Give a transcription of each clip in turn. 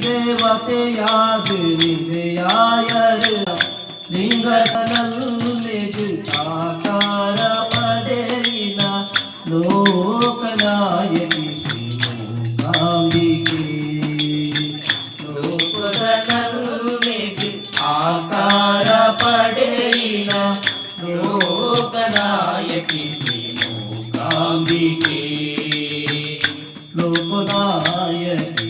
ದೇವತೆಯಾದಿಯಾಯರು ಲಿಂಗನಲ್ಲಿದು ಆಕಾರ ಪಡೆಯಿನ ಲೋಕನಾಯಕಿ ಶ್ರೀಮೂಕಾಂಬಿಕೆ ಲೋಕನಲ್ಲಿದು ಆಕಾರ ಪಡೆಯಿನ ಲೋಕನಾಯಕಿ ಶ್ರೀಮೂಕಾಂಬಿಕೆ ಲೋಕನಾಯಕಿ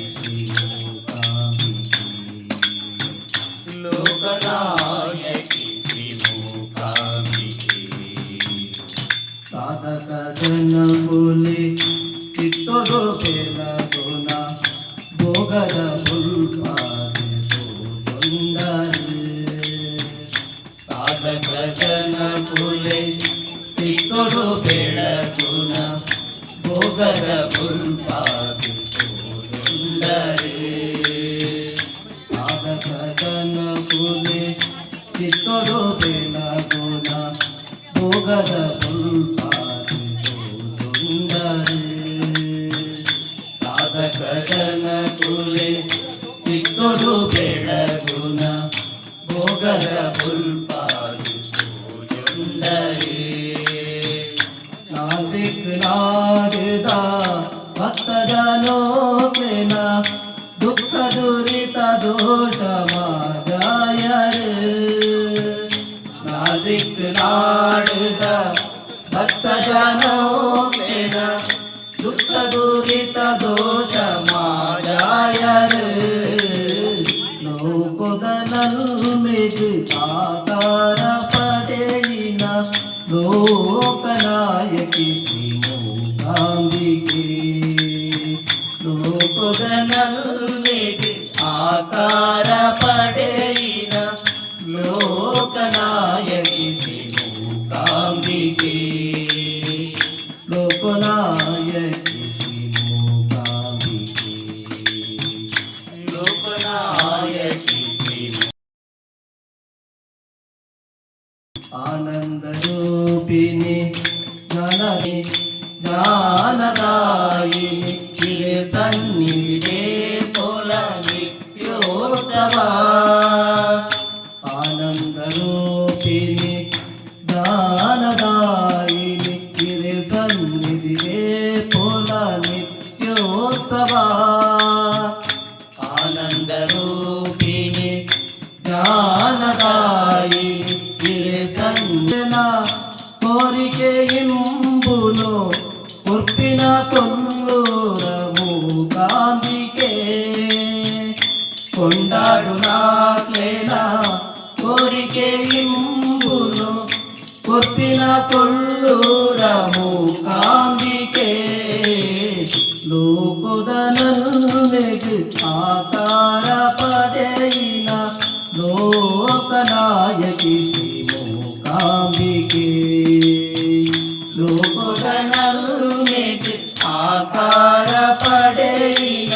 ಲೋಕನಾಯಕಿ ಶ್ರೀಮೂಕಾಂಬಿಕೆ ಸಾಧಕ ಜನ ಬೋಲೆ ಚಿತ್ತೊಡು ಬೆಳಗುಣ ಭೋಗದ ಮುಲ್ಪಾದೆ ಸಾಧಕ ಜನ ಬೋಲೆ ಚಿತ್ತೊಡು ಬೆಳಗುಣ ಭೋಗದ ಮುಲ್ಪಾದೆ ಸಾಧಕ ಜನ ಬೋಲೆ ಚಿತ್ತೊಡು ಬೆಳಗುಣ ಭೋಗದ ಮುಲ್ಪಾದೆ ಸಾಧಕ ಜನ ಬೋಲೆ ಚಿತ್ತೊಡು ಬೆಳಗುಣ ಭೋಗದ ಮುಲ್ಪಾದೆ ನಾಸಿಕ್ ನಾಡಿದ ಭಕ್ತಜನೋಕೆನ ದುಃಖ ದುರಿತ ದೋಷ ಮಾಜಾಯರು ನಾಸಿಕ್ ನಾಡಿದ ಭಕ್ತಜನೋಕೆನ ದುಃಖ ದುರಿತ ದೋಷ ಮಾಜಾಯರು ಲೋಕದ ನಲ್ಮೆದು ಆಕಾರ ಪಡೆಯಿನ ಲೋಕನಾಯಕಿ ಶ್ರೀಮೂಕಾಂಬಿಕೆ ಲೋಕದ ನಲ್ಮೆದು ಆಕಾರ ಪಡೆಯಿನ ಲೋಕನಾಯಕಿ ಶ್ರೀಮೂಕಾಂಬಿಕೆ ಲೋಕನಾಯಕಿ ಶ್ರೀಮೂಕಾಂಬಿಕೆ ಲೋಕನಾಯಕಿ ಆನಂದ ರೂಪಿಣಿ ಜ್ಞಾನದಿ ಜ್ಞಾನದಾಯಿನಿ ಚಿರೆ ಸನ್ನಿಧೆ ತೋಲ ನಿತ್ಯೋತ್ತಮ ಆನಂದ ರೂಪಿಣಿ ಜ್ಞಾನದಾಯಿನಿ ಚಿರೆ ಸನ್ನಿಧೆ ತೋಲ ನಿತ್ಯೋತ್ತಮ ಆನಂದ ರೂಪಿಣಿ ಜ್ಞಾನದಾಯಿನಿ ಸಂಜನ ಕೋರಿಕೆ ಇಂಬುನು ಉಪ್ಪಿನ ಕೊಲ್ಲೂರ ಮೂಕಾಂಬಿಕೆ ಕೊಂಡಾಡು ನಾಕ್ಲೇನ ಕೋರಿಕೆ ಇಂಬುನು ಉಪ್ಪಿನ ಕೊಲ್ಲೂರ ಮೂಕಾಂಬಿಕೆ ಲೋಕದ ನಲ್ಮೆದು ಆಕಾರ ಪಡೆಯಿನ ಲೋಕನಾಯಕಿ ಶ್ರೀಮೂಕಾಂಬಿಕೆ ಲೋಕದ ನಲ್ಮೆದು ಆಕಾರ ಪಡೆಯಿನ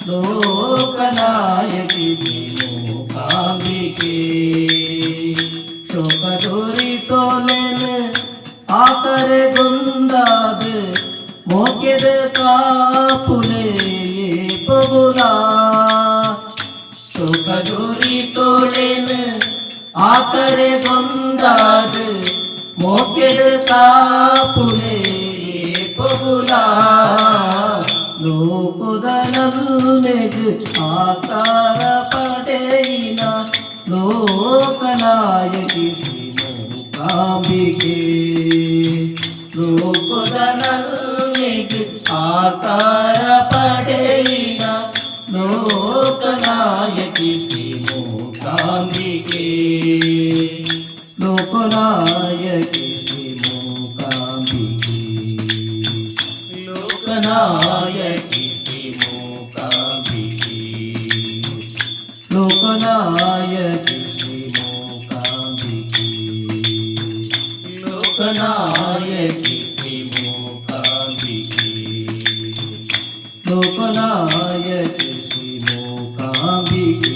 ಲೋಕನಾಯಕಿ ಶ್ರೀಮೂಕಾಂಬಿಕೆ ಶೋಕ ದೂರಿತೋಲೆನು ಆಕರೆ ಗೊಂದಾದ ಮೋಕೆದ ಕಾಪುಲೆ ಪಗುಲಾ ಶೋಕ ದೂರಿತೋಲೆನು ಆಕರೆ ಗೊಂದಾದ ಮೋಕೆದ ಕಾಪುಲೆ ಪಗುಲಾ ಲೋಕದ ನಲ್ಮೆದು ಆಕಾರ ಪಡೆಯಿನ ಲೋಕನಾಯಕಿ ಶ್ರೀಮೂಕಾಂಬಿಕೆ ಲೋಕದ ನಲ್ಮೆದು ಆಕಾರ ಪಡೆಯಿನ ಲೋಕನಾಯಕಿ ಶ್ರೀಮೂಕಾಂಬಿಕೆ ಲೋಕನಾಯಕಿ ಶ್ರೀಮೂಕಾಂಬಿಕೆ ಲೋಕನಾಯಕಿ ಶ್ರೀಮೂಕಾಂಬಿಕೆ ಲೋಕನಾಯಕಿ ಶ್ರೀಮೂಕಾಂಬಿಕೆ ಲೋಕನಾಯಕಿ ಶ್ರೀಮೂಕಾಂಬಿಕೆ ಲೋಕನಾಯಕಿ ಶ್ರೀಮೂಕಾಂಬಿಕೆ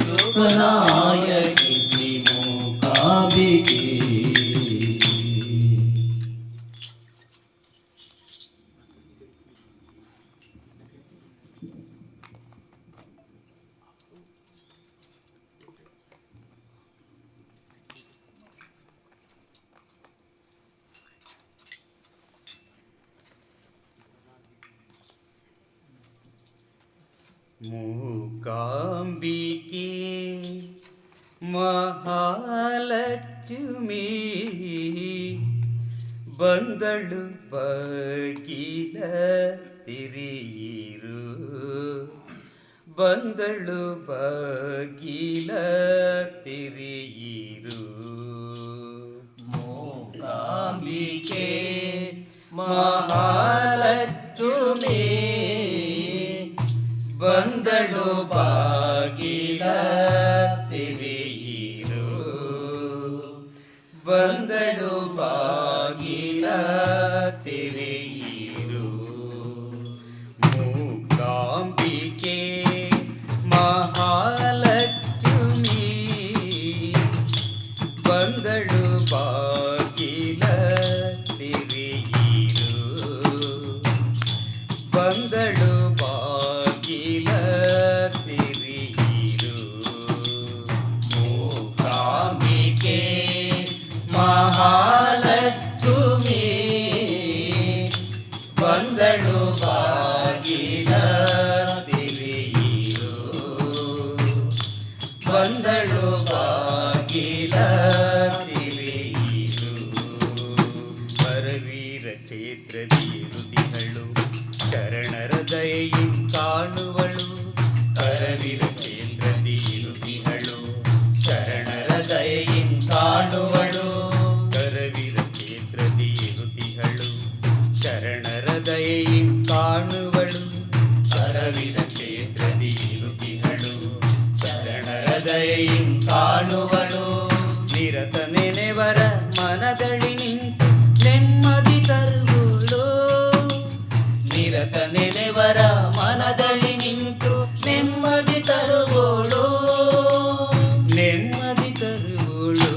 ಲೋಕನಾಯಕಿ ಶ್ರೀಮೂಕಾಂಬಿಕೆ ಮೂಕಾಂಬಿಕೆ ಮಹಾಲಕ್ಷ್ಮಿ ಬಂದಳು ಬಾಗಿಲ ತೆರೆಯಿರು, ಬಂದಳು ಬಾಗಿಲ ತೆರೆಯಿರು. ಮೂಕಾಂಬಿಕೆ ಮಹಾಲಕ್ಷ್ಮಿ ಬಂದಳು ಬಾಗಿಲ ತೆರೆಯಿರು, ಬಂದಳು ಬಾಗಿಲ ತೆರೆಯಿರು. ಮೂಕಾಂಬಿಕೆ ಮಹಾಲಕ್ಷ್ಮಿ ಬಂದಳು ಬಾಗಿಲ ತೆರೆಯಿರು, ಬಂದಳು ಬಾಗಿಲ ತೆರೆಯಿರು. ಮೂಕಾಂಬಿಕೆ ಮಹಾಲಕ್ಷ್ಮಿ ಬಂದಳು ಬಾಗಿಲ ತೆರೆಯಿರು, ಬಂದಳು ಬಾಗಿಲ ತೆರೆಯಿರು. ಪರವೀರ ಕ್ಷೇತ್ರದಿ ರುದಿಗಳು ಶರಣರ ದಯೆಯಿಂ ಕಾಣುವಳು, ಕರವೀರ ಕ್ಷೇತ್ರದಿ ರುದಿಗಳು ಶರಣರ ದಯೆಯಿಂ ಕಾಣುವಳು, ಕರವೀರ ಕ್ಷೇತ್ರದಿ ರುದಿಗಳು ಶರಣರ ದಯೆಯಿಂ ಕಾಣುವಳು. ಕರವೀರ ಕ್ಷೇತ್ರದಿ ರುದಿಗಳು ಶರಣರ ದಯೆಯಿಂ ಕಾಣುವಳು. ನಿರತ ನೆನೆವರ ಮನದಳಿ ನಿಂತು ನೆಮ್ಮದಿ ತರುವಳು, ನಿರತ ನೆನೆವರ ಮನದಲ್ಲಿ ನಿಂತು ನೆಮ್ಮದಿ ತರುವೋಳು, ನೆಮ್ಮದಿ ತರುವಳು.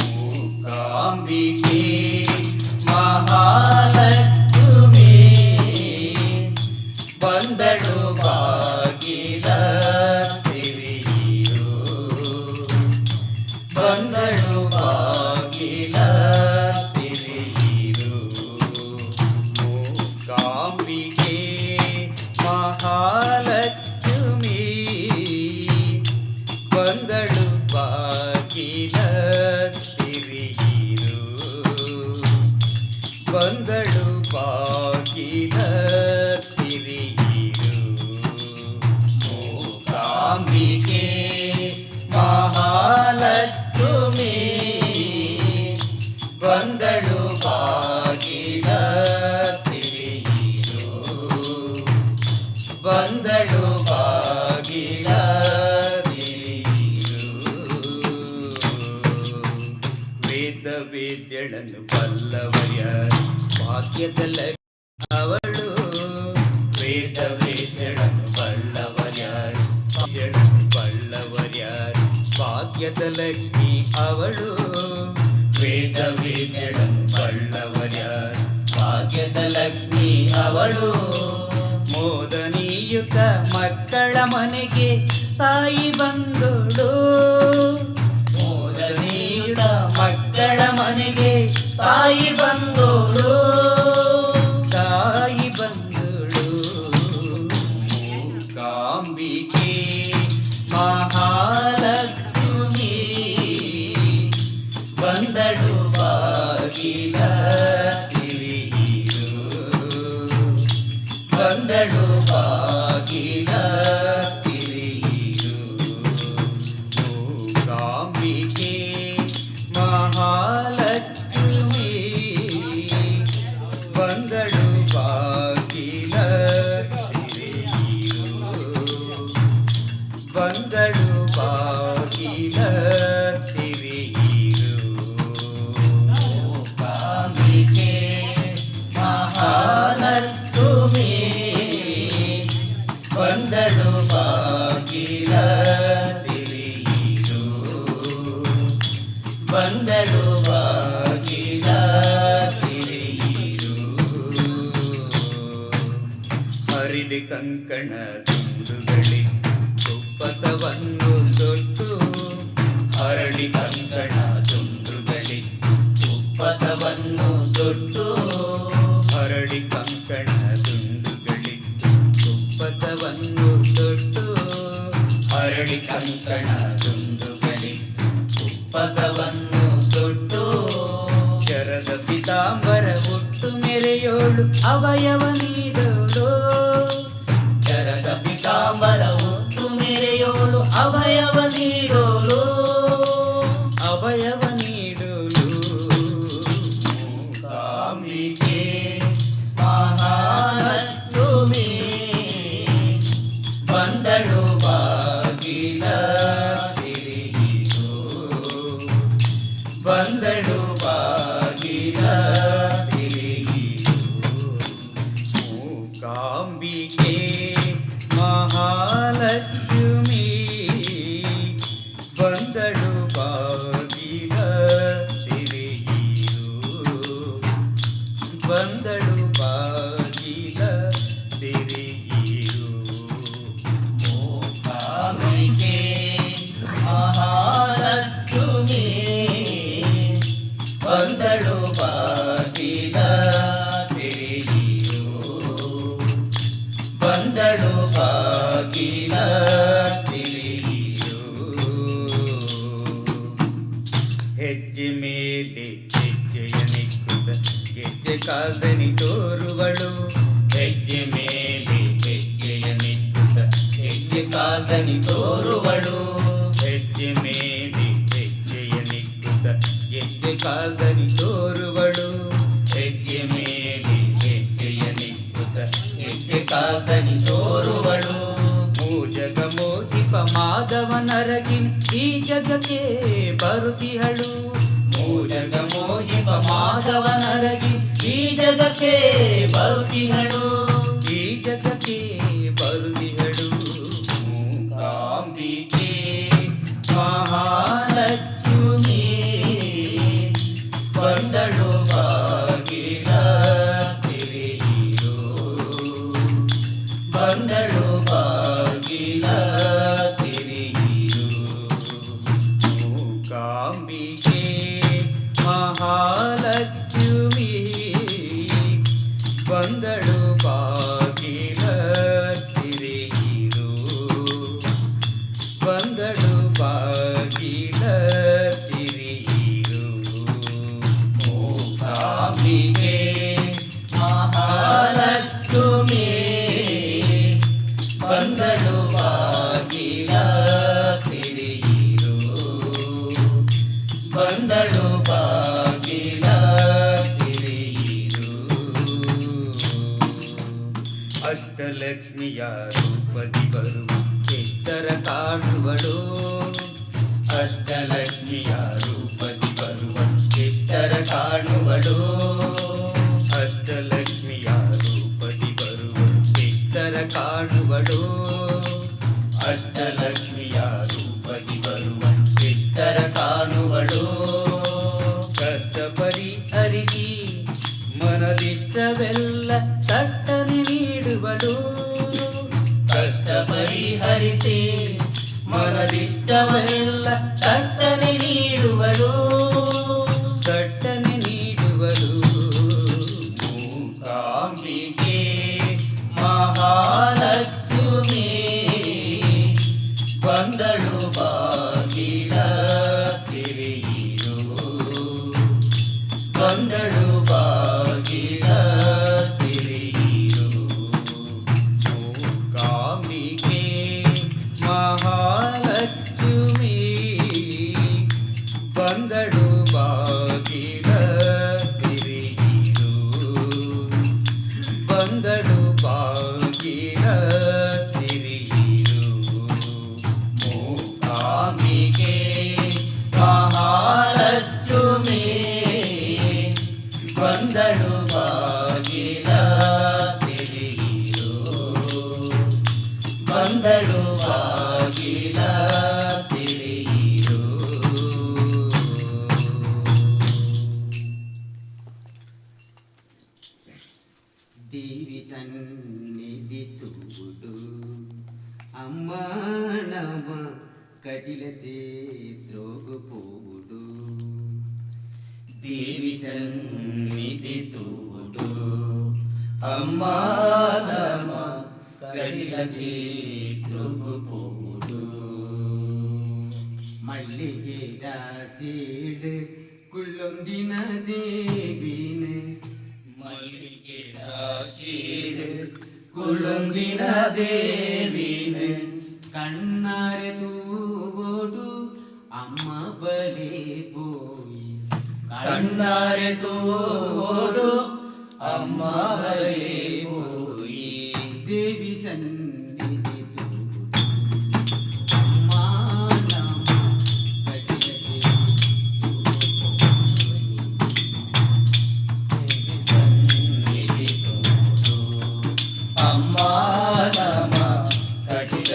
ಮೂಕಾಂಬಿಕೆ ಮಹಾಲಕ್ಷ್ಮಿ ಬಂದಳು ಬಾಗಿಲ ತೆರೆಯಿರು, ಬಂದಳು ಬಾಗಿಲ ತೆರೆಯಿರು. ಮೂಕಾಂಬಿಕೆ ಮಹಾಲಕ್ಷ್ಮಿ ಬಂದಳು ಬಾಗಿಲ ತೆರೆಯಿರು, ಬಂದಳು ಬಾಗಿಲ ತೆರೆಯಿರು. ಮೂಕಾಂಬಿಕೆ ಮಹಾಲಕ್ಷ್ಮಿ ಬಂದಳು ಬಾಗಿಲ ತೆರೆಯಿರು, ಬಂದಳು ಬಾಗಿಲ ತೆರೆಯಿರು. ವೇದ ವೇದ್ಯಳನ್ನು ಬಲ್ಲವರ್ಯ ಭಾಗ್ಯದಲ್ಲ ಅವಳು, ವೇದ ವೇದ್ಯಳನ್ನು ಬಲ್ಲವರ್ಯ ಬಳ್ಳವರ್ಯ ಭಾಗ್ಯದ ಲಕ್ಷ್ಮಿ ಅವಳು, ವೇದ ವೇದ್ಯಳನ್ನು ಬಲ್ಲವರ್ಯ ಭಾಗ್ಯದ ಲಕ್ಷ್ಮಿ ಅವಳು. ಮೋದನಿಯುತ ಮಕ್ಕಳ ಮನೆಗೆ ತಾಯಿ ಬಂದಳು, ಮೋದನಿಯುತ ಮಕ್ಕಳ ಮನೆಗೆ ತಾಯಿ ಬಂದೋಳು, ತಾಯಿ ಬಂದಳು. ಮೂಕಾಂಬಿಕೆ ಮಹಾಲಕ್ಷ್ಮಿ ಬಂದಳು ಬಾಗಿಲ ತೆರೆಯಿರು, ಬಂದಳು ಬಾಗಿಲ ತೆರೆಯಿರು. ಮೂಕಾಂಬಿಕೆ ಮಹಾಲಕ್ಷ್ಮಿ ಬಂದಳು ಬಾಗಿಲ ತೆರೆಯಿರು, ಬಂದಳು ಬಾಗಿಲ ತೆರೆಯಿರು. ಮೂಕಾಂಬಿಕೆ ಮಹಾಲಕ್ಷ್ಮಿ ಬಂದಳು ಬಾಗಿಲ ತೆರೆಯಿರು, ಬಂದಳು ಬಾಗಿಲ ತೆರೆಯಿರು. ಹರಿದೆ ಕಂಕಣ ತುಂಡುಗಳಿ ತುಪ್ಪತವನ್ನು ತೊಟ್ಟು, ಹರಡಿ ಕಂಕಣ ತುಂಡುಗಳಿ ತುಪ್ಪತವನ್ನು ತೊಟ್ಟು, ಹರಡಿ ಕಂಕಣ ತುಂಡುಗಳಿ ತುಪ್ಪತವನ್ನು ಕಂಕಣ ದುಂಡುಗಳಿ ಉಪ್ಪಸವನ್ನು ತೊಟ್ಟು ಶರದ ಪೀತಾಂಬರ ಉಟ್ಟು ಮೆರೆಯೋಳು ಅವಯವ ನೀಡೋಳು ಶರದ ಪೀತಾಂಬರ ಉಟ್ಟು ಮೆರೆಯೋಳು ಅವಯವ ನೀಡೋಳು ಅವಯವ ನೀಡೋಳು ಮೂಕಾಂಬಿಕೆ ಮಹಾಲಕ್ಷ್ಮಿ ಬಂದಳು ಬಾಗಿಲ ತೆರೆಯಿತು ಬಂದಳು ಬಾಗಿಲ ತೆರೆಯಿತು ಮೂಕಾಂಬಿಕೆ ಮಹಾಲಕ್ಷ್ಮಿ ಬಂದಳು ಬಾಗಿಲ ತೆರೆಯಿರು ಬಂದಳು ಬಾಗಿಲ ತೆರೆಯಿರು ಮೂಕಾಂಬಿಕೆ ಮಹಾಲಕ್ಷ್ಮಿ ಬಂದಳು ಬಾಗಿಲ ತೆರೆಯಿರು ಬಂದಳು ಬಾಗಿಲ ತೆರೆಯಿರು ಹೆಜ್ಜೆ ಮೇಲೆ ಹೆಜ್ಜೆಯ ನಿಕ್ಕುತ್ತ ಗೆಜ್ಜೆ ಕಾಲ್ದನಿ ತೋರುವಳು ಹೆಜ್ಜೆ ಮೇಲೆ ಹೆಜ್ಜೆಯ ನಿಂತ ಹೆಜ್ಜೆ ಕಾದನಿ ತೋರುವಳು ಹೆಜ್ಜೆ ಮೇಲೆ ಹೆಜ್ಜೆಯ ನಿಕ್ಕುತ್ತ ಗೆಜ್ಜೆ ಕಾಲ್ದನಿ ತೋರುವಳು ಹೆಜ್ಜೆ ಮೇಲೆ ಹೆಜ್ಜೆಯ ನಿಂತ ಹೆಜ್ಜೆ ಕಾದನಿ ತೋರುವಳು ಮೂಜಗ ಮೋದಿಪ ಮಾಧವನರಗಿನ ಈ ಜಗಕ್ಕೆ ಬರುತಿಹಳು ಮೂಜಗ ಮೋಹಿಪ ಮಾಧವನರಗಿ ಈ ಜಗಕ್ಕೆ ಬರುತ್ತಿಹಳು ಈ ಜಗಕ್ಕೆ ಬರುತಿಹಳು ಮೂಕಾಂಬಿಕೆ ಮಹಾಲಕ್ಷ್ಮಿ ಬಂದಳು ಬಾಗಿಲ ತೆರೆಯಿರು ಬಂದಳು ಬಾಗಿಲ ತೆರೆಯಿರು ಮೂಕಾಂಬಿಕೆ ಮಹಾಲಕ್ಷ್ಮಿ ಬಂದಳು ಬಾಗಿಲ ತೆರೆಯಿರು ಬಂದಳು ಬಾಗಿಲ ತೆರೆಯಿರು ಮೂಕಾಂಬಿಕೆ ಮಹಾಲಕ್ಷ್ಮಿ ಬಂದಳು ಬಾಗಿಲ ತೆರೆಯಿರು ಬಂದಳು ಬಾಗಿಲ ತೆರೆಯಿರು ಅಷ್ಟಲಕ್ಷ್ಮಿಯ ರೂಪದಿ ಬರುವ ಎತ್ತರ ಕಾಣುವಳು ಅಷ್ಟಲಕ್ಷ್ಮಿಯ ರೂಪದಿ ಬರುವ ಎತ್ತರ ಕಾಣುವಳು ಅಷ್ಟಲಕ್ಷ್ಮಿಯ ರೂಪದಿ ಬರುವ ಎತ್ತರ ಕಾಣುವಳು ಅಷ್ಟಲಕ್ಷ್ಮಿಯ ರೂಪದಿ ಬರುವ ಎತ್ತರ ಕಾಣುವಳು ಕಷ್ಟ ಪರಿಹರಿಸಿ ಮನದಿಷ್ಟವೆಲ್ಲ ತಟ್ಟನೆ ನೀಡುವಳು ಕಷ್ಟ ಪರಿಹರಿಸಿ ಮನದಿಷ್ಟವೆಲ್ಲ ತಟ್ಟನೆ ನೀಡುವಳು ತಟ್ಟನೆ ನೀಡುವಳು ಮೂಕಾಂಬಿಕೆ ಮಹಾಲಕ್ಷ್ಮಿ ಬಂದಳು ಬಾಗಿಲ ತೆರೆಯಿರು ಬಂದಳು ಬಾಗಿಲ ತೆರೆಯಿರು ಮೂಕಾಂಬಿಕೆ ಮಹಾಲಕ್ಷ್ಮಿ ಬಂದಳು ಬಾಗಿಲ ತೆರೆಯಿರು ಬಂದಳು ಬಾಗಿಲ ತೆರೆಯಿರು ಮೂಕಾಂಬಿಕೆ ಮಹಾಲಕ್ಷ್ಮಿ ಬಂದಳು ಬಾಗಿಲ ತೆರೆಯಿರು ಬಂದಳು ಬಾಗಿಲ ತೆರೆಯಿರು ದೇವಿ ಸನ್ನಿಧಿ ತೂಡು ಅಮ್ಮ ನಮ ಕಡಿಲ ದ್ರೋಗು ಪೋಡು ದೇವಿ ಸನ್ನಿಧಿ ತೂಡು ಅಮ್ಮ ನಮ ಕಡಿಲ ಕ್ಷೇತ್ರವು ಪೋಡು ಮಲ್ಲಿಗೆ ರಾಸೀಡು ಕುಳ್ಳೊಂದಿನ ದೇವಿನ ಮಲ್ಲಿಗೆ ರಾಶೀಡು ಕುಳುಂದಿನ ದೇವಿನ കണ്ണാരെ തൂവോടു അമ്മ ബലേ പോയി കണ്ണാരെ തൂവോടു അമ്മ ബലേ പോയി ദേവി സന്നിധി അമ്മ നമ സന്നിധി തൂവോടു അമ്മ നമ കടില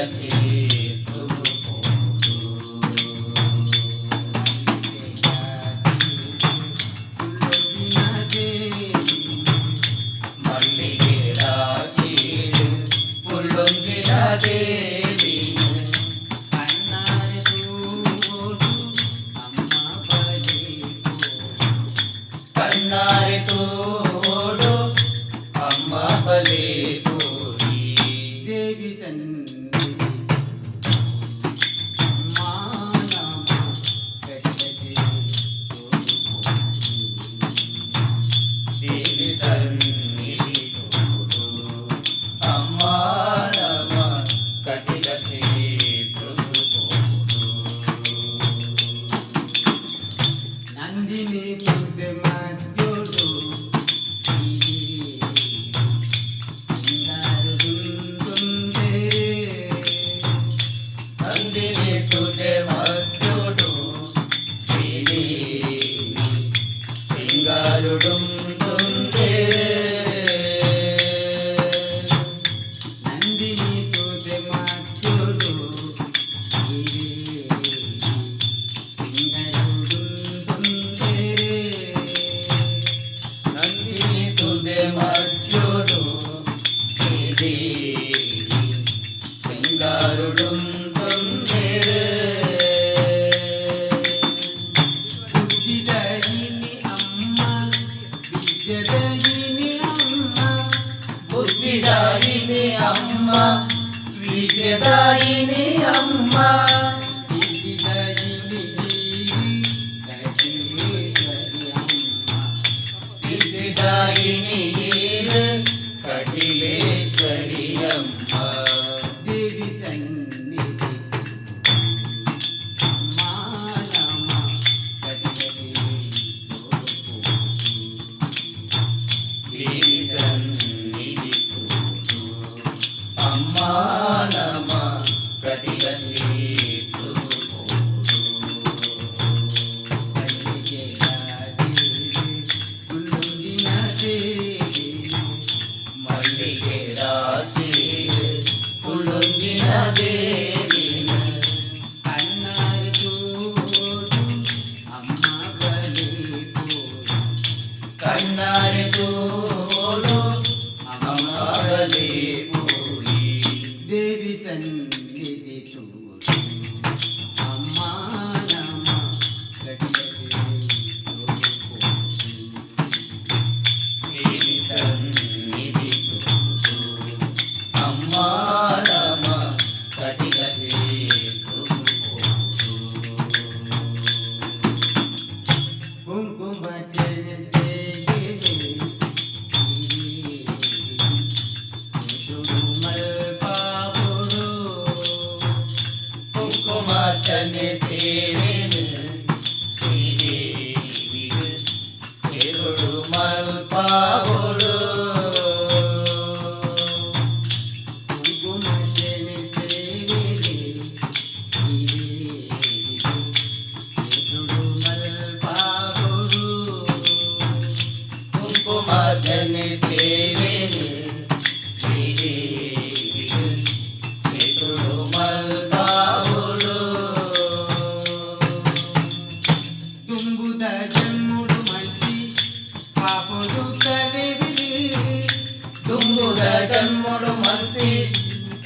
ಮಲ್ಲಿಗೆ ರಾಶೀಡು ಕುಳುಂದಿನ ದೇವಿನ കണ്ണാരെ തൂവോടു അമ്മ ബലേ പോയി ಕಣ್ಣಾರೆ ತೋಡು ಅಮ್ಮ ಬಲೆ ಪೋರಿ ദേവി സന്നിധി അമ്മ നമ ದೇವಿ ಸನ್ನಿಧಿ ತೋಡು ಅಮ್ಮ ನಮ ಕಟಿಲ ತೋಡು ನಂದಿನಿ ತುದೆ ಮಧ್ಯೋಡು ನಂದಿನಿ ತುದೆ ಮಧ್ಯೋಡು ಸಿಂಗಾರುಡುಂ ತುಂದೆ ನಂದಿನಿ ತುದೆ ಮಧ್ಯೋಡು ನಂದಿನಿ ತುದೆ ಮಧ್ಯೋಡು ಸಿಂಗಾರುಡುಂ ತುಂದೆ ಬುದ್ಧಿದಹಿನಿ ಅಮ್ಮ ವಿದ್ಯದಹಿನಿ ಅಮ್ಮ ಬುದ್ಧಿದಾಯಿನಿ ಅಮ್ಮ ವಿದ್ಯೆದಾಯಿನಿ ಅಮ್ಮ ವಿದ್ಯದಹಿನಿ ಕಟೀಶ್ವರಿ ಅಮ್ಮ ವಿದ್ಯೆದಾಯಿನಿ ಕಟಿಲೇಶ್ವರಿ ಅಮ್ಮ ದೇವಿ ಸನ್ನಿಧಿ ಅಮ್ಮ ನಮ ಕಟಿಲೇ ದೇವಿ ಸನ್ನಿಧಿ ತೋಡು ಅಮ್ಮ ನಮ ಕಟಿಲೇ ಮಲ್ಲಿಗೆ ರಾಜೀಡು ಕುಳ್ಳುಂದಿನ ದೇವಿನ ಮಲ್ಲಿಗೆ ರಾಶೀಡು ಕುಳುಂದಿನ ದೇವಿನ ಕಣ್ಣಾರೆ ತೋಡು ಅಮ್ಮ ಬಲೇ ಪೋಯಿ ಕಣ್ಣಾರೆ ತೋಡು ಅಮ್ಮ ಬಲೆ ಪೋರಿ ದೇವಿ ಸನ್ನಿಧಿ ತೋಡು ಅಮ್ಮ ನಮ ಕಟಿಲೇ ದೇವಿ ಸನ್ನಿಧಿ ತೋಡು ಅಮ್ಮ ನಮ ಕಟಿಲ ಕುಂಕುಮ ಸೇವೆ ಮಲ್ಪಾಬುಡು ಕುಂಕುಮಾರ್ಚನೆ ಸೇವೆನು ಶ್ರೀದೇವಿಗೆ ಎರುಡು ಮಲ್ಪಾವೊಳು ಕುಂಕುಮ ಸೇವೆ ಮಲ್ಪಾಬುಡು ಕುಂಕುಮಾರ್ಚನೆ ಸೇವೆನು ಶ್ರೀದೇವಿಗೆ ಎರುಡು ಮಲ್ಪಾವೊಳು ತುಂಬುದ ಜನ್ಮುಡು ಮಲ್ಪಿ ಪಾಪುಡು ಕರೆವಿರಿ ತುಂಬುದ ಜನ್ಮಡು ಮಲ್ಪಿ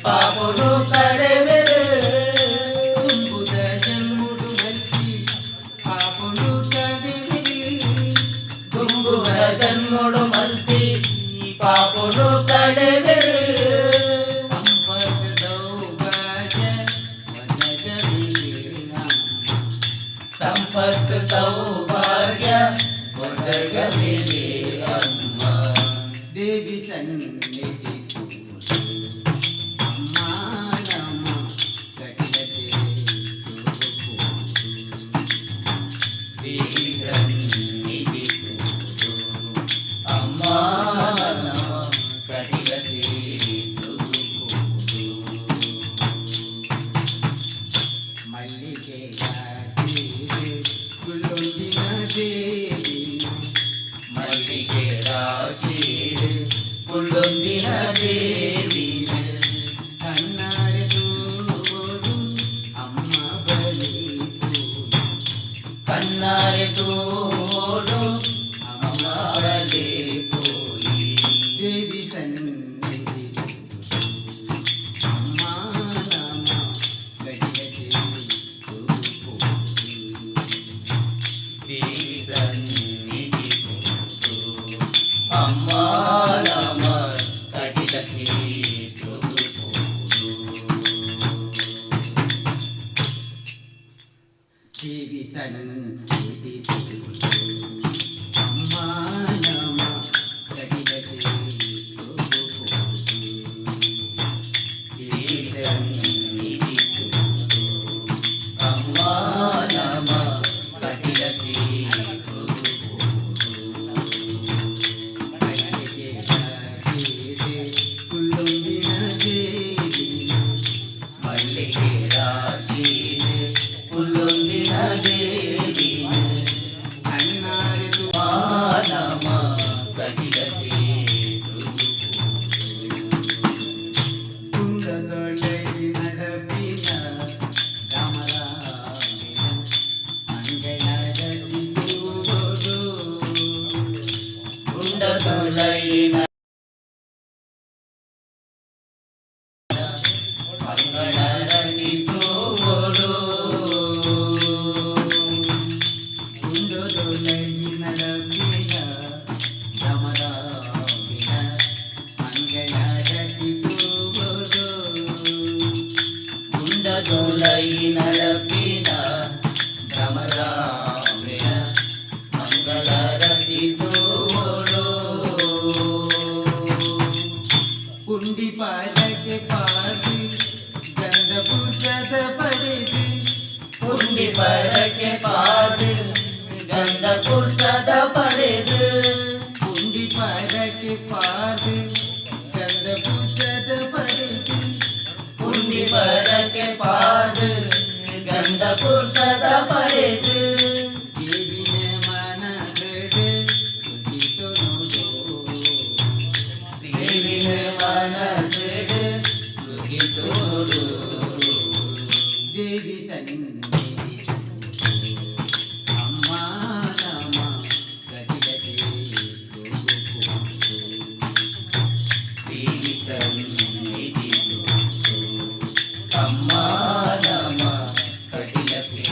ಪಾಪುಡು ಕರೆವೆರು ತುಂಬುದ ಜನ್ಮುಡು ಮಲ್ಪಿ ಪಾಪುಡು ಕರೆವಿರಿ ತುಂಬುದ ಜನ್ಮಡು ಮಲ್ಪಿ ಪಾಪುಡು ಕರೆವೆರು ಸಂಪದ ಸೌಭಾಗ್ಯ ವನಜ ವೀರ ಜಗವಿದೆ ಅಮ್ಮ. ದೇವಿ ಸನ್ನಿಧಿ ಅಮ್ಮ ನಮ್ಮ ಕಟಲತೆ ದೇವಿ ಸನ್ನಿಧಿ ಅಮ್ಮ ನಮ್ಮ ಕಟಿಗತಿ ಮಲ್ಲಿಗೆ ಗುಲೋಜಿನ ದೇವಿ ಮಲ್ಲಿಗೆ ರಾಶೀರೆ ಪುಲ್ಲೊಂದಿನ ದೇವಿನ ಕಣ್ಣಾರೆ ತೋಡು ಅಮ್ಮ ಬಲಿ ಕಣ್ಣಾರೆ ತೋಡು ಅಮ್ಮ ಬಲೆ ಪೋಯಿ. ದೇವಿ ಸನ್ನಿಧಿ ಅಮ್ಮ ನಮ್ಮ ಕಟಲತೆ ದೇವಿ ಸನ್ನಿಧಿ ಅಮ್ಮ ನಮ ಕಟಿಲಕ್ಕೆ ದೇವಿ ಸನ್ನಿಧಿ ಅಮ್ಮ ನಮ್ಮ ಕಟಲತೆ ದೇವಿ ಸನ್ನಿಧಿ ಅಮ್ಮ ನಮ ಕಟಿಲಕ್ಕೆ ಮಲ್ಲಿಗೆ ಕುಲ್ಲೊಂದಿನ ದೇವಿ ಮಲ್ಲಿಗೆ ರಾಶೀರೆ ಪುಲ್ಲೊಂದಿನ ದೇವಿನ ಕಣ್ಣಾರೆ ನಮ ಕಟಿಲಕ್ಕೆ ಕುಂದದೊಳೆ ನಡಪಿನ ಗಮರಾಮಿನ ಅಂಗೈನದಲ್ಲಿ ತೂಗೋಡು ಕುಂಡದೊಳಗಿನ ಮಂಗಳರಲ್ಲಿ ತೋಡು ಕುಂದದೊಳೆ ನಡಪಿನ ಗಮರಾಮಿನ ಅಂಗೈನದಲ್ಲಿ ತೂಗೋಡು ಕುಂಡದೊಳಗಿನ ರಪಿನ ಭ್ರಮರಾಮಿನ ಮಂಗಳರತಿ ತೋಡು ಕುಂಡಿ ಪಾದಕ್ಕೆ ಪಾದಿ ಗಂಧಭೂಷದ ಪಡೆದಿ ಕುಂಡಿ ಪರಕ್ಕೆ ಪಾದು ಗಂಧ ಕುರ್ಸದ ಪಡೆದು ಕುಂಡಿ ಪಾದಕ್ಕೆ ಪಾದಿ ಗಂಧಭೂಷದ ಪಡೆದಿ ಕುಂಡಿ ಪರಕ್ಕೆ ಪಾದು ಗಂಧ ಕುರ್ಸದ ಪಡೆದು ದೇವಿನ ಮನದಡೆ ಕುದಿತು ನೋಡು ದೇವಿನ ಮನದೆಡೆ ಸುಗಿತೋಡು ದೇವಿ ಸನ್ನಿಧಿ ಅಮ್ಮ ನಮ್ಮ ಗತಿಗತಿ ದೇವಿ ಸನ್ನಿಧಿ ಅಮ್ಮ ನಮ ಕಟಿಲಕ್ಕೆ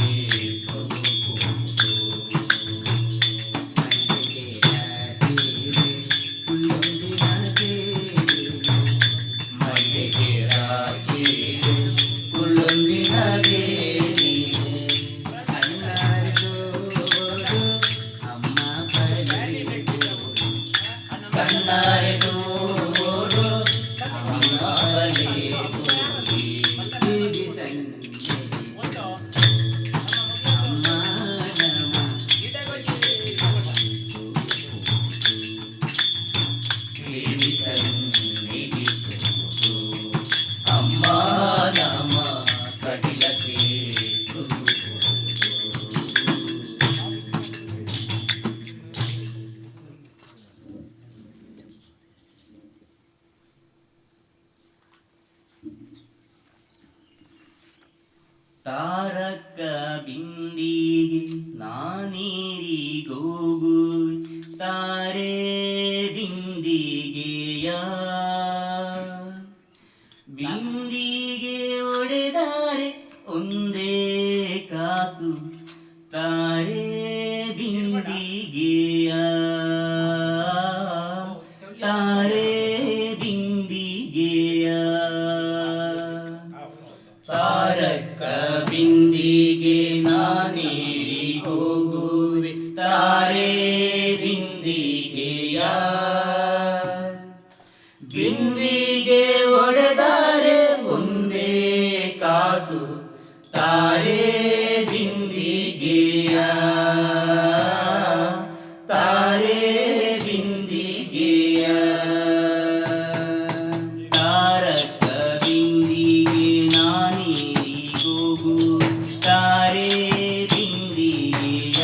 ಮಲ್ಲಿಗೆ ರಾಶೀರೆ ಮಲ್ಲಿಗೆ ರಾಶೀರೆ ಪುಲ್ಲೊಂದಿನ ದೇವಿ ಕಣ್ಣಾರೆ ತೋಡು ಅಮ್ಮ ಬಲಿ ಕಣ್ಣಾರೆ ತೋಡು ಅಮ್ಮ ಬಲೆ ಪೋಯಿ. ದೇವಿ ಸನ್ನಿಧಿ ಅಮ್ಮ ನಮ ದೇವಿ ಸನ್ನಿಧಿ ಅಮ್ಮ ನಮ ಕಟಿಲಕ್ಕೆ ತಾರಕ ಬಿಂದಿಗೆ ನಾನೀರಿಗೋಗು ತಾರೆ ಬಿಂದಿಗೆಯ ಬಿಂದಿಗೆ ಒಡೆದಾರೆ ಒಂದೇ ಕಾಸು ತಾರೆ ಬಿಂದಿಗೆಯ ತಾರೆ ಬಿಂದಿಗೆಯ ತಾರಕ ಬಿಂದಿಗೆ ನಾನೇರಿ ಹೋಗುವೆ ತಾರೆ ಬಿಂದಿಗೆಯ ಬಿಂದಿಗೆ ಒಡೆದರೆ ಒಂದೇ ಕಾಸು ತಾರೆ ಬಿಂದಿಗೆಯ ತಾರೆ ಬಿಂದಿಗೆಯ ತಾರಕ ಬಿಂದಿಗೆ ನಾನೀರಿಗೋಗು ತಾರೆ ಬಿಂದಿಗೆಯ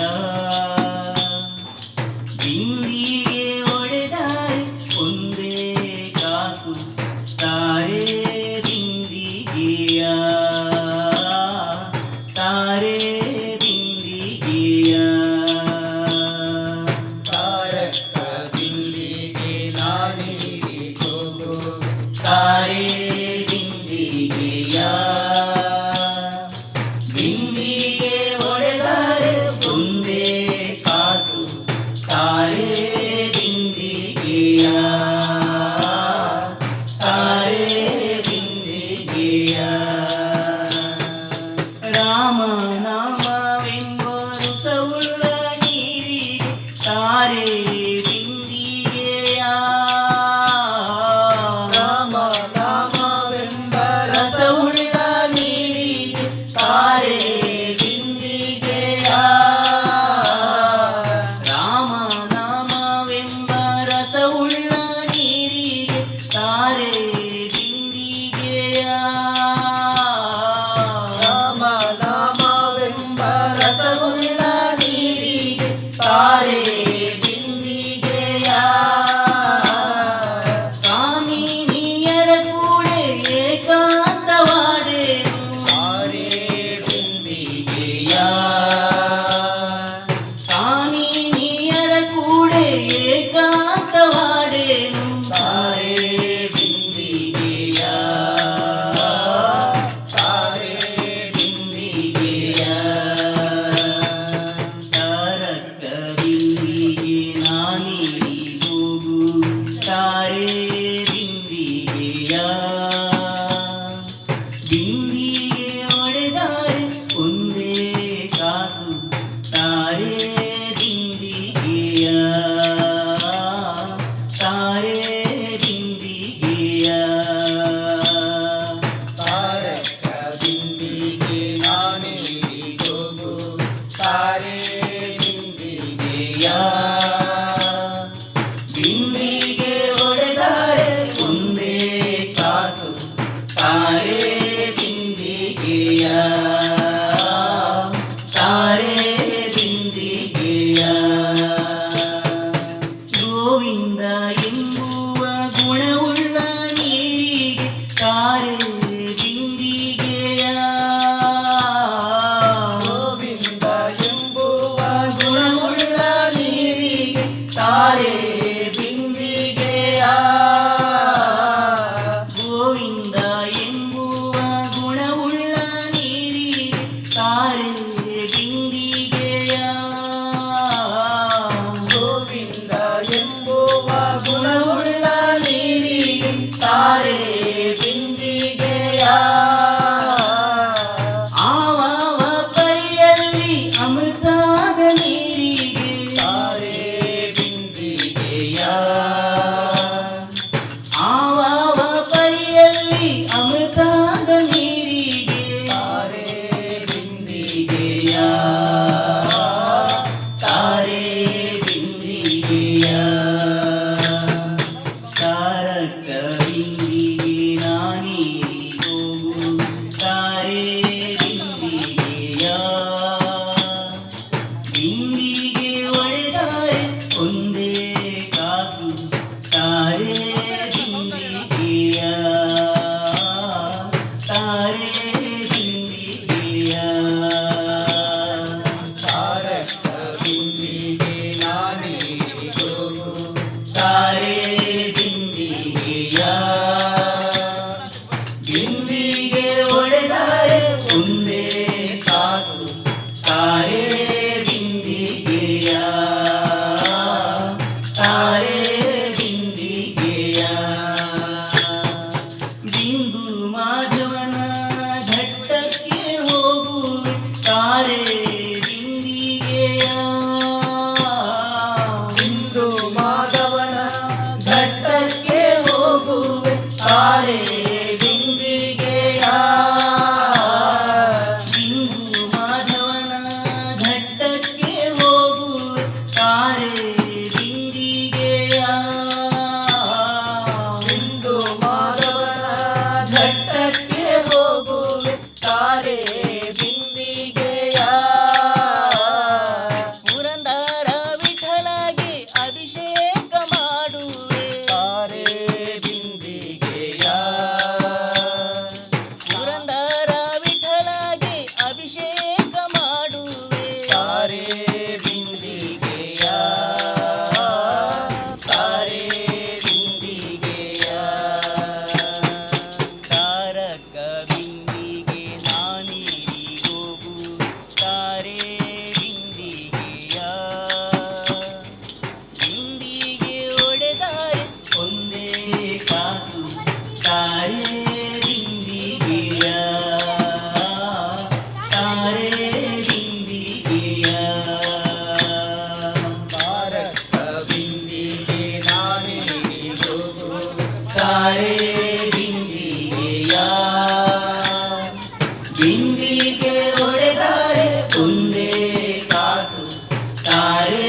ಬಿಂದಿಗೆ ಒಡೆದರೆ ಒಂದೇ ಕಾಸು ತಾರೆ ಬಿಂದಿಗೆಯ ತಾರೆ ಬಿಂದಿಗೆಯ ತಾರಕ ಬಿಂದಿಗೆ ನಾನೀರಿಗೋಗು ತಾರೆ ಬಿಂದಿಗೆಯ ಬಿಂದಿಗೆ ಒಡೆದರೆ ಒಂದೇ ಕಾಸು ತಾರೆ ಬಿಂದಿಗೆಯ ತಾರೆ ಬಿಂದಿಗೆಯ ರಾಮನಾಮವೆಂಬ ಋತವುಳ್ಳ ನೀರಿಗೆ ತಾರೆ ಬಿಂದಿಗೆಯ ರಾಮ ನಾಮವೆಂಬ ರಸವುಳ್ಳ ನೀರಿಗೆ ತಾರೆ ಬಿಂದಿಗೆಯ ರಾಮನಾಮವೆಂಬ ರಸವುಳ್ಳ ನೀರಿಗೆ ತಾರೆ ಬಿಂದಿಗೆಯ ರಾಮ ನಾಮವೆಂಬ ರಸವುಳ್ಳ ನೀರಿಗೆ ತಾರೆ ಬಿಂದಿಗೆಯ ಕಾಮಿನಿಯರ ಕೂಡೆ ಏಕಾಂತವಾಡೆನು ತಾರೆ ಬಿಂದಿಗೆಯ ಕಾಮಿನಿಯರ ಕೂಡೆ ಏಕಾಂತವಾಡೆನು ತಾರೆ ಬಿಂದಿಗೆಯ ತಾರೆ ಬಿಂದಿಗೆಯ ತಾರಕ ಬಿಂದಿಗೆ ನಾನೀರಿಗೋಗು ತಾರೆ ಬಿಂದಿಗೆಯ ಬಿಂದಿಗೆ ಒಡೆದರೆ ಒಂದೇ ಕಾಸು ತಾರೆ ಬಿಂದಿಗೆಯ ತಾರೆ ಬಿಂದಿಗೆಯ ತಾರಕ ಬಿಂದಿಗೆ ನಾನೀರಿಗೋಗು ತಾರೆ ಬಿಂದಿಗೆಯ ಬಿಂದಿಗೆ ಒಡೆದರೆ ಒಂದೇ ಕಾಸು ತಾರೆ ಬಿಂದಿಗೆಯ ತಾರೆ ಬಿಂದಿಗೆಯ ಗೋವಿಂದ ಎಂಬುವ ಗುಣವುಳ್ಳ ನೀರಿಗೆ ತಾರೆ ಬಿಂದಿಗೆಯ ಗೋವಿಂದ ಎಂಬುವ ಗುಣವುಳ್ಳ ನೀರಿಗೆ ತಾರೆ ಬಿಂದಿಗೆಯ ಗೋವಿಂದ ಎಂಬುವ ಗುಣವುಳ್ಳ ನೀರಿಗೆ ತಾರೆ ಬಿಂದಿಗೆಯ ಗೋವಿಂದ ಎಂಬುವ ಗುಣವುಳ್ಳ ನೀರಿಗೆ ತಾರೆ ಬಿಂದಿಗೆಯ ಆವಾವ ಪರಿಯಲ್ಲಿ ಅಮೃತಾದ ನೀರಿಗೆ ತಾರೆ ಬಿಂದಿಗೆಯ ಆವಾವ ಪರಿಯಲ್ಲಿ ಅಮೃತಾದ ನೀರಿಗೆ ತಾರೆ ಬಿಂದಿಗೆಯ ತಾರೆ ಬಿಂದಿಗೆಯ ತಾರಕ ಬಿಂದಿಗೆ ನಾನೀರಿಗೋಗು ತಾರೆ ಬಿಂದಿಗೆಯ ಬಿಂದಿಗೆ ಒಡೆದರೆ ಒಂದೇ ಕಾಸು ತಾರೆ ಬಿಂದಿಗೆಯ ತಾರೆ ಬಿಂದಿಗೆಯ ತಾರಕ ಬಿಂದಿಗೆ ನಾನೀರಿಗೋಗು ತಾರೆ ಬಿಂದಿಗೆಯ ತಾರೆ ಬಿಂದಿಗೆಯ ಬಿಂದು ಮಾಧವನ ಘಟ್ಟಕ್ಕೆ ಹೋಗುವೆ ತಾರೆ ಬಿಂದಿಗೆಯ ಬಿಂದು ಮಾಧವನ ಘಟ್ಟಕ್ಕೆ ಹೋಗುವೆ ತಾರೆ ಬಿಂದಿಗೆಯ ಪುರಂದರ ವಿಠಲಾಗಿ ಅಭಿಷೇಕ ಮಾಡುವೆ ತಾರೆ ಬಿಂದಿಗೆಯ ಪುರಂದರ ವಿಠಲಾಗಿ ಅಭಿಷೇಕ ಮಾಡುವೆ ತಾರೆ ಬಿಂದಿಗೆಯ ತಾರೆ ಬಿಂದಿಗೆಯ ತಾರಕ ಬಿಂದಿಗೆ ನಾನೀರಿ ಹೋಗು ತಾರೆ ಬಿಂದಿಗೆಯ ಬಿಂದಿಗೆ ಒಡೆದಾರೆ ಒಂದೇ ಕಾಸು ತಾರೆ ಬಿಂದಿಗೆಯ ತಾರೆ ಬಿಂದಿಗೆಯ ತಾರಕ ಬಿಂದಿಗೆ ನಾನೇ ಹೋಗು ತಾರೆ ಬಿಂದಿಗೆಯ ಬಿಂದಿಗೆ ಒಡೆದಾರೆ ಒಂದೇ ಕಾಸು ತಾರೆ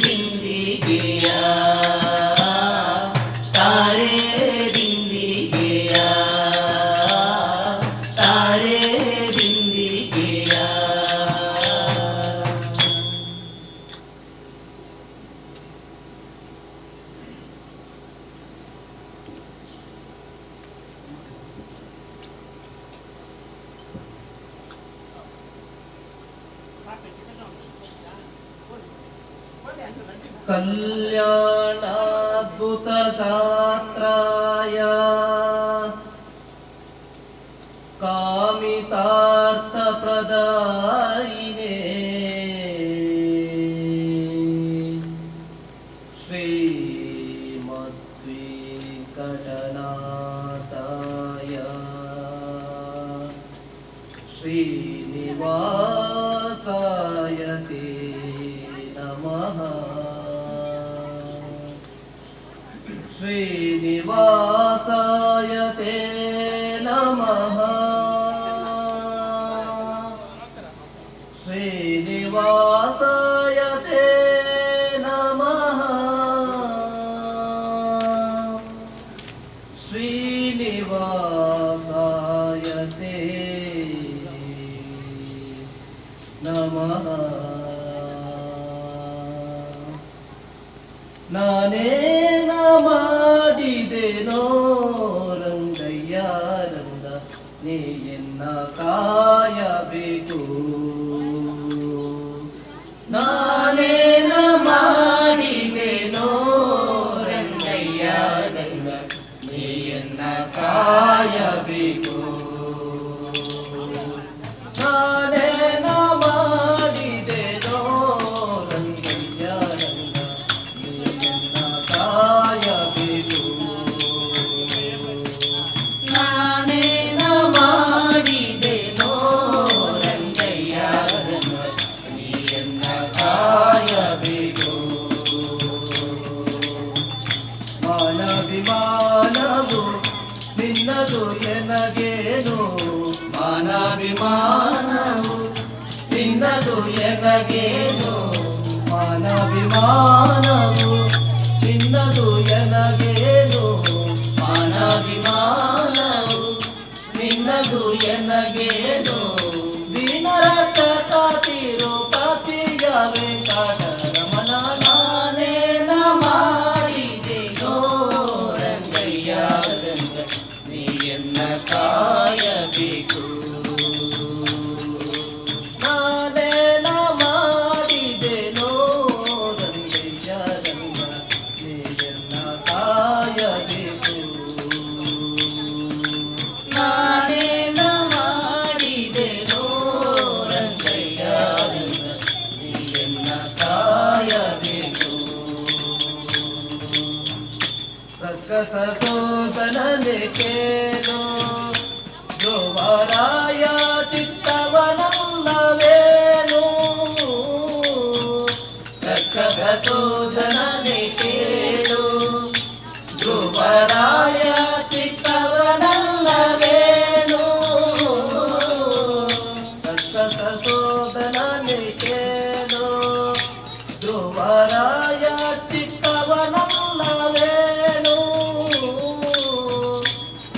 ಬಿಂದಿಗೆಯ ತಾರೆ ಬಿಂದಿಗೆಯ ತಾರೆ ಬಿಂದಿಗೆಯ कल्याणाद्भुतगात्राय कामितार्थप्रदायिने श्रीमद्वेङ्कटनाथाय श्रीनिवासाय ते नमः श्रीनिवासाय ते नमः श्रीनिवासाय ते नमः श्रीनिवासाय ते नमः ನಾನೇನ ಮಾಡಿದೆನೋ ರಂಗಯ್ಯ ರಂಗ ನೀ ಎನ್ನ ಕಾಯಬೇಕು ನಾನೇನ ಮಾಡಿದೆನೋ ರಂಗಯ್ಯ ರಂಗ ನೀ ಎನ್ನ ಕಾಯಬೇಕು ನಾನೇನ ಮಾಡಿದೆನೋ ರಂಗಯ್ಯ ರಂಗ ಕಾಯಬೇಕು ನಾನೇನ ಮಾಡಿದೆನೋ ರಂಗಯ್ಯ ನೀಯನ್ನ ಕಾಯಬೇಕು ಮಾನವಿಮಾನವು ನಿನ್ನದು ಎನಗೇನು ಮಾನವಿಮಾನವು ನಿನ್ನದು ಎನಗೇನು ಮಾನವಿಮಾನವು ನಿನ್ನದು ಎನಗೇನು ಮಾನವಿಮಾನವು ನಿನ್ನದು ಎನಗೇನು ದೀನರಕ್ಷಕಾತಿರು ಪತಿಯ ವೆಂಕಟರಮಣ ನಾನೇನ ಮಾಡಿದೆನೋ ರಂಗಯ್ಯ ರಂಗ ನೀಯನ್ನ ಕಾಯಬೇಕು ನಾನೇನ ಮಾಡಿದೆನೋ ರಂಗಯ್ಯ ರಂಗ ನೀಯನ್ನ ಕಾಯಬೇಕು ನಾನೇನ ಮಾಡಿದೆನೋ ರಂಗಯ್ಯ ರಂಗ ನೀಯನ್ನ ಕಾಯಬೇಕು ರಕ್ಕಸೋದನನೆ ಕೇಳೋ ಧ್ರುವರಾಯ ಚಿತ್ತವನಲ್ಲವೇನು ರಕ್ಕಸೋದನನೆ ಕೇಳೋ ಧ್ರುವರಾಯ ಚಿತ್ತ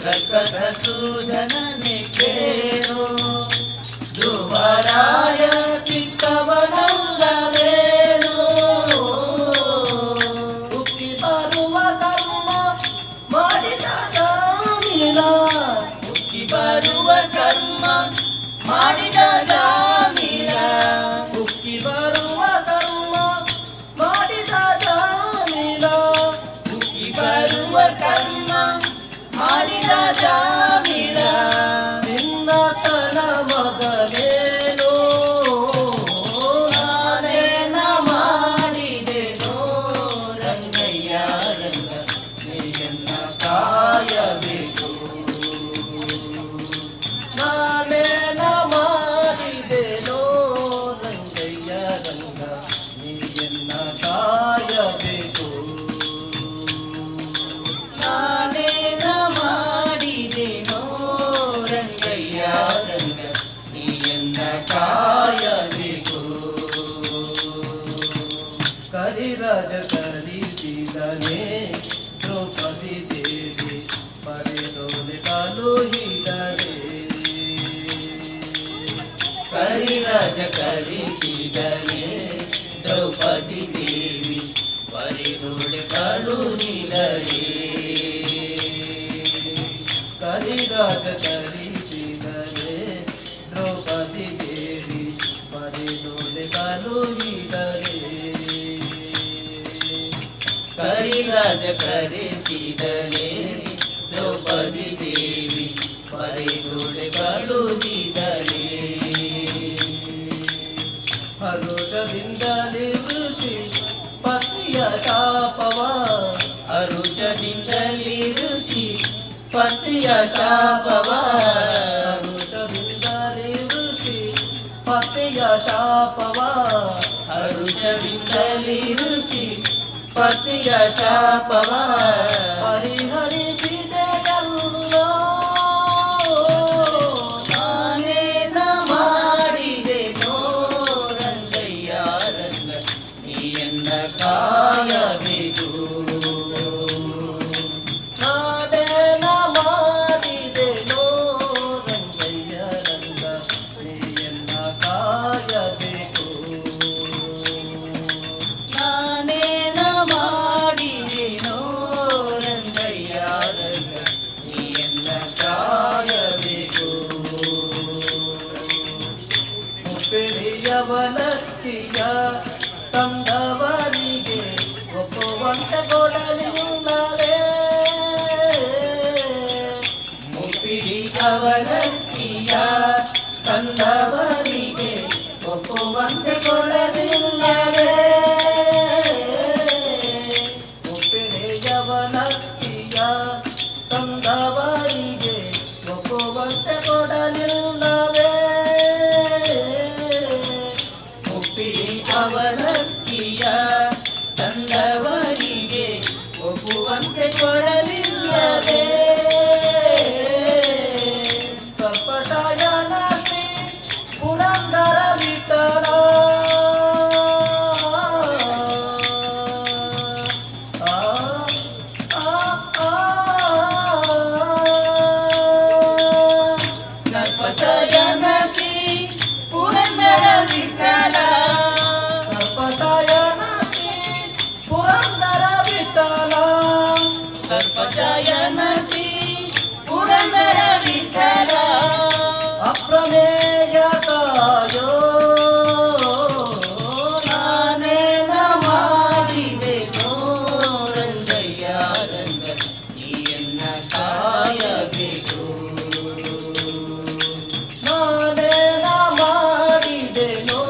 ರಕ್ಕಸ ಸೂದನನೆ ಕೇಳು ಧ್ರುವರಾಯ ಚಿಕ್ಕವನಲ್ಲವೇನು ಹುಟ್ಟಿ ಬರುವ ಕರ್ಮ ಮಾಡಿದ ಜಾಮೀನ ಹುಟ್ಟಿ ಬರುವ ಕರ್ಮ ಮಾಡಿದ ಜಾಮೀನ ಹುಟ್ಟಿ ಬರುವ ಕರ್ಮ ಮಾಡಿದ ಜಾಮೀನ ಹುಟ್ಟಿ ಬರುವ ಕರ್ಮ ಮಾಡಿದ ಜಾಮೀನ ನಿನ್ನತನ ಮಗವೇನು ನಾನೇನ ಮಾಡಿದೆನೋ ರಂಗಯ್ಯ ರಂಗ ನೀಯನ್ನ ಕಾಯಬೇಕು ನಾನೇನ ಮಾಡಿದೆನೋ ರಂಗಯ್ಯ ರಂಗ ನೀಯನ್ನ ಕಾಯಬೇಕು ನಾನೇನ ಮಾಡಿದೆನೋ ರಂಗಯ್ಯ ರಂಗ ನೀಯನ್ನ ಕಾಯಬೇಕು ಕರಿರಾಜ ಕಲಿಸಿದನೆ ದ್ರೌಪದಿ ದೇವಿ ಪಡೆದೋಲೆ ಕಳುಹಿದರೆ ಕರಿರಾಜ ಕಲಿಸಿದನೆ ದ್ರೌಪದಿ ದೇವಿ ಪರಿದೋಳೆ ಕಳುಹಿದರೆ ಕರಿರಾಜ ಕಲಿಸಿದರೆ ದ್ರೌಪದಿ ದೇವಿ ಪರಿದೋಳೆ ಕಳುಹಿದರೆ ಕರಿರಾಜ ಕಲಿಸಿದರೆ ದ್ರೌಪದಿ ದೇವಿ ಪರಿದೋಳೆ ಕಳುಹಿದರೆ ಹರುಷದಿಂದಲೇ ಋಷಿ ಪತಿಯ ಶಾಪವ ಹರುಷದಿಂದಲೇ ಋಷಿ ಪತಿಯ ಶಾಪವ ಹರುಷದಿಂದಲೇ ಋಷಿ ಪತಿಯ ಶಾಪವ ಹರುಷದಿಂದಲೇ ಋಷಿ ಪತಿಯ ಶಾಪವ ಪರಿಹರಿಸಿದೆಯಲ್ಲೋ ನಾನೇನ ಮಾಡಿದೆನೋ ರಂಗಯ್ಯ ರಂಗ ನೀಯನ್ನ ಕಾಯಬೇಕು ನಾನೇನ ಮಾಡಿದೆನೋ ರಂಗಯ್ಯ ರಂಗ ನೀಯನ್ನ ಕಾಯಬೇಕು ನಾನೇನ ಮಾಡಿದೆನೋ ರಂಗಯ್ಯ ರಂಗ ನೀಯನ್ನ ಕಾಯಬೇಕು ಮುಪ್ಪಿಡಿಯವಲಕ್ಕಿಯ ತಂದವರಿಗೆ ಒಪ್ಪುವಂತೆ ಕೊಡಲಿಲ್ಲವೇ ಮುಪ್ಪಿಡಿಯವಲಕ್ಕಿಯ ತಂದವರಿಗೆ ಒಪ್ಪುವಂತೆ ಕೊಡಲಿಲ್ಲವೇ ಮುಪ್ಪಿಡಿಯವಲಕ್ಕಿಯ ತಂದವರಿಗೆ ಒಪ್ಪುವಂತೆ ಕೊಡಲಿಲ್ಲವೇ ಮುಪ್ಪಿಡಿ ಅವಲಕ್ಕಿಯ ತಂದವರಿಗೆ ಒಪ್ಪುವಂತೆ ಕೊಡಲಿಲ್ಲವೇ ಕಪಟಾಯನಕ್ಕೆ ಪುರಂದರ ವಿಠಲ ಕಪಟಾಯನಕ್ಕೆ ಪುರಂದರ ವಿಠಲ ಕಪಟಾಯನಕ್ಕೆ ಪುರಂದರ ವಿಠಲ ಕಪಟಾಯನಕ್ಕೆ ಪುರಂದರ ವಿಠಲ ಅಪ್ರಮೇಯ ಕಾಯೋ ನಾನೇನ ಮಾಡಿದೆನೋ ರಂಗಯ್ಯ ರಂಗ ನೀಯನ್ನ ಕಾಯಬೇಕು ನಾನೇನ ಮಾಡಿದೆನೋ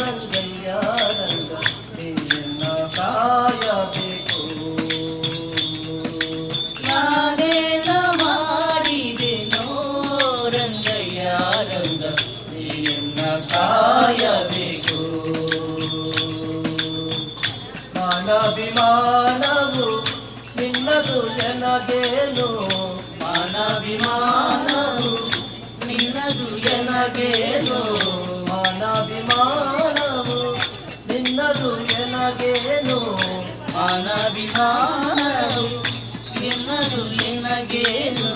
ರಂಗಯ್ಯ ರಂಗ ನೀಯನ್ನ ಕಾಯಬೇಕು ನಾನೇನ ಮಾಡಿದೆನೋ ರಂಗಯ್ಯ ರಂಗ ನೀಯನ್ನ ಕಾಯಬೇಕು ಮಾನವಿಮಾನವು ನಿನ್ನದು ಜನಗೇನು ಮಾನವಿಮಾನವು ನಿನ್ನದು ಜನಗೇನು ಮಾನವಿಮಾನವು ನಿನ್ನದು ಜನಗೇನು ಮಾನವಿಮಾನವು ನಿನ್ನದು ನಿನಗೇನು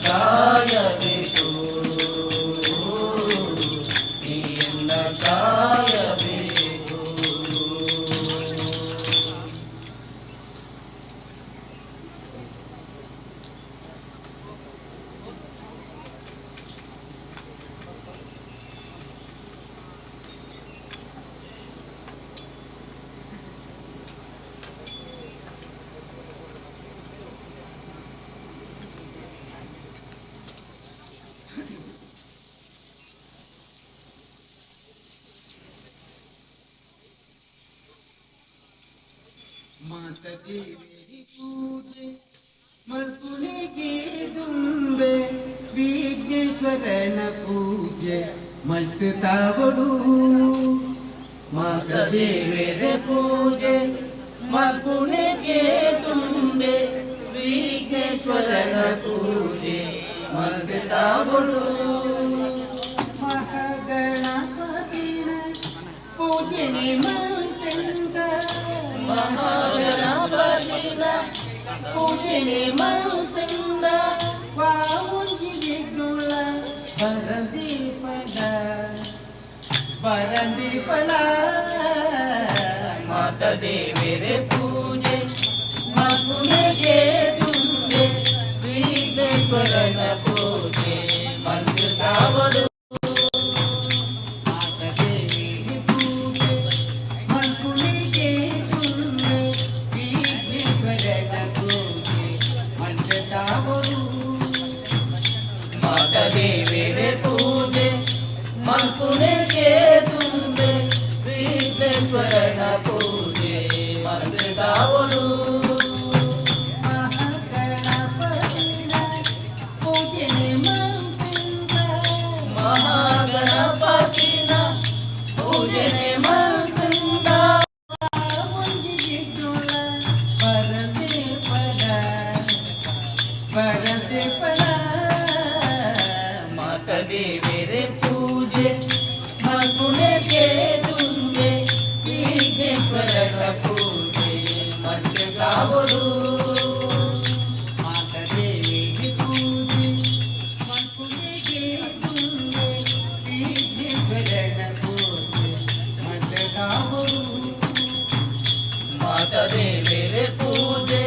ಕಾಯಬೇಕು, ನೀಯನ್ನ ಕಾಯಬೇಕು. ಮಾತ ದೇವಿ ಪೂಜೆ ಮಲ್ಕುಳಿಗೆ ದುಂಬೆ ವಿಘ್ನೇಶ್ವರನ ಪೂಜೆ ಮಲ್ಕುತ್ತಾವಡು. ಮಾತ ದೇವರ ಪೂಜೆ ಮಲ್ಕುಳಿಗೆ ತುಂಬೆ ವಿಘ್ನೇಶ್ವರನ ಪೂಜೆ ಮಲ್ಕುತ್ತಾವಡು. ಮಹಾಗಣಪತಿನ ಪೂಜನೆ ಮಂತ್ರ ಮಹಾಗಣಪತಿನ ಪೂಜನೆ ಮಂತ್ರ ವಾವುಂಜಿ ವಿಘ್ನುಳ ಬರದೀಪದ ಬರದೀಪದ ಮಾತ ದೇವರ ಪೂಜೆ ಮಲ್ಕುಳಿಗೆ ತುಂಬೆ ವಿಘ್ನೇಶ್ವರನ ಪೂಜೆ ಮಲ್ಕುತ್ತಾವಡು. ಮಾತ ದೇವರ ಪೂಜೆ ಮಲ್ಕುಳಿಗೆ ತುಂಬೆ ವಿಘ್ನೇಶ್ವರನ ಪೂಜೆ ಮಲ್ಕುತ್ತಾವಡು. ಮಹಾಗಣಪತಿನ ಪೂಜನೆ ಮಂತ್ರ ಮಾತ ದೇವರ ಪೂಜೆ ಮಲ್ಕುಳಿಗೆ ತುಂಬೆ ವಿಘ್ನೇಶ್ವರನ ಪೂಜೆ ಮಲ್ಕುತ್ತಾವಡು. ಮಾತ ದೇವರ ಪೂಜೆ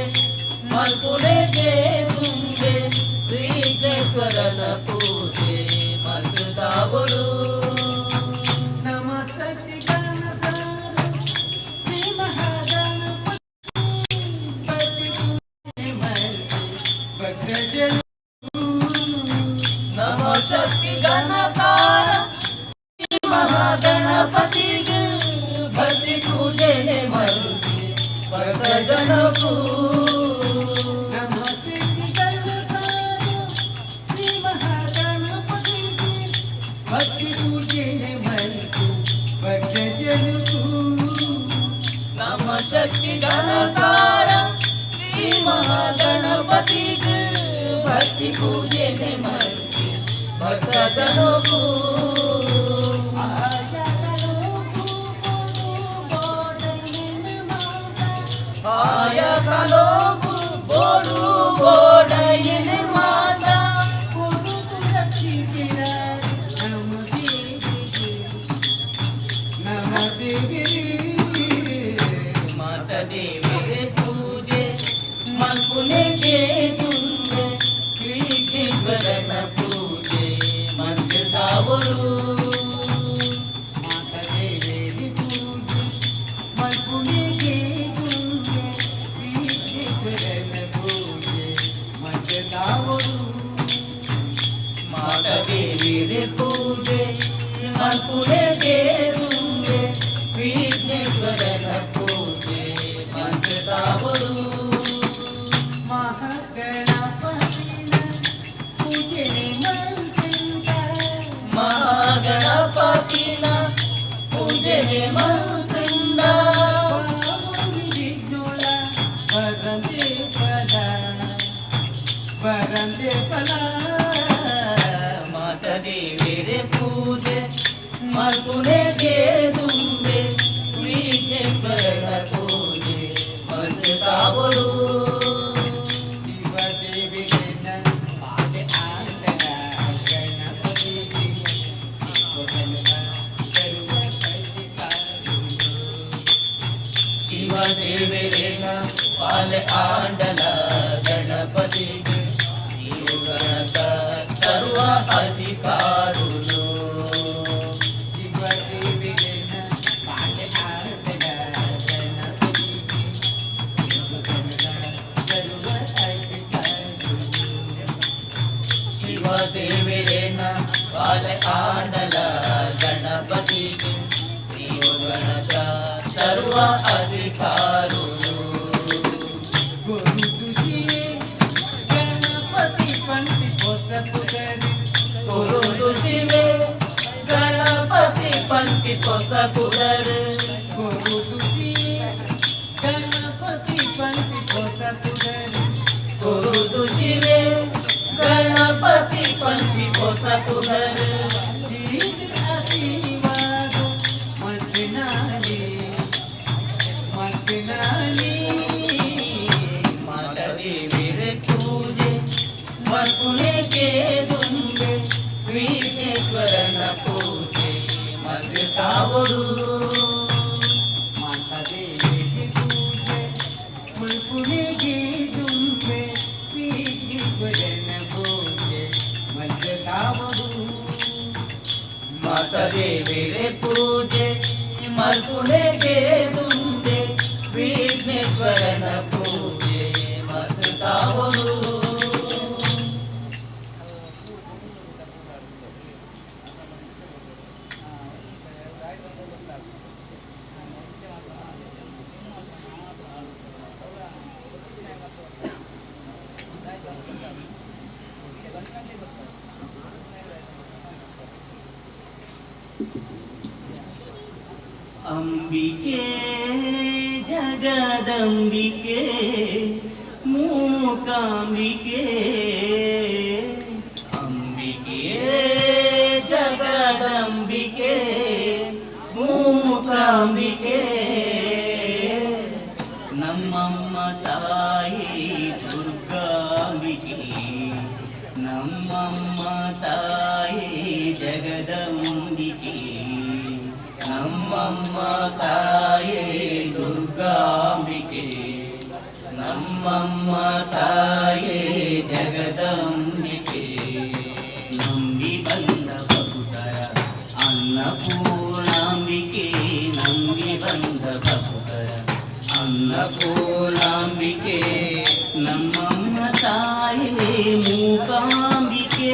ಮಲ್ಕುಳಿಗೆ ತುಂಬೆ ವಿಘ್ನೇಶ್ವರನ ಪೂಜೆ ಮಲ್ಕುತ್ತಾವಡು. ನಮಸ್ತೆ ಗಣಪತಿ ಶ್ರೀ ಮಹಾಗಣಪತಿ ಭದ್ರಜನ ನಮೋ ಶಕ್ತಿ ಗಣಕಾರ ಮಹಾಗಣಪತಿಗೆ ಭಕ್ತಿ ಪೂಜೆನೆ ಮರುಗಿ ಭಕ್ತಜನಕ್ಕೂ. ನಮಸ್ತೆ ಗಣಪತಿ ಶ್ರೀ ಮಹಾಗಣಪತಿ ಭಕ್ತಿ ಪೂಜೆನೆ ಮಲ್ಕು ಭಕ್ತಜನಕ್ಕೂ. ನಮ ಶಕ್ತಿ ಗಣಕಾರ ಶ್ರೀ ಮಹಾಗಣಪತಿಗೆ ಭಕ್ತಿ ಪೂಜೆನೆ ಮರುಗಿ ಭಕ್ತಜನಕ್ಕೂ. ಆಯ ಕಲೋಗು ಬೋಡು ಬೋಡಯ್ಯನ ಮಾತ ಮಾತ ದೇವರ ಪೂಜೆ ಮಲ್ಕುಳಿಗೆ ತುಂಬೆ ವಿಘ್ನೇಶ್ವರನ ಪೂಜೆ ಮಲ್ಕುತ್ತಾವಡು. ಮಾತ ದೇವರ ಪೂಜೆ ಮಲ್ಕುಳಿಗೆ ತುಂಬೆ ವಿಘ್ನೇಶ್ವರನ ಪೂಜೆ ಮಲ್ಕುತ್ತಾವಡು. ಮಹಾಗಣಪತಿನ ಪೂಜನೆ ಮಂತ್ರ ಮಾತ ದೇವರ ಪೂಜೆ ಮಲ್ಕುಳಿಗೆ ತುಂಬೆ ವಿಘ್ನೇಶ್ವರನ ಪೂಜೆ ಮಲ್ಕುತ್ತಾವಡು. ಆಂಡಲ ಗಣಪತಿಗೆ ನೀವು ಗಣಕ ಸರ್ವ ಅಧಿಕಾರುಲು ದೇವಿರೇನ ಬಾಲ ಆಂಡಲ ಗಣಪತಿಗೆ ನೀವು ಗಣಕ ಸರ್ವ ಅಧಿಕಾರುಲು ಗಣಪತಿ ಪಂಕ್ತಿ ಪೊಸ ಪುದರಿ ಗುರು ಶಿವೆ ಗಣಪತಿ ಪಂಕ್ತಿ ಹೊಸ ಪುದರ್ ಗಣಪತಿ ಪಂಕ್ತಿ ಪೊಸ ಪುದರಿ ಗುರು ಶಿವೆ ಗಣಪತಿ ಪಂಕ್ತಿ ಹೊಸ ಪುದರ್ ಆಶೀರ್ವಾದ ಮತ್ತಿನಾಲಿ ಮಾತದೇವಿರೆ ಪೂಜೆ ಮರ್ಪುಣೆಗೆ ದುಂಬೆ ವಿಘ್ನೇಶ್ವರನ ಪೂಜೆ ಮಧ್ಯ ತಾವಡು ಮಾತಾದೇವಿಗೆ ಪೂಜೆ ಮಲ್ಪುಣಿಗೆ ದುಂಬೆ ವಿಘ್ನೇಶ್ವರನ ಪೂಜೆ ಮಧ್ಯ ತಾವಡು ಮಾತದೇವಿರೆ ಪೂಜೆ ಮರ್ಪುಣೆಗೆ ದುಂಬೆ ವಿಘ್ನೇಶ್ವರನ ಪೂಜೆ ಮಧ್ಯ ತಾವಡು ಅಂಬಿಕೆ ಜಗದಂಬಿಕೆ ಮೂಕಾಂಬಿಕೆ ಅಂಬಿಕೆ ಜಗದಂಬಿಕೆ ಮೂಕಾಂಬಿಕೆ ನಮ್ಮಮ್ಮ ತಾಯಿ ದುರ್ಗಾಂಬಿಕೆ ನಮ್ಮಮ್ಮ ತಾಯಿ ಜಗದಂಬಿಕೆ ನಮ್ಮಮ್ಮ ತಾಯೇ ದುರ್ಗಾಂಬಿಕೆ ನಮ್ಮಮ್ಮ ತಾಯೇ ಜಗದಂಬಿಕೆ ನಂಬಿ ಬಂದ ಭಕ್ತರ ಅನ್ನಪೂರ್ಣಾಂಬಿಕೆ ನಂಬಿ ಬಂದ ಭಕ್ತರ ಅನ್ನಪೂರ್ಣಾಂಬಿಕೆ ನಮ್ಮಮ್ಮ ತಾಯೇ ಮೂಕಾಂಬಿಕೆ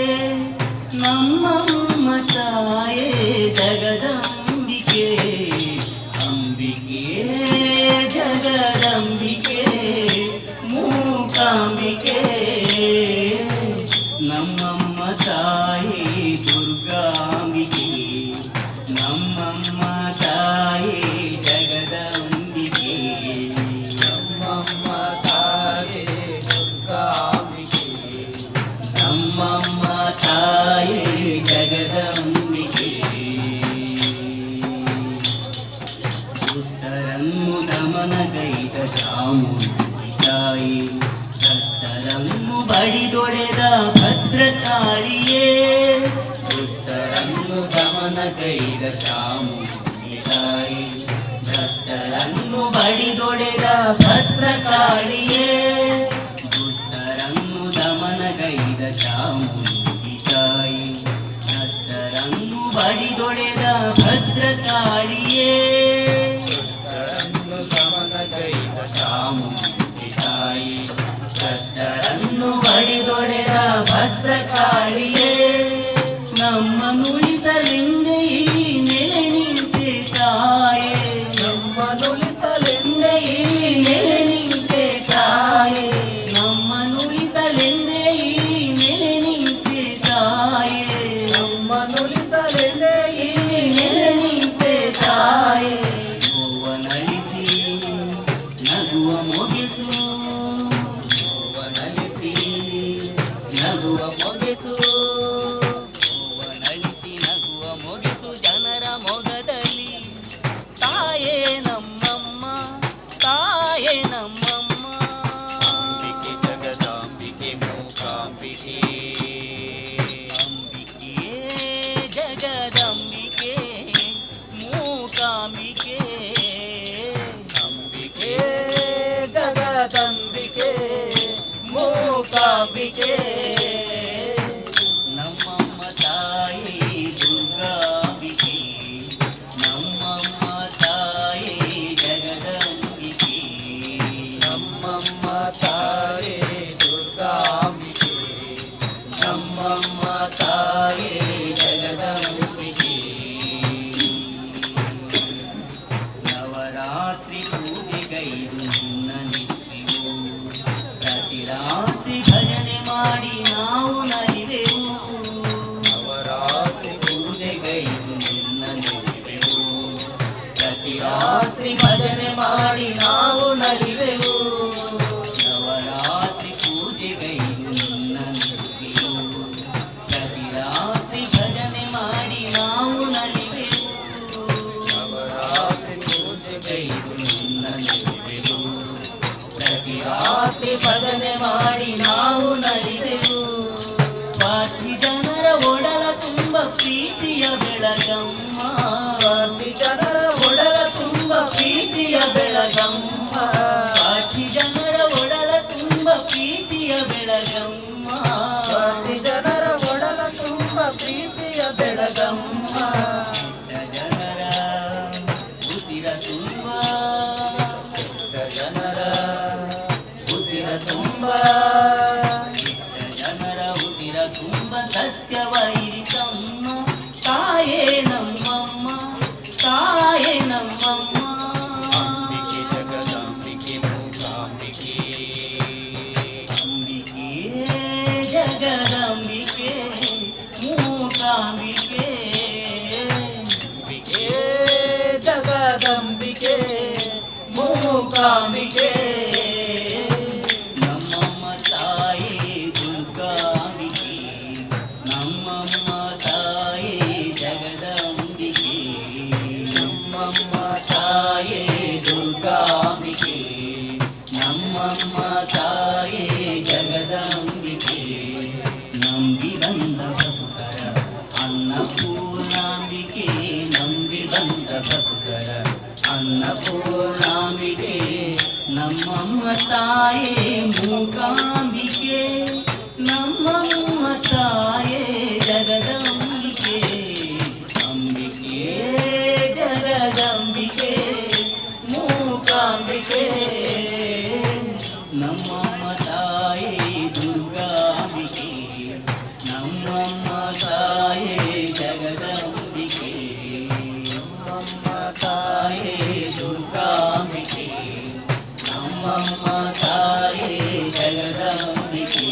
ನಮ್ಮಮ್ಮ ತಾಯೇ ಜಗದಂಬಿಕೆ ಅಂಬಿಕೆ ಜಗದಂಬಿಕೆ ಮೂಕಾಂಬಿಕೆ ನಮ್ಮಮ್ಮ ತಾಯಿ ದುರ್ಗಾಂಬಿಕೆ ನಮ್ಮಮ್ಮ ತಾಯಿ ಜಗದಂಬಿಕೆ ನಮ್ಮಮ್ಮ ತಾಯಿ ದುರ್ಗಾಂಬಿಕೆ ನಮ್ಮಮ್ಮ ತಾಯಿ ಜಗದಂಬಿಕೆ ದುಷ್ಟರನ್ನು ದಮನಗೈದ ಚಾಮುಂಡಿ ತಾಯಿ ಭಕ್ತರನ್ನು ಬಡಿದೊಡೆದ ಭದ್ರಕಾಳಿಯೇ ದುಷ್ಟರನ್ನು ದಮನಗೈದ ಚಾಮುಂಡಿ ತಾಯಿ ಭಕ್ತರನ್ನು ಬಡಿದೊಡೆದ ಭದ್ರಕಾಳಿಯೇ ದುಷ್ಟರನ್ನು ದಮನಗೈದ ಚಾಮುಂಡಿ ತಾಯಿ ಭಕ್ತರನ್ನು ಬಡಿದೊಡೆದ ಭದ್ರಕಾಳಿಯೇ ದುಷ್ಟರನ್ನು ದಮನಗೈದ ಚಾಮುಂಡಿ ತಾಯಿ ಭಕ್ತರನ್ನು ಬಡಿದೊಡೆದ ಭದ್ರಕಾಳಿಯೇ ನಮ್ಮ ನುಳಿತಲೆಂದೇ ಈ ನೆಲೆ ನಿಂತೆ ತಾಯೇ ನಮ್ಮ ನುಳಿಸಲೆಂದೇ ಈ ನೆಲೆ ನಿಂತೆ ತಾಯೇ ನಮ್ಮ ನುಳಿತಲೆಂದೇ ಈ ನೆಲೆ ನಿಂತೆ ತಾಯೇ ನಮ್ಮ ನುಳಿಸಲೆಂದೇ ಈ ನೆಲೆ ನಿಂತೆ ತಾಯೇ ವೈರಿತಮ್ಮ ತಾಯೇ ನಮ್ಮಮ್ಮ ತಾಯೇ ನಮ್ಮಮ್ಮ ಅಂಬಿಕೆ ಜಗದಾಂಬಿಕೆ ಮೂಕಾಂಬಿಕೆ ಅಂಬಿಕೆ ಜಗದಂಬಿಕೆ ಮೂಕಾಂಬಿಕೆ ಅಂಬಿಕೆ ಜಗದಂಬಿಕೆ ಮೂಕಾಂಬಿಕೆ ನಮ್ಮಮ್ಮ ತಾಯೇ ದುರ್ಗಾಂಬಿಕೆ ನಮ್ಮಮ್ಮ ತಾಯೇ ಜಗದಂಬಿಕೆ ನಮ್ಮಮ್ಮ ತಾಯೇ ದುರ್ಗಾಂಬಿಕೆ ನಮ್ಮಮ್ಮ ತಾಯೇ ಜಗದಂಬಿಕೆ ನಂಬಿ ಬಂದ ಭಕ್ತರ ಅನ್ನಪೂರ್ಣಾಂಬಿಕೆ ನಂಬಿ ಬಂದ ಭಕ್ತರ ಅನ್ನಪೂರ್ಣಾಂಬಿಕೆ ನಮ್ಮಮ್ಮ ತಾಯೇ ಮೂಕಾಂಬಿಕೆ ನಮ್ಮಮ್ಮ ತಾಯೇ ಜಗದಂಬಿಕೆ ಅಂಬಿಕೆ ಜಗದಂಬಿಕೆ ಮೂಕಾಂಬಿಕೆ ನಮ್ಮಮ್ಮ ತಾಯೇ ದುರ್ಗಾಂಬಿಕೆ ನಮ್ಮಮ್ಮ ತಾಯೇ ಜಗದಂಬಿಕೆ ನಮ್ಮಮ್ಮ ತಾಯೇ ದುರ್ಗಾಂಬಿಕೆ ನಮ್ಮಮ್ಮ ತಾಯೇ ಜಗದಂಬಿಕೆ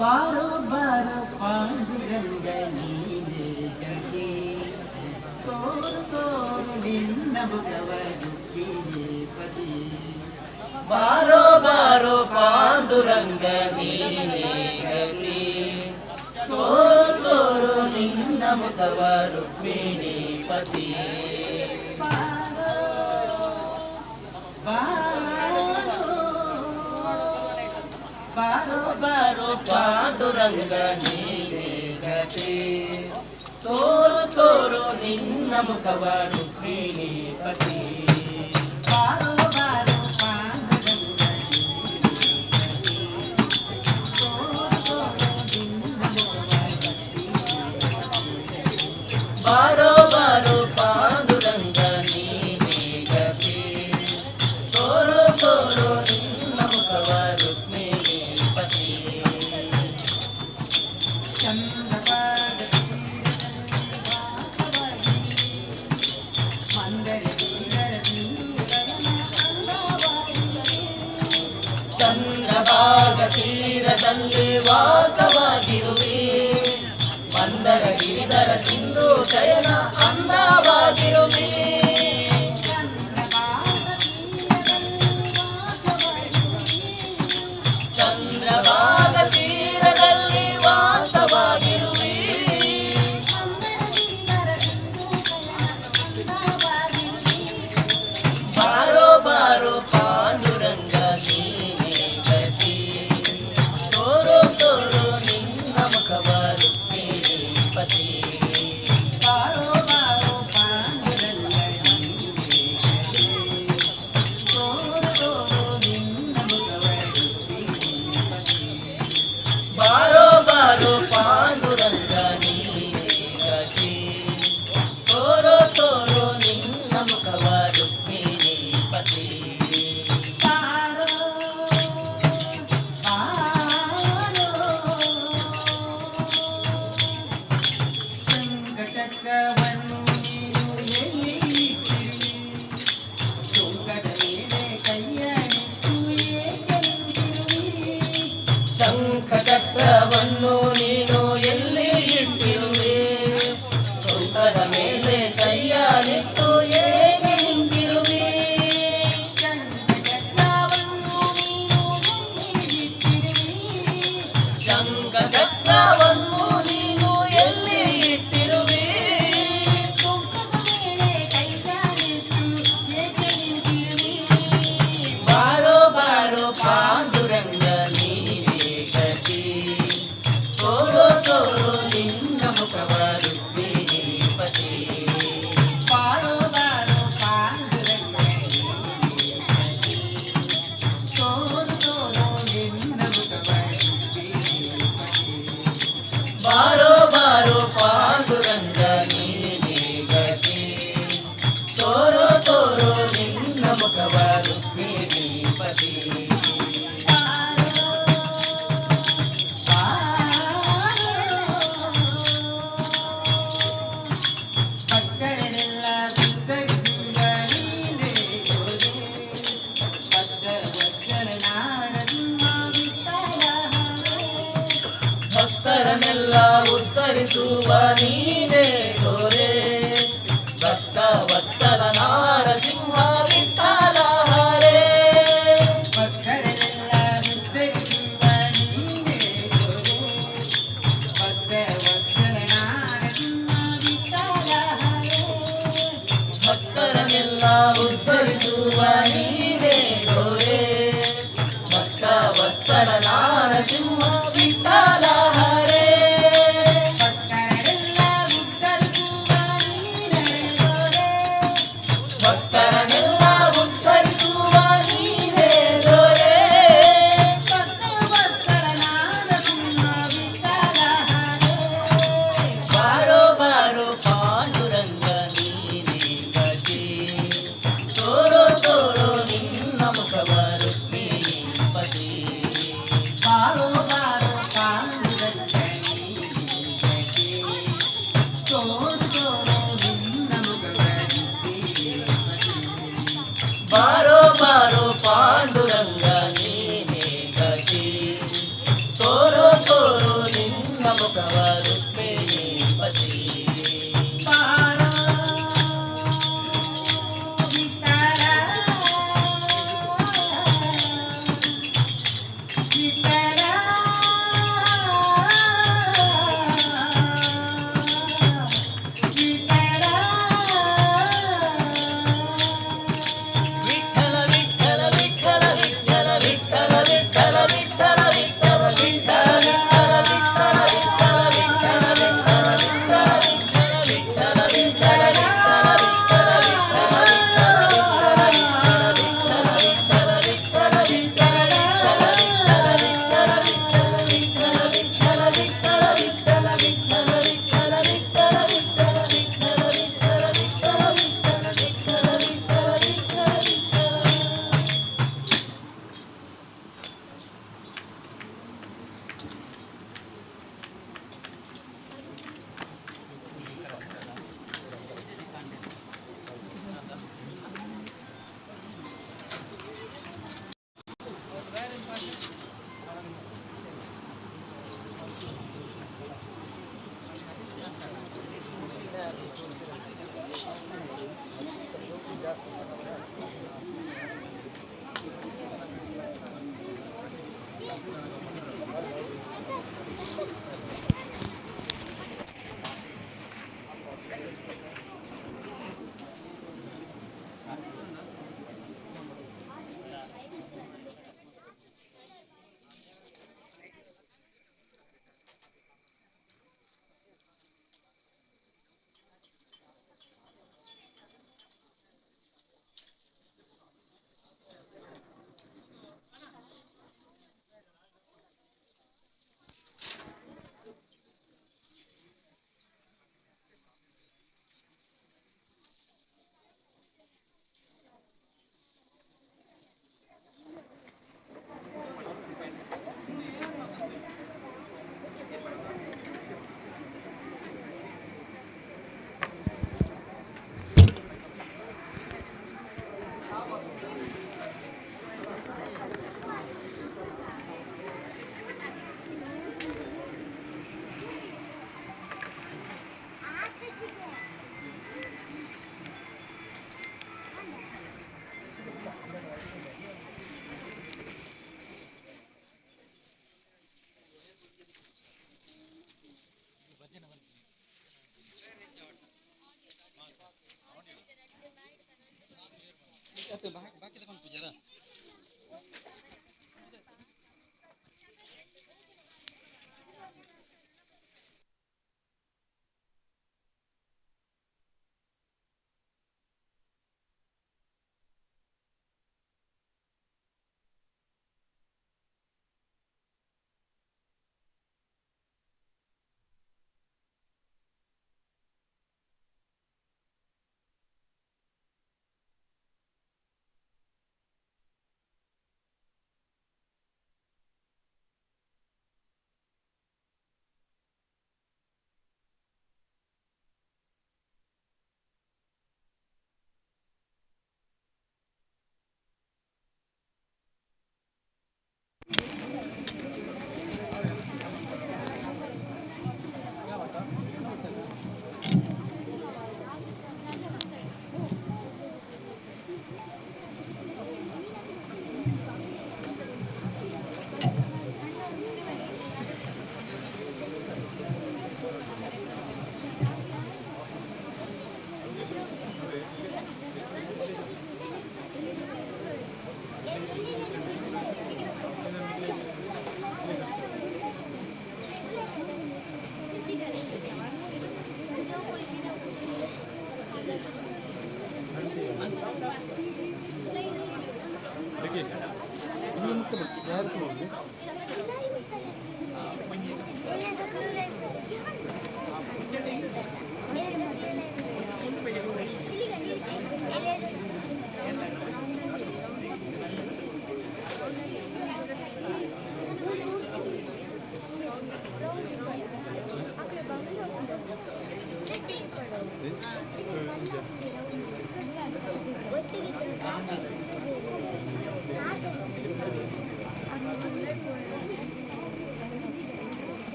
ಬಾರೋ ಬಾರೋ ಪಾಂಡುರಂಗ ನೀನೆ ಜಗೇ ತೋರು ತೋರು ನಿನ್ನ ಮುಖವ ರುಕ್ಮಿಣಿ ಪತಿ ಬಾರೋ ಬಾರೋ ಪಾಂಡುರಂಗ ನೀನೇ ಗತಿ ತೋರು ತೋರು ನಿನ್ನ ಮುಖವ ರುಕ್ಮಿಣಿ ಪತಿ ಬಾರೋ ಬಾರೋ ಬಾರೋ ಪಾಂಡುರಂಗ ನೀನೇ ಗತಿ ತೋರು ತೋರು ನಿನ್ನ ಮುಖವ ರುಕ್ಮಿಣಿ ಪತಿ ಬಾರೋ ಬಾರೋ ಪಾಂಡುರಂಗ ಬಾರೋ ಬಾರೋ ಪಾಂಡುರಂಗ ನೀನೇ ಗತಿ ತೋರು ತೋರು ನಿನ್ನ ಮುಖವ ರುಕ್ಮಿಣಿ ಪತಿ ಚಂದ್ರಭಾಗ ತೀರದಲ್ಲಿ ವಾಸವಾಗಿರುವೆ ಮಂದರ ಗಿರಿಧರ ಸಿಂಧು ಶಯನ ಅಂದವಾಗಿರುವೆ ಚಂದ್ರಭಾಗ ತೀರದಲ್ಲಿ ವಾಸವಾಗಿರುವೆ ಬಾರೋ ಬಾರೋ ಪಾಂಡುರಂಗ ನೀನೇ ಗತಿ ತೋರು ತೋರು ನಿನ್ನ ಮುಖವ ರುಕ್ಮಿಣಿ ಪತಿ ಬಾರೋ ನೀನೇ ದೊರೆ ಭಕ್ತ ವತ್ಸಲ ನಾರಸಿಂಹ ವಿಠಲ ಹರೇ ಭಕ್ತರೆಲ್ಲ ಉದ್ಧರಿಸುವ ನೀನೇ ದೊರೆ ಭಕ್ತವತ್ಸಲ ನಾರಸಿಂಹ ವಿಠಲ ಹರೇ ಭಕ್ತರನ್ನೆಲ್ಲ ಉದ್ಧರಿಸುವ ನೀನೇ ದೊರೆ ಭಕ್ತ ವತ್ಸಲ ನಾರಸಿಂಹ ವಿಠಲ ಹರೇ ಭಕ್ತರೆಲ್ಲ ಉದ್ಧರಿಸುವ ನೀನೇ ದೊರೆ ಭಕ್ತರನ್ನೆಲ್ಲ ಉದ್ಧರಿಸುವ ನೀನೇ ದೊರೆ ಭಕ್ತವತ್ಸಲ ನಾರಸಿಂಹ ವಿಠಲ ಹರೇ ಬಾರೋ ಬಾರೋ ಪಾಂಡುರಂಗ ನೀನೇ ಗತಿ ತೋರೋ ತೋರೋ ನಿನ್ನ ಮುಖವ ರುಕ್ಮಿಣಿ ಪತಿ ಬಾರೋ ಬಾರೋ ಪಾಂಡುರಂಗ ನೀನೇ ಗತಿ ತೋರು ತೋರು ನಿನ್ನ ಮುಖವ ರುಕ್ಮಿಣಿ ಬಾರೋ ಬಾರೋ ಪಾಂಡುರಂಗ ನೀನೇ ಗತಿ ತೋರೋ ತೋರೋ ನಿನ್ನ ಮುಖವ ರುಕ್ಮಿಣಿ ಪತಿ ಬಾರೋ ವಿಠಲ ವಿಠಲ ವಿಠಲ ವಿಠಲ ವಿಠಲ ವಿಠಲ ವಿಠಲ ವಿಠಲ ವಿಠಲ ವಿಠಲ ವಿಠಲ ವಿಠಲ ವಿಠಲ ವಿಠಲ ವಿಠಲ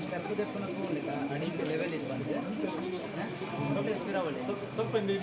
ಸ್ಟೆಪ್ ತೆಪ್ಪನ ಹೋಗ್ಲಿಕ್ಕ ಅಡಿ ಲೆವೆಲ್ ಇದು ಬಂದು ಫಿರಾವಳಿ ಸ್ವಲ್ಪ ಹಿಂದೆ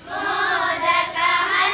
मोदकः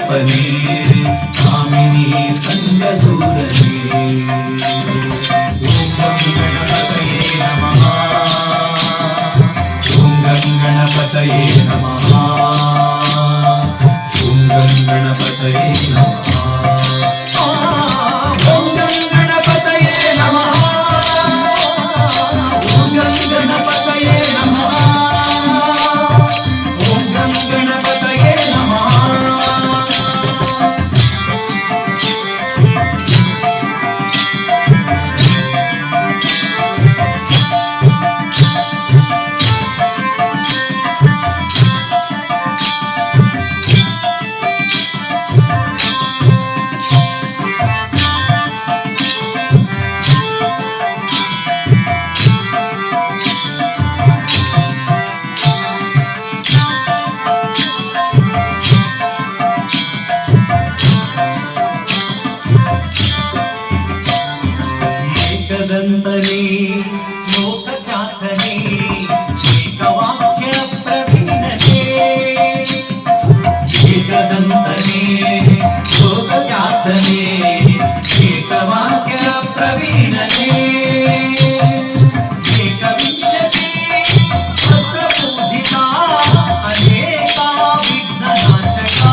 ರೂಪನೇ ಕಾಮಿನಿ ಸಂಗದೂರನೇ ಓಂ ಗಣಪತಯೇ ನಮಃ ಓಂ ಗಣಪತಯೇ ನಮಃ ಓಂ ಗಣಪತಯೇ ನಮಃ ಓಂ ಗಣಪತಯೇ ನಮಃ ಓಂ ಗಣಪತಯೇ ನಮಃ ಓಂ ಗಣಪತಯೇ ನಮಃ ಏಕದಂತನೇ ಲೋಕಖ್ಯಾತನೇ ಏಕವಾಕ್ಯ ಪ್ರವೀಣನೇ ಏಕದಂತನೇ ಲೋಕಖ್ಯಾತನೇ ಏಕವಾಕ್ಯ ಪ್ರವೀಣನೇ ಏಕವಿಂಶತಿ ಸಹಸ್ರಪೂಜಿತ ಅನೇಕ ವಿಘ್ನನಾಶಕ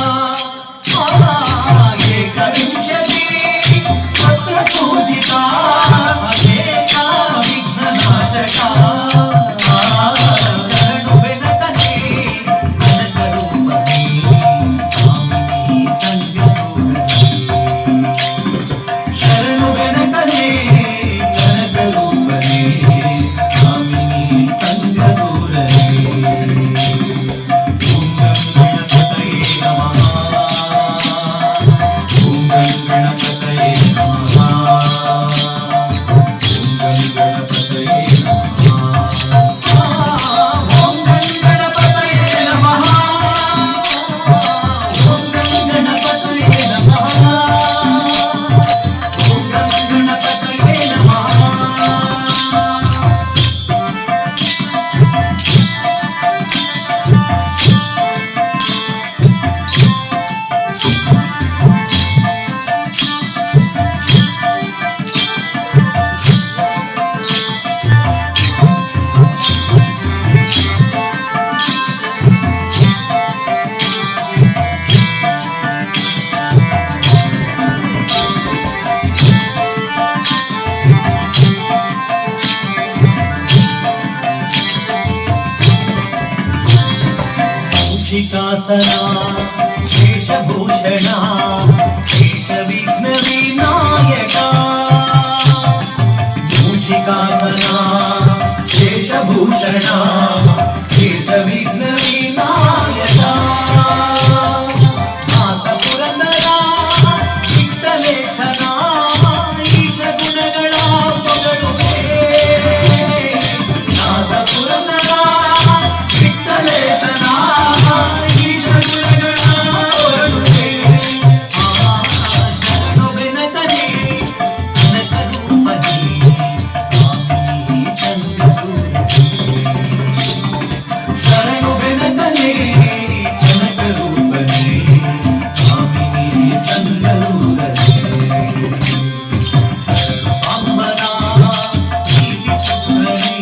ಏಕವಿಂಶತಿ ಸಹಸ್ರಪೂಜಿತ ಅನೇಕ ವಿಘ್ನನಾಶಕ ಶರಣು ಬೆನಕನೇ ಕನಕ ರೂಪನೇ ಕಾಮಿನಿ ಸಂಗದೂರನೇ ಶರಣು ಬೆನಕನೇ ಕನಕ ರೂಪನೇ ಕಾಮಿನಿ ಸಂಗದೂರನೇ ಓಂ ಗಣಪತಯೇ ನಮಃ ಓಂ ಗಣಪತಯೇ ನಮಃ ಓಂ ಗಣಪತಯೇ ನಮಃ ಓಂ ಗಣಪತಯೇ ನಮಃ ಓಂ ಗಣಪತಯೇ ನಮಃ ಓಂ ಗಣಪತಯೇ ನಮಃ शिकासना शेषभूषणा शेषविघ्नविनायका मूषिकासना शेषभूषणा शेषविघ्नविनायका मातपुरन्दरा विठ्ठलेशना ईशगुणಗಳ ಪೊಗಳುವೆ ಮಾತಪುರन्दರಾ ವಿಠ್ಠಲೇಶನ ಶರಣು ಬೆನಕನೇ ಕನಕ ರೂಪನೇ ಕಾಮಿನಿ ಸಂಗದೂರನೇ ಶರಣು ಬೆನಕನೇ ಕನಕ ರೂಪನೇ ಕಾಮಿನಿ ಸಂಗದೂರನೇ ಶರಣು ಅಮ್ಮನ ಪ್ರೀತಿ ಪುತ್ರನೇ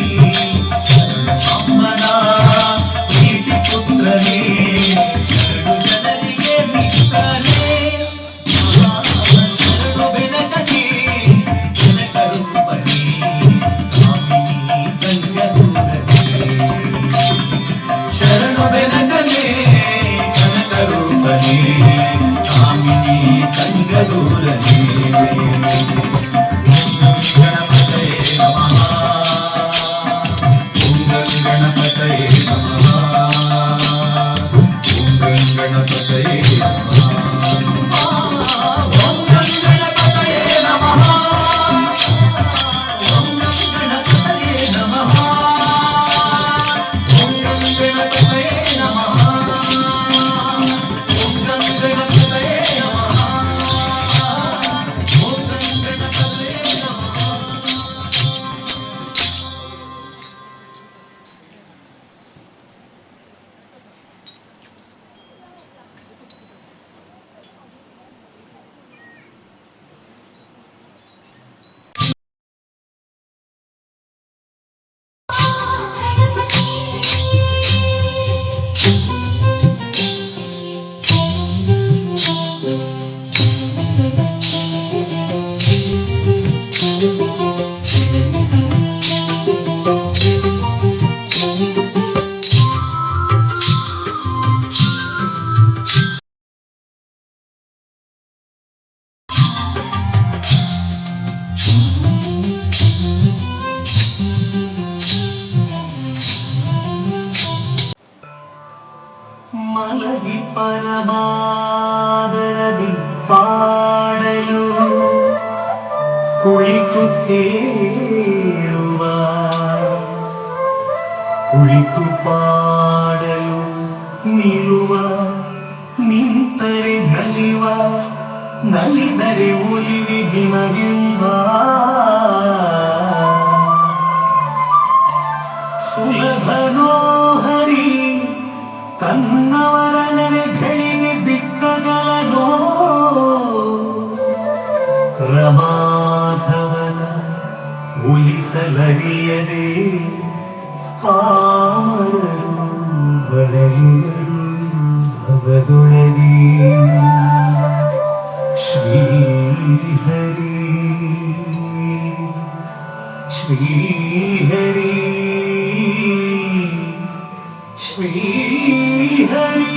ಶರಣು ಅಮ್ಮನ ಪ್ರೀತಿ ಪುತ್ರನೇ ಶರಣು ಜನರಿಗೆ ಮಿತ್ರನೇ ಶರಣು ಬೆನಕನೇ ಕನಕ ರೂಪನೇ ಕಾಮಿನಿ ಸಂಗದೂರನೇ ಶರಣು ಬೆನಕನೇ ಕನಕ ರೂಪನೇ ಕಾಮಿನಿ ಸಂಗದೂರನೇ ಗಣಪತಯೇ ನಮಃ ಓಂ ಗಣಪತಯೇ ನಮಃ ಓಂ ಗಣಪತಯೇ ನಮಃ ಓಂ ಗಣಪತಯೇ ನಮಃ ಓಂ ಗಣಪತಯೇ ನಮಃ ಓಂ ಗಣಪತಯೇ ನಮಃ ಓಂ ಗಣಪತಯೇ ನಮಃ ಓಂ ಗಣಪತಯೇ ನಮಃ ಮಲಗಿ ಪರಮಾದರದಿ ಪಾಡಲು ಕುಳಿತು ಕೇಳುವ ಕುಳಿತು ಪಾಡಲು ನಿಲ್ಲುವ ನಿಂತರೆ ನಲಿವ ನಲಿದರೆ ಉಲಿವಿ ಹಿಮಗಿಲ್ವ ಸುಲಭನೋ ಹರಿ ತನ್ನವರ ನೆಲೆಗಳಿಗೆ ಬಿಟ್ಟಗಲನೋ ರಮಾಧವನ ಉಲಿಸಲರಿಯದೆ ಪಾಮರರು ಬಡಲಿದರು ಭವದೊಳಗೆ ಶ್ರೀಹರಿ ಶ್ರೀಹರಿ ಶ್ರೀಹರಿ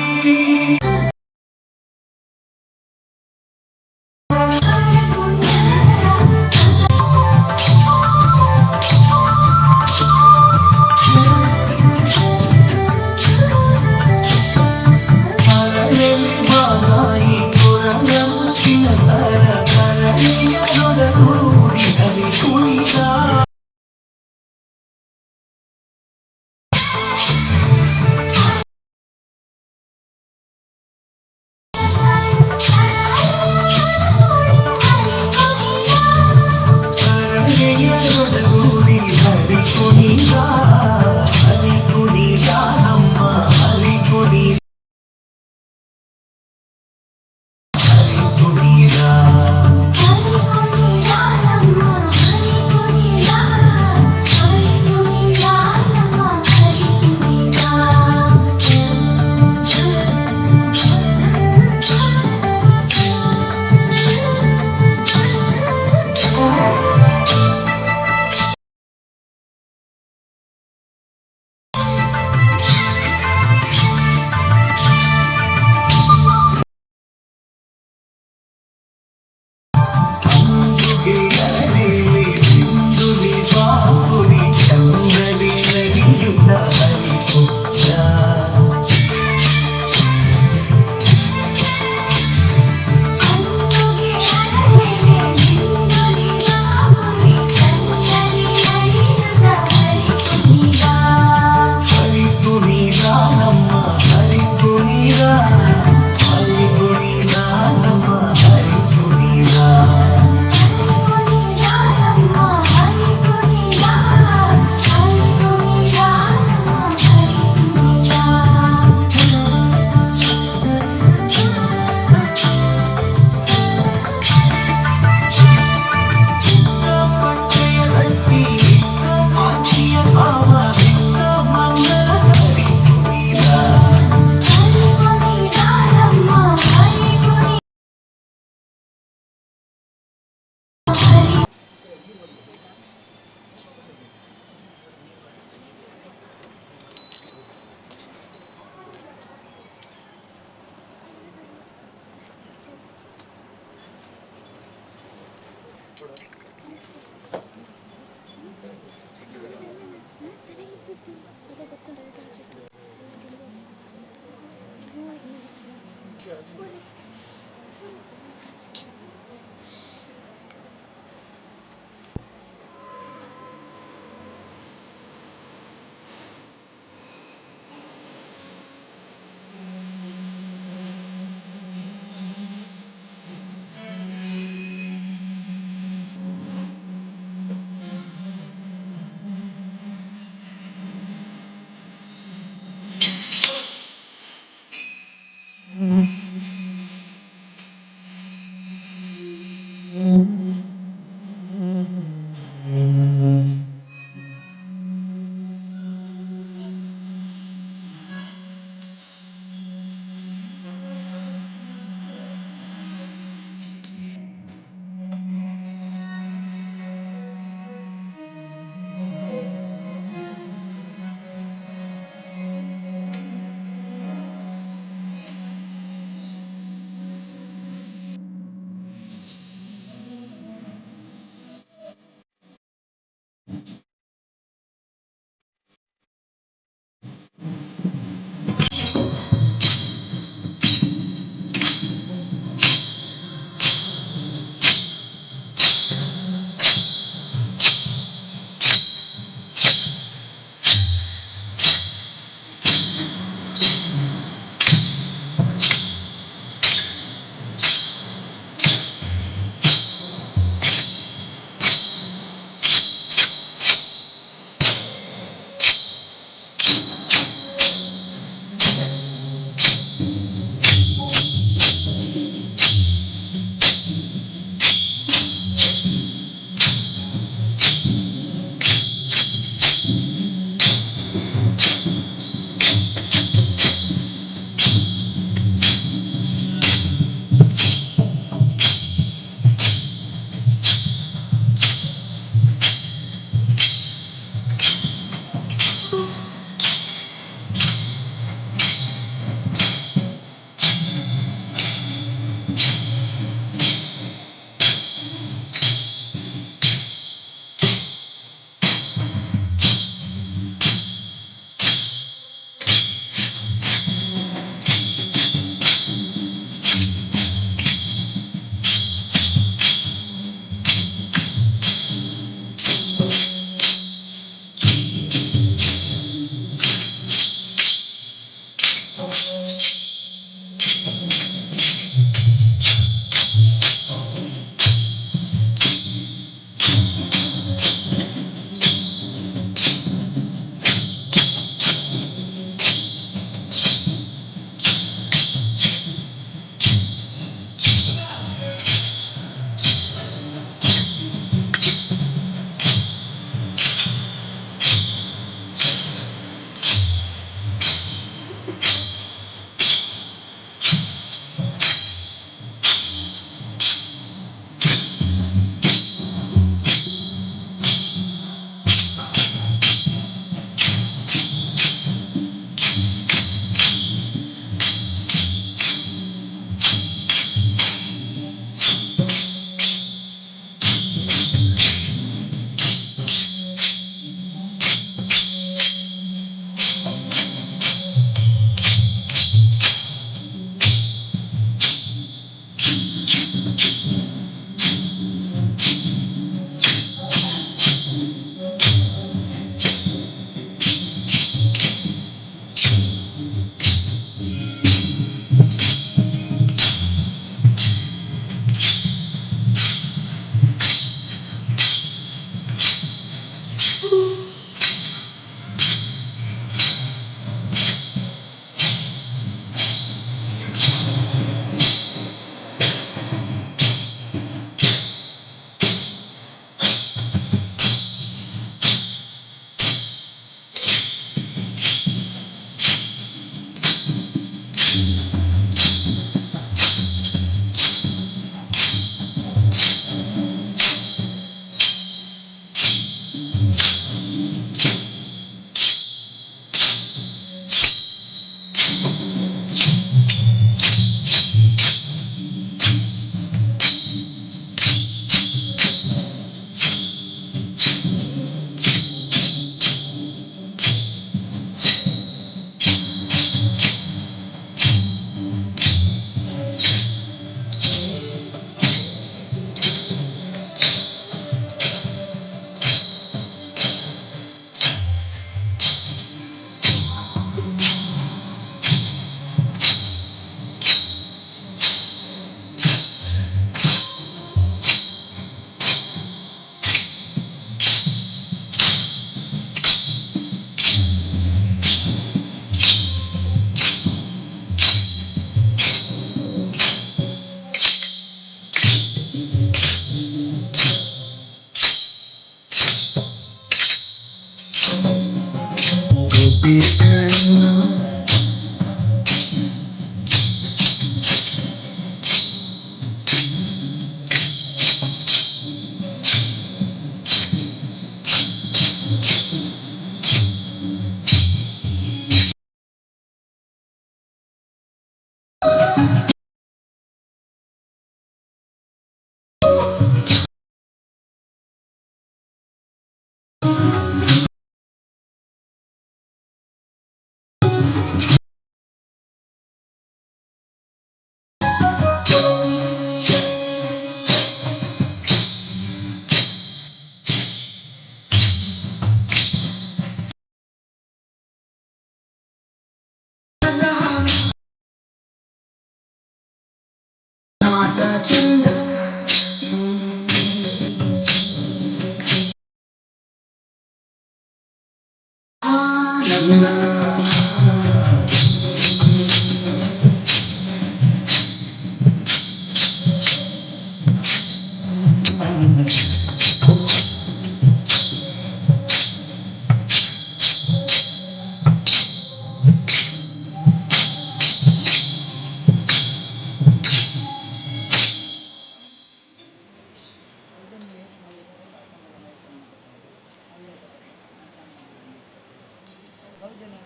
बहु ಜನ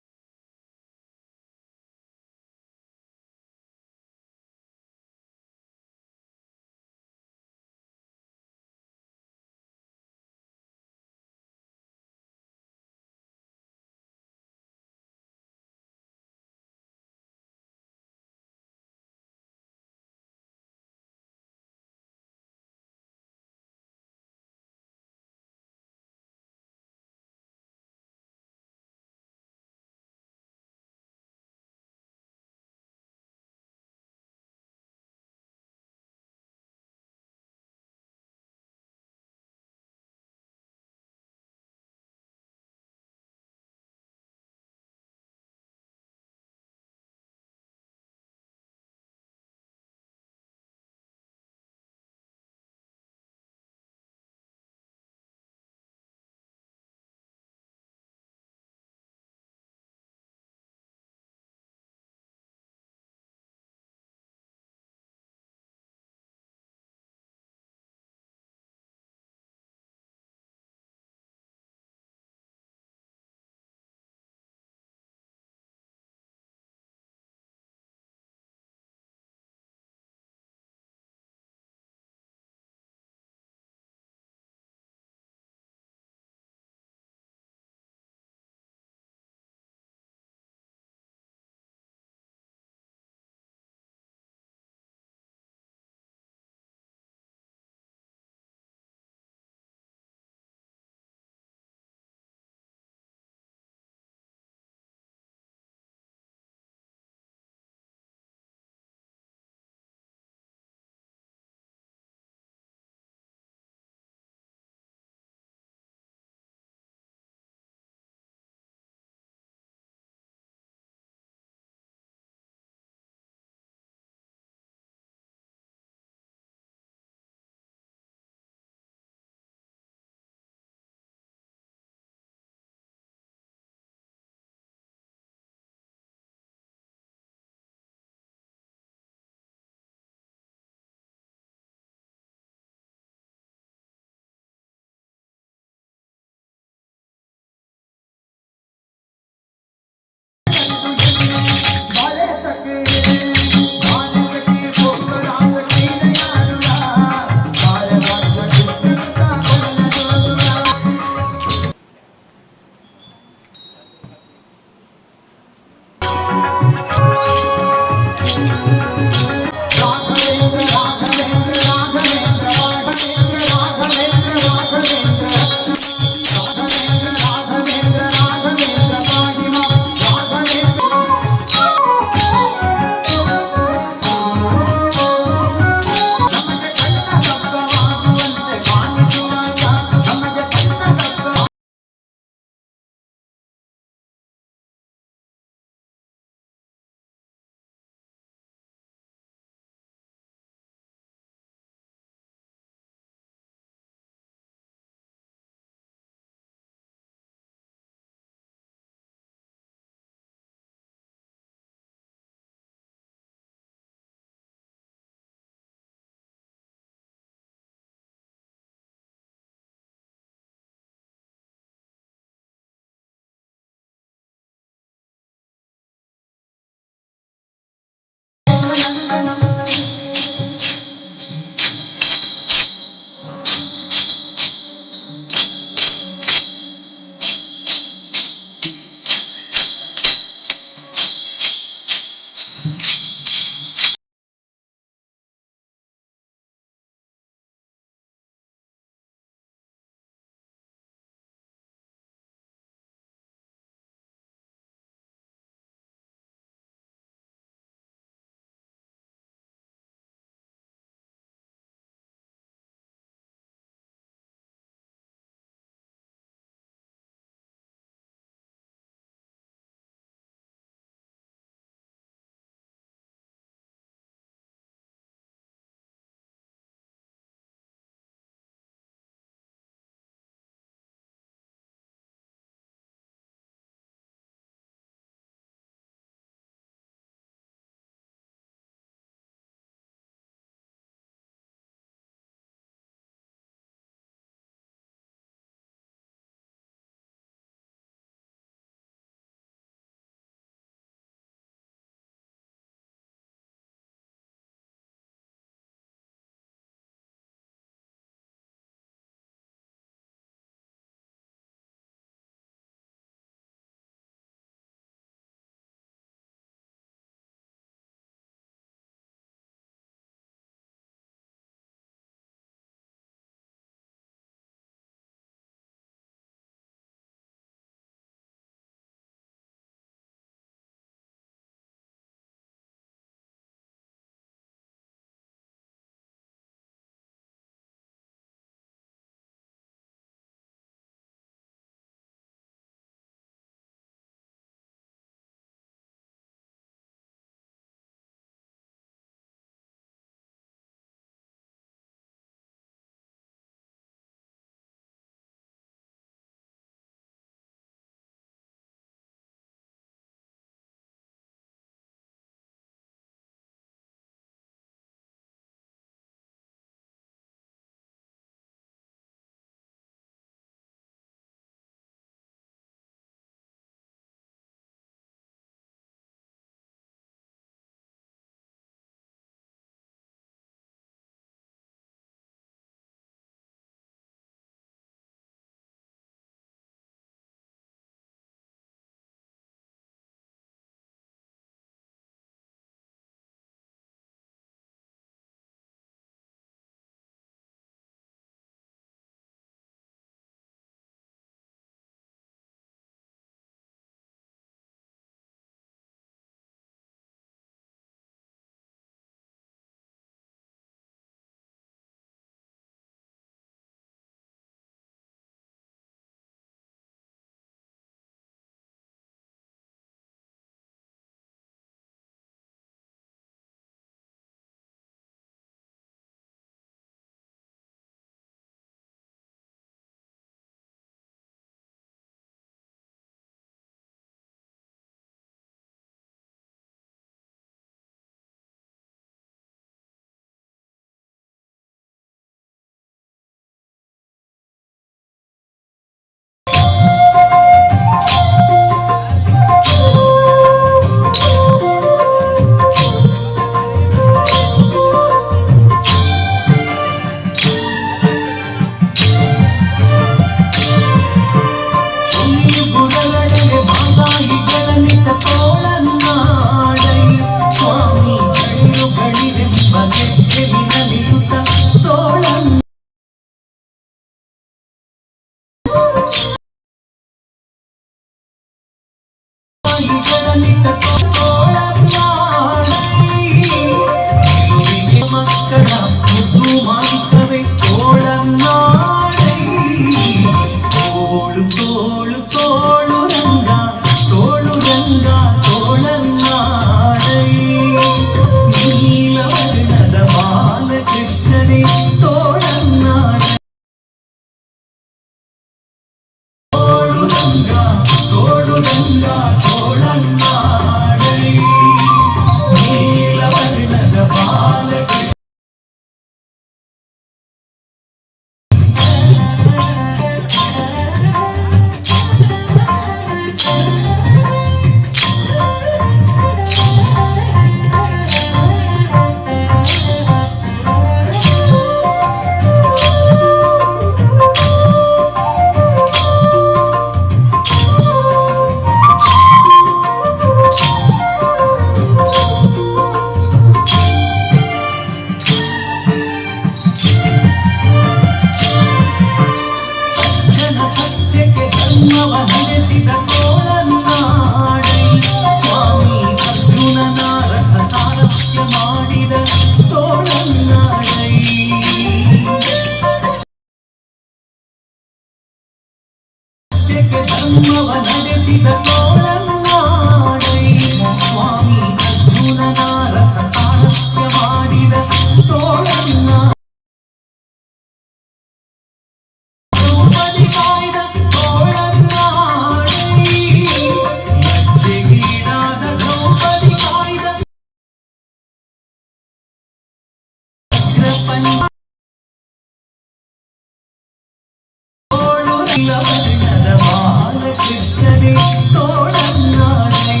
ವರ್ಣದ ಬಾಲಕೃಷ್ಣನೇ ತೋಳನ್ನಾಡೈ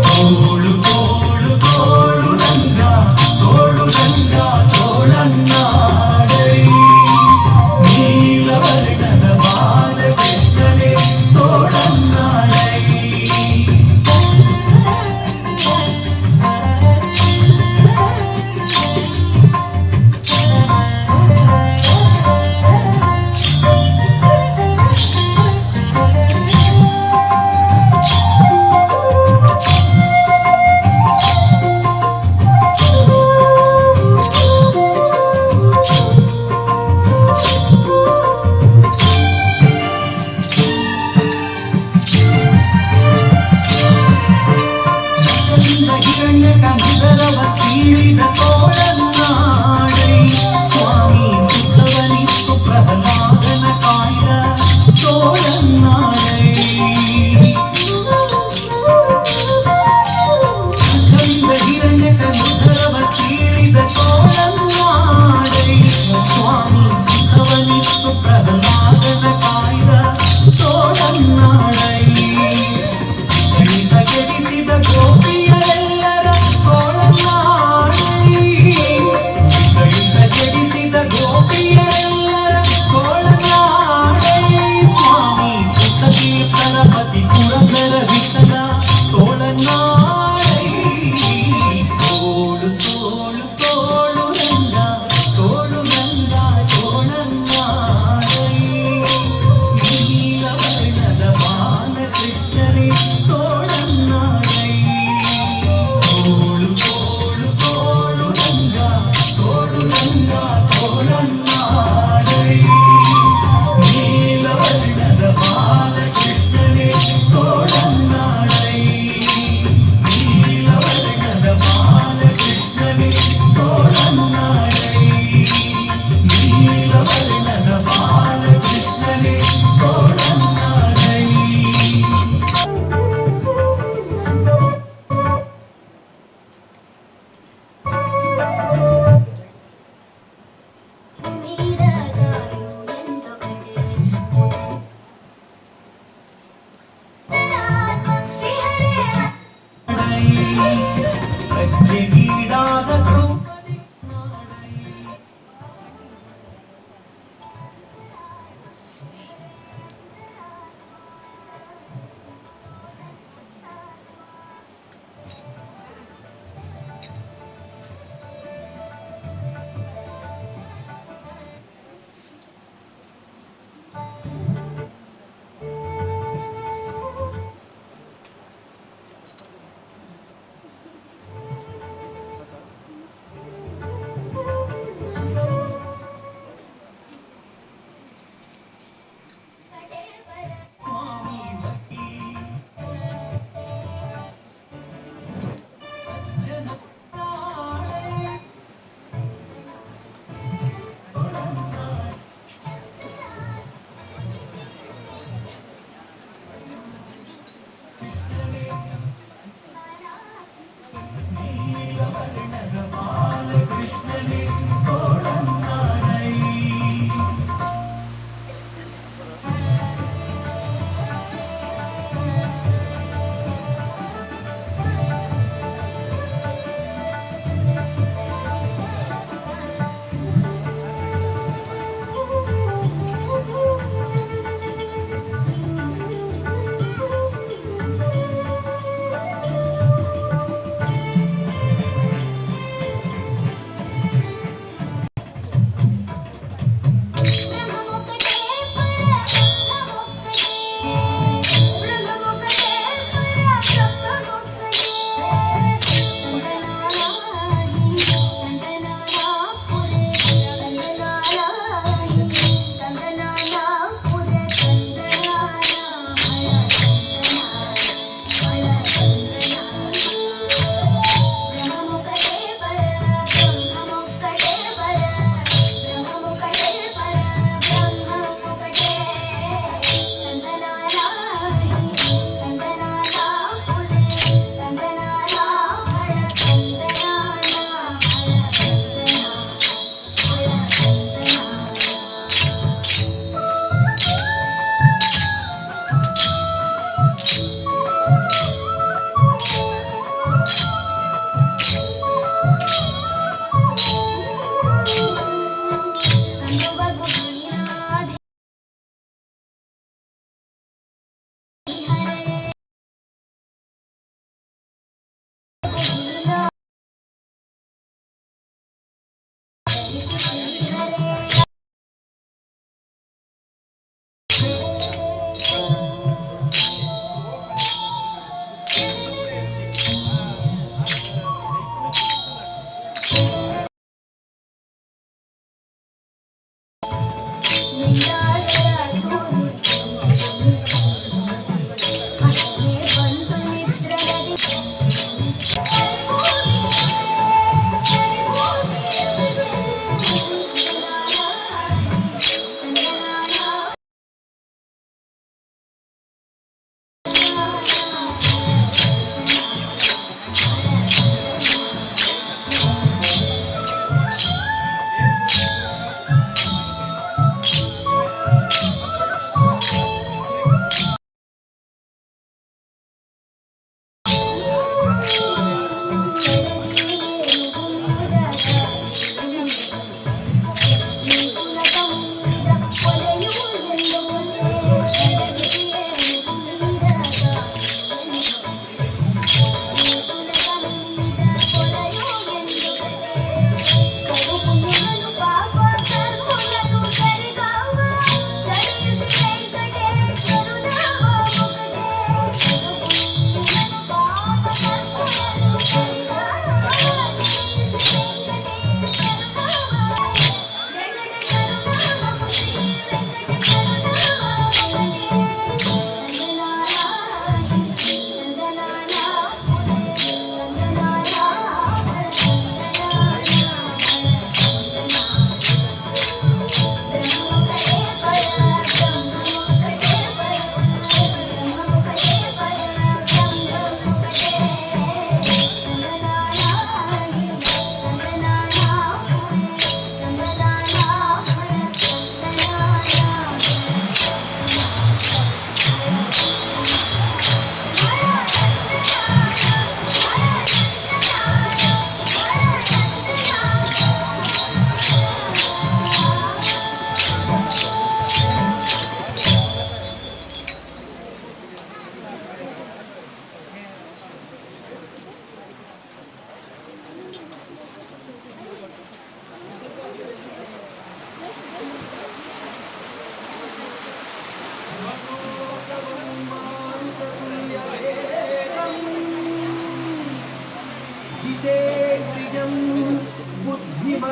ತೋಳು ತೋಳು ತೋಳು ರಂಗ ತೋಳನ್ನಾಡೈ ನೀಲವರ್ಣದ ಬಾಲಕೃಷ್ಣನೇ ತೋಳನ್ನಾಡೈ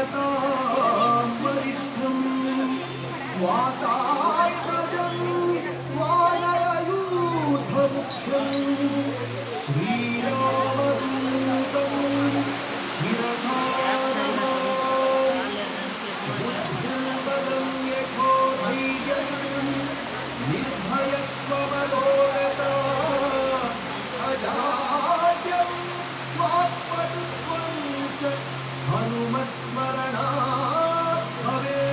देवतां वरिष्ठं वातात्मजं वानरयूथमुख्यं श्रीरामदूतं शिरसानमामि। बुद्धिर्बलं यशोधैर्यं निर्भयत्वमरोगता अजाड्यं वाक्पटुत्वं च हनुमत्स्मरणात् भवेत्।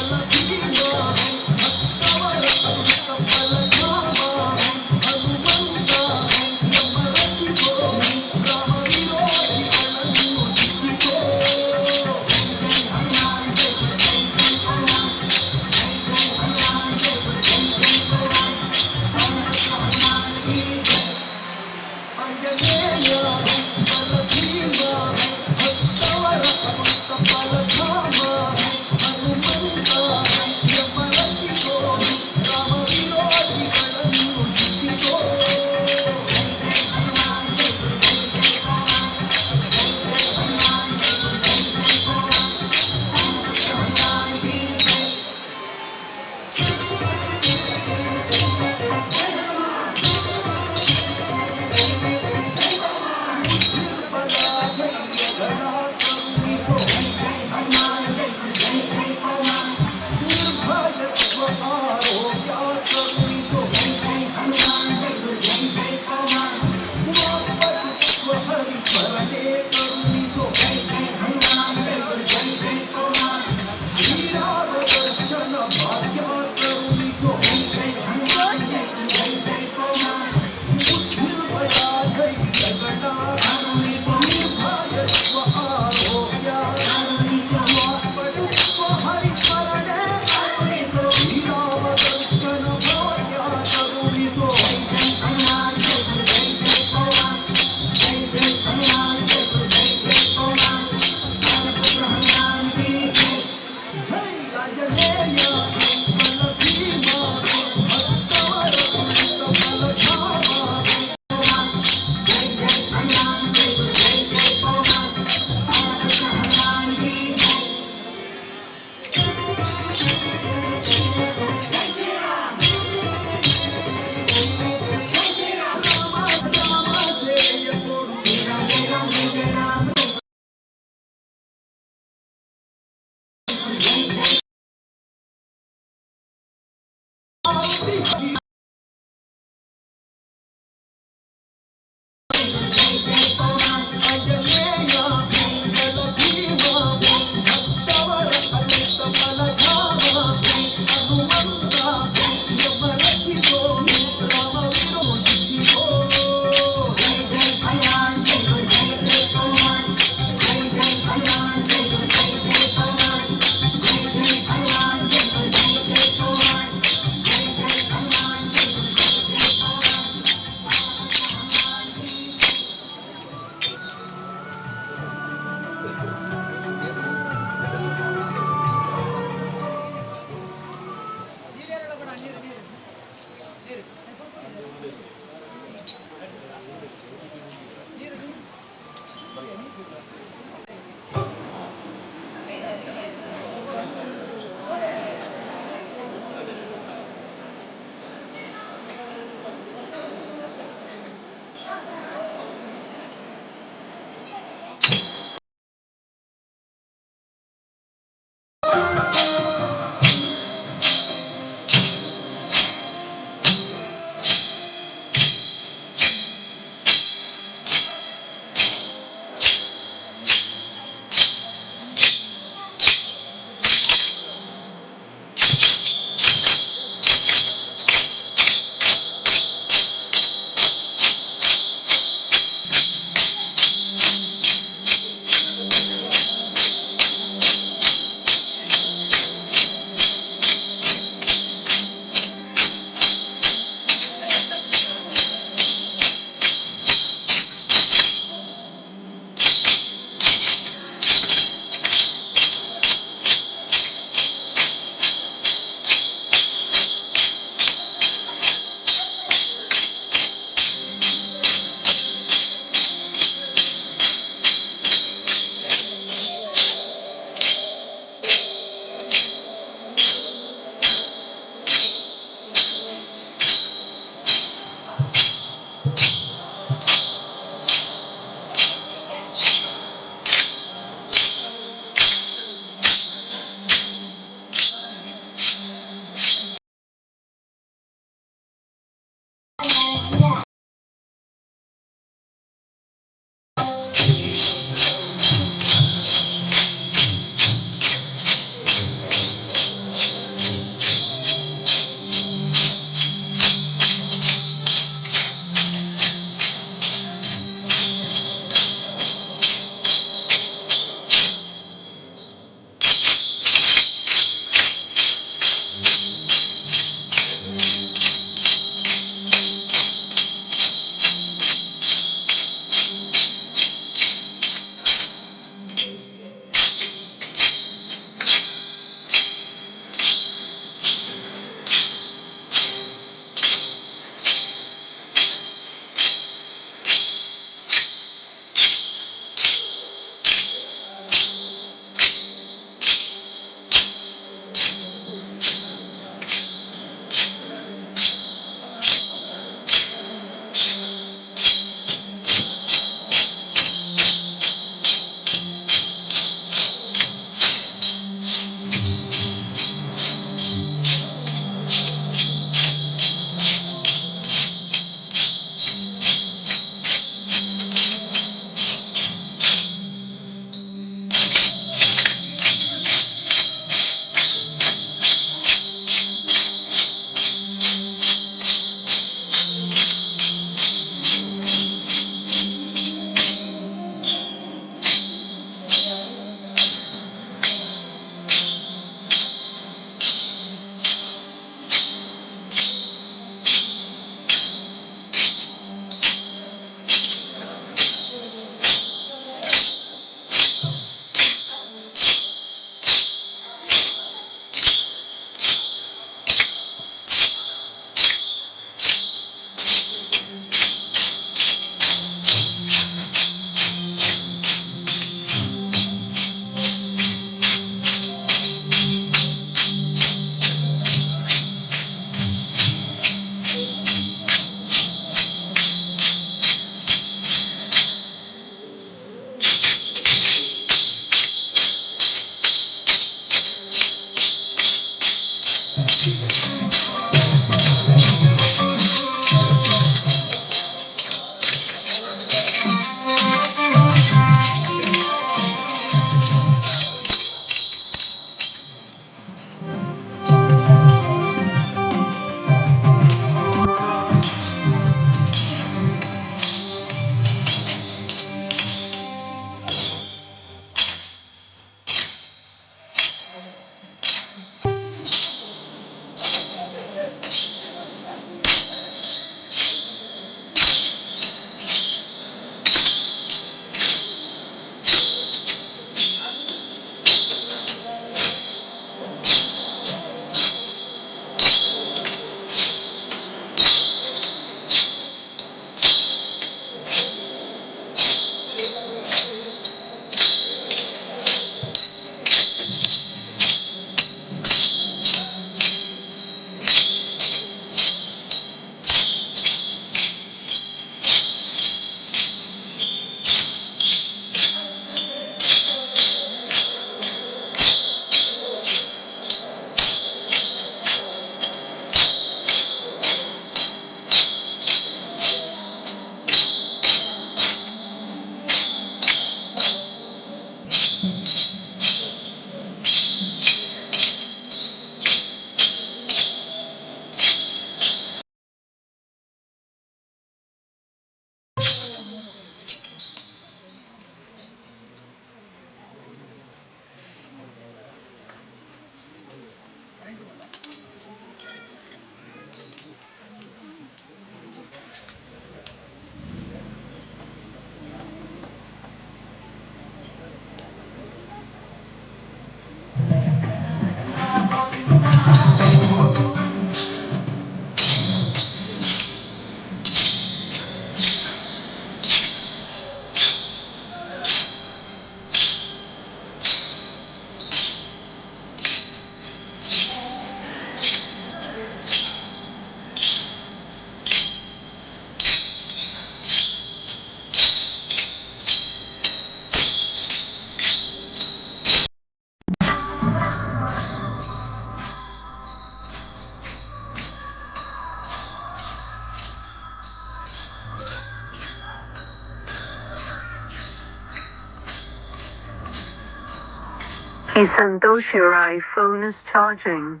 Hey Santosh, your iPhone is charging.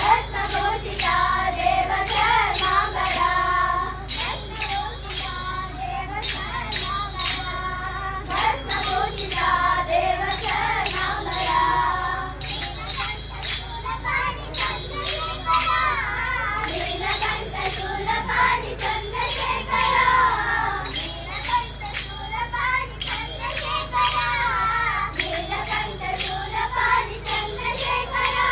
रत्नभूषिता देव सर्वाङ्गदा रत्नभूषिता देव सर्वाङ्गदा नीलकण्ठशूलपाणि चन्द्रशेखरा नीलकण्ठशूलपाणि चन्द्रशेखरा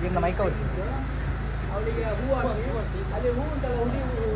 ಈಗ ಮೈಕ ಅವಳಿಗೆ ಹೂವು ಅಲ್ಲಿ ಹೂ ಉಂಟಲ್ಲ ಹುಡಿ ಹೂವು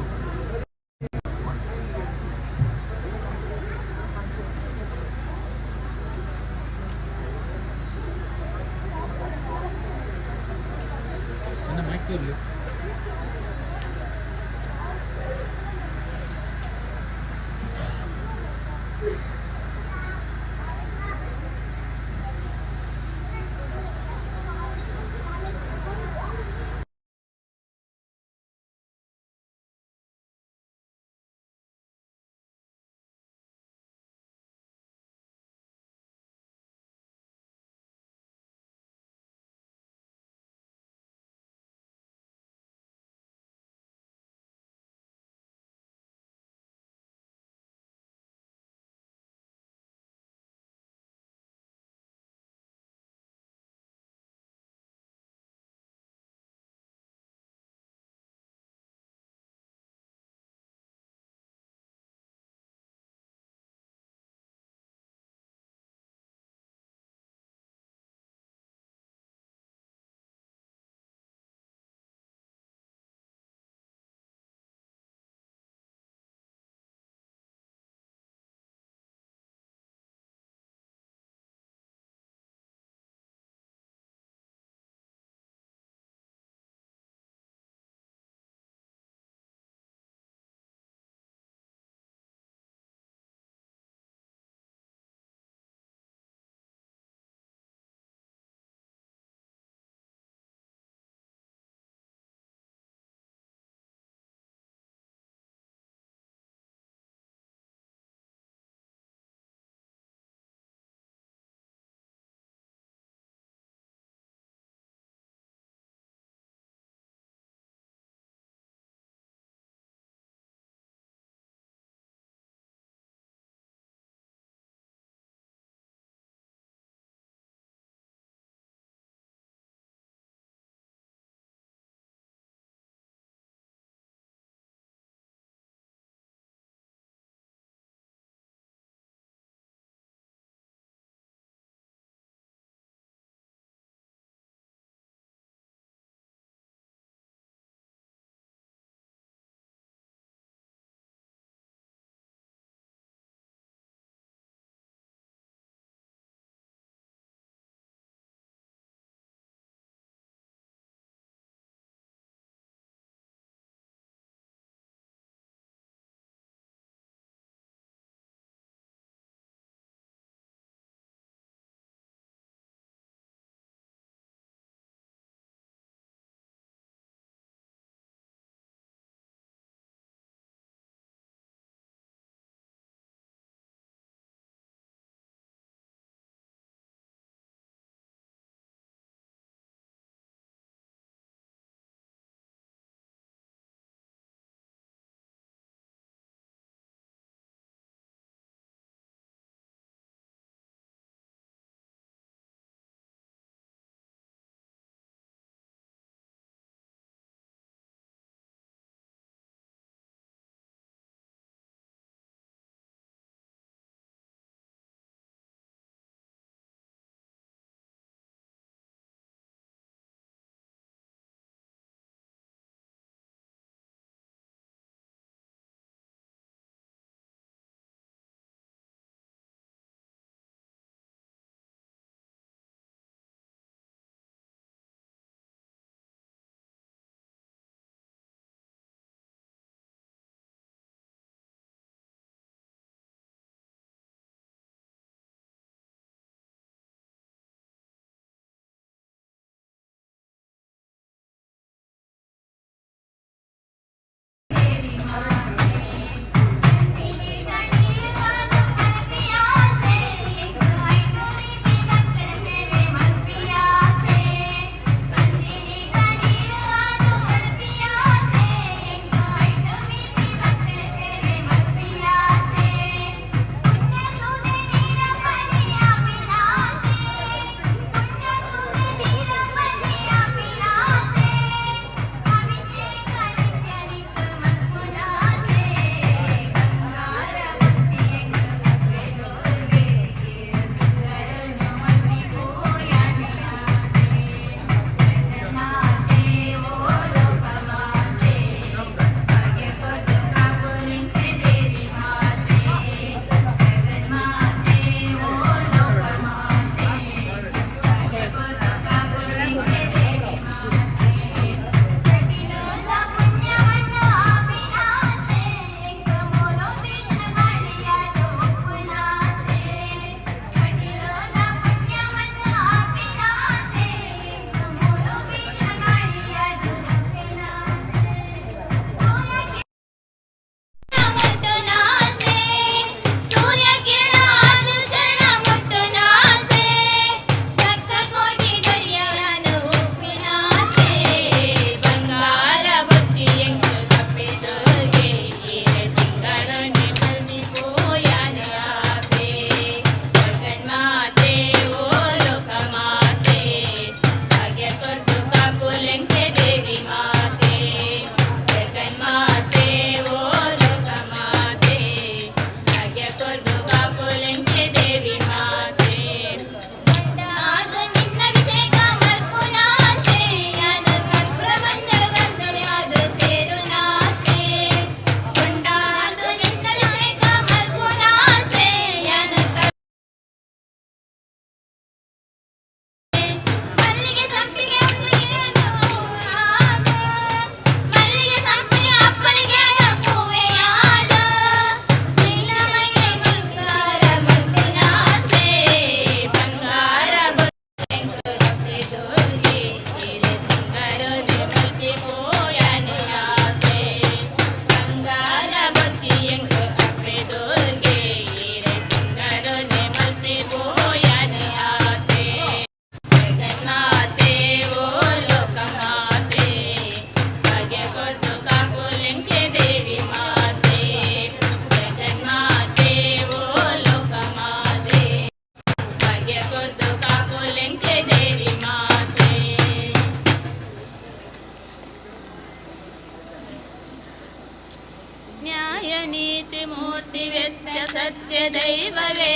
ದೈವವೇ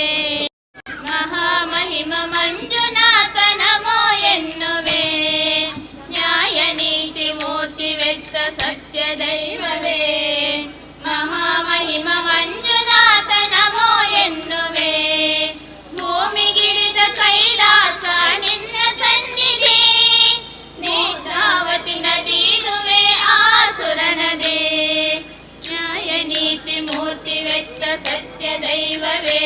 ಮಹಾಮಹಿಮ ಮಂಜುನಾಥ ನಮೋ ಎನ್ನುವೆ ನ್ಯಾಯ ನೀತಿ ಮೂರ್ತಿ ವೆತ್ತ ಸತ್ಯ ದೈವವೇ ಮಹಾಮಹಿಮ ಮಂಜುನಾಥ ನಮೋ ಎನ್ನುವೆ ಭೂಮಿಗಿಳಿದ ಕೈಲಾಸ ನಿನ್ನ ಸನ್ನಿಧಿ ನೇತ್ರಾವತಿ ನದೀನುವೆ ಆಸುರ ನದಿ ನ್ಯಾಯ ನೀತಿ ಮೂರ್ತಿ ವೆತ್ತ ಸತ್ಯ ದೈವವೇ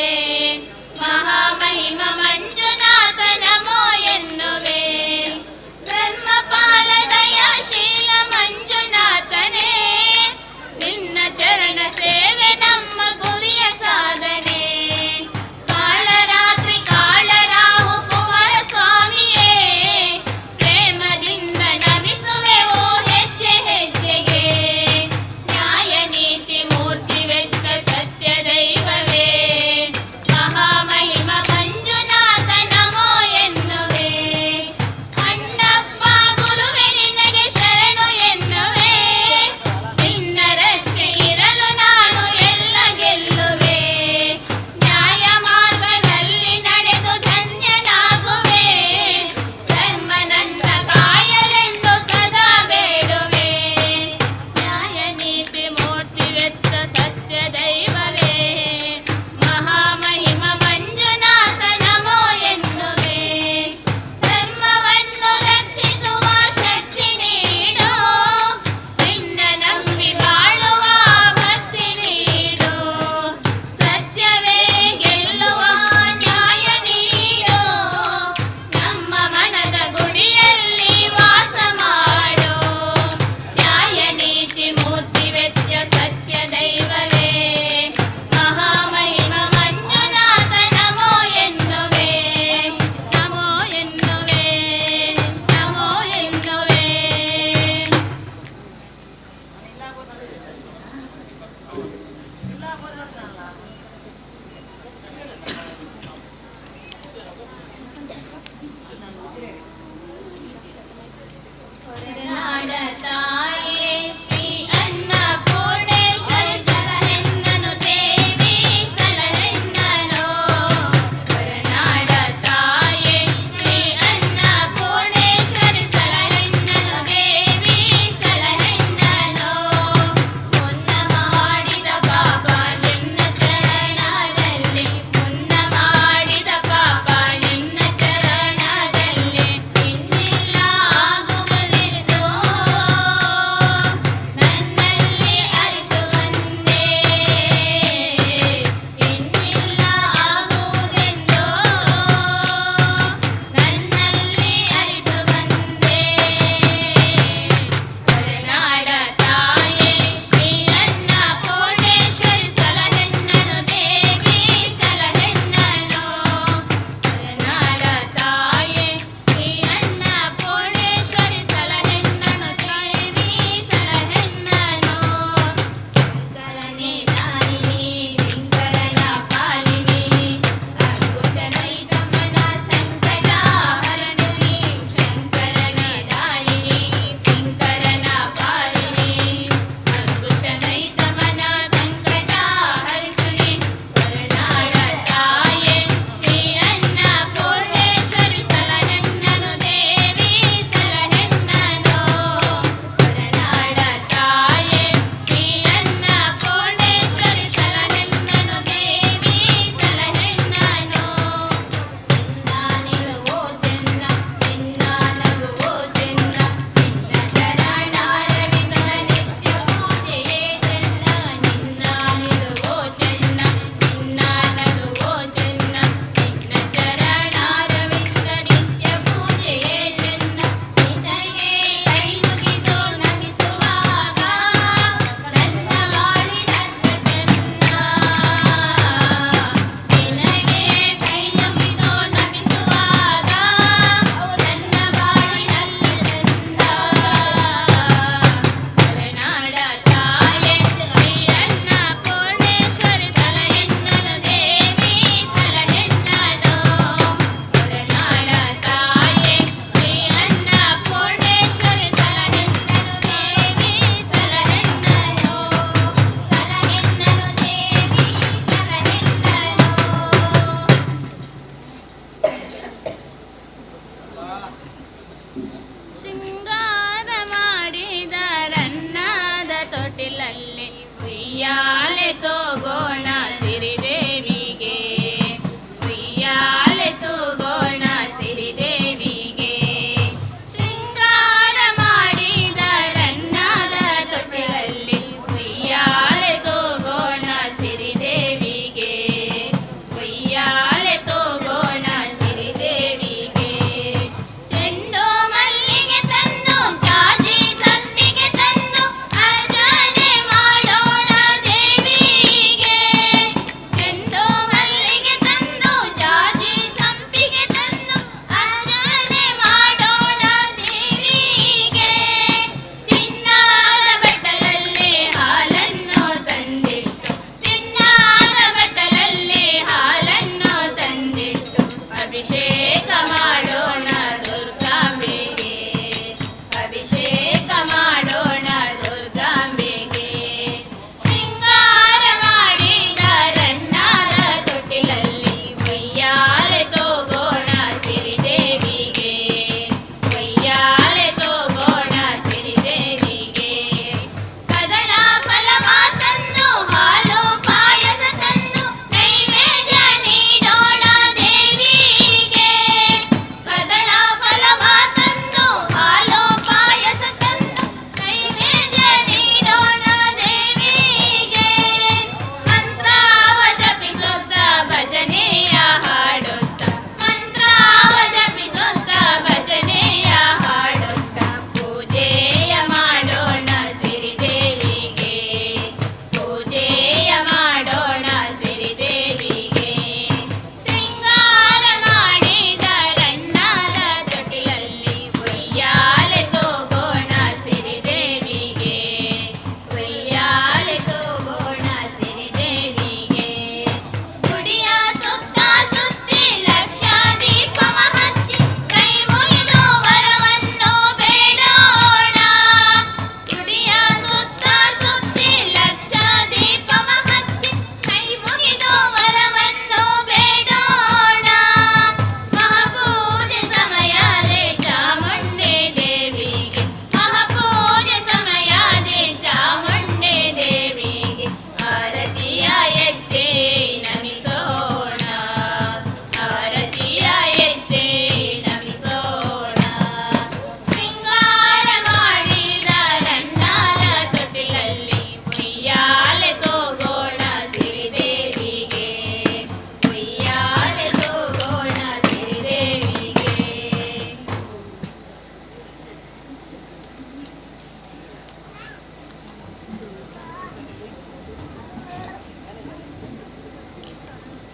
ಮಹಾಮಹಿಮ ಮಂಜುನಾಥ ನಮೋ ಎನ್ನುವೆ ಧರ್ಮಪಾಲ ದಯಾಶೀಲ ಮಂಜುನಾಥನೇ ನಿನ್ನ ಚರಣ ಸೇವೆ ನಮ್ಮ ಗುರಿಯ ಸಾಧನೆ ಕಾಳರಾತ್ರಿ ಕಾಳರಾಹು ಕುಮಾರ ಸ್ವಾಮಿಯೇ ಪ್ರೇಮದಿಂದ ನಮಿಸುವೆವು ಹೆಜ್ಜೆ ಹೆಜ್ಜೆಗೆ ನ್ಯಾಯ ನೀತಿ ಮೂರ್ತಿ ವೆತ್ತ ಸತ್ಯ ದೈವವೇ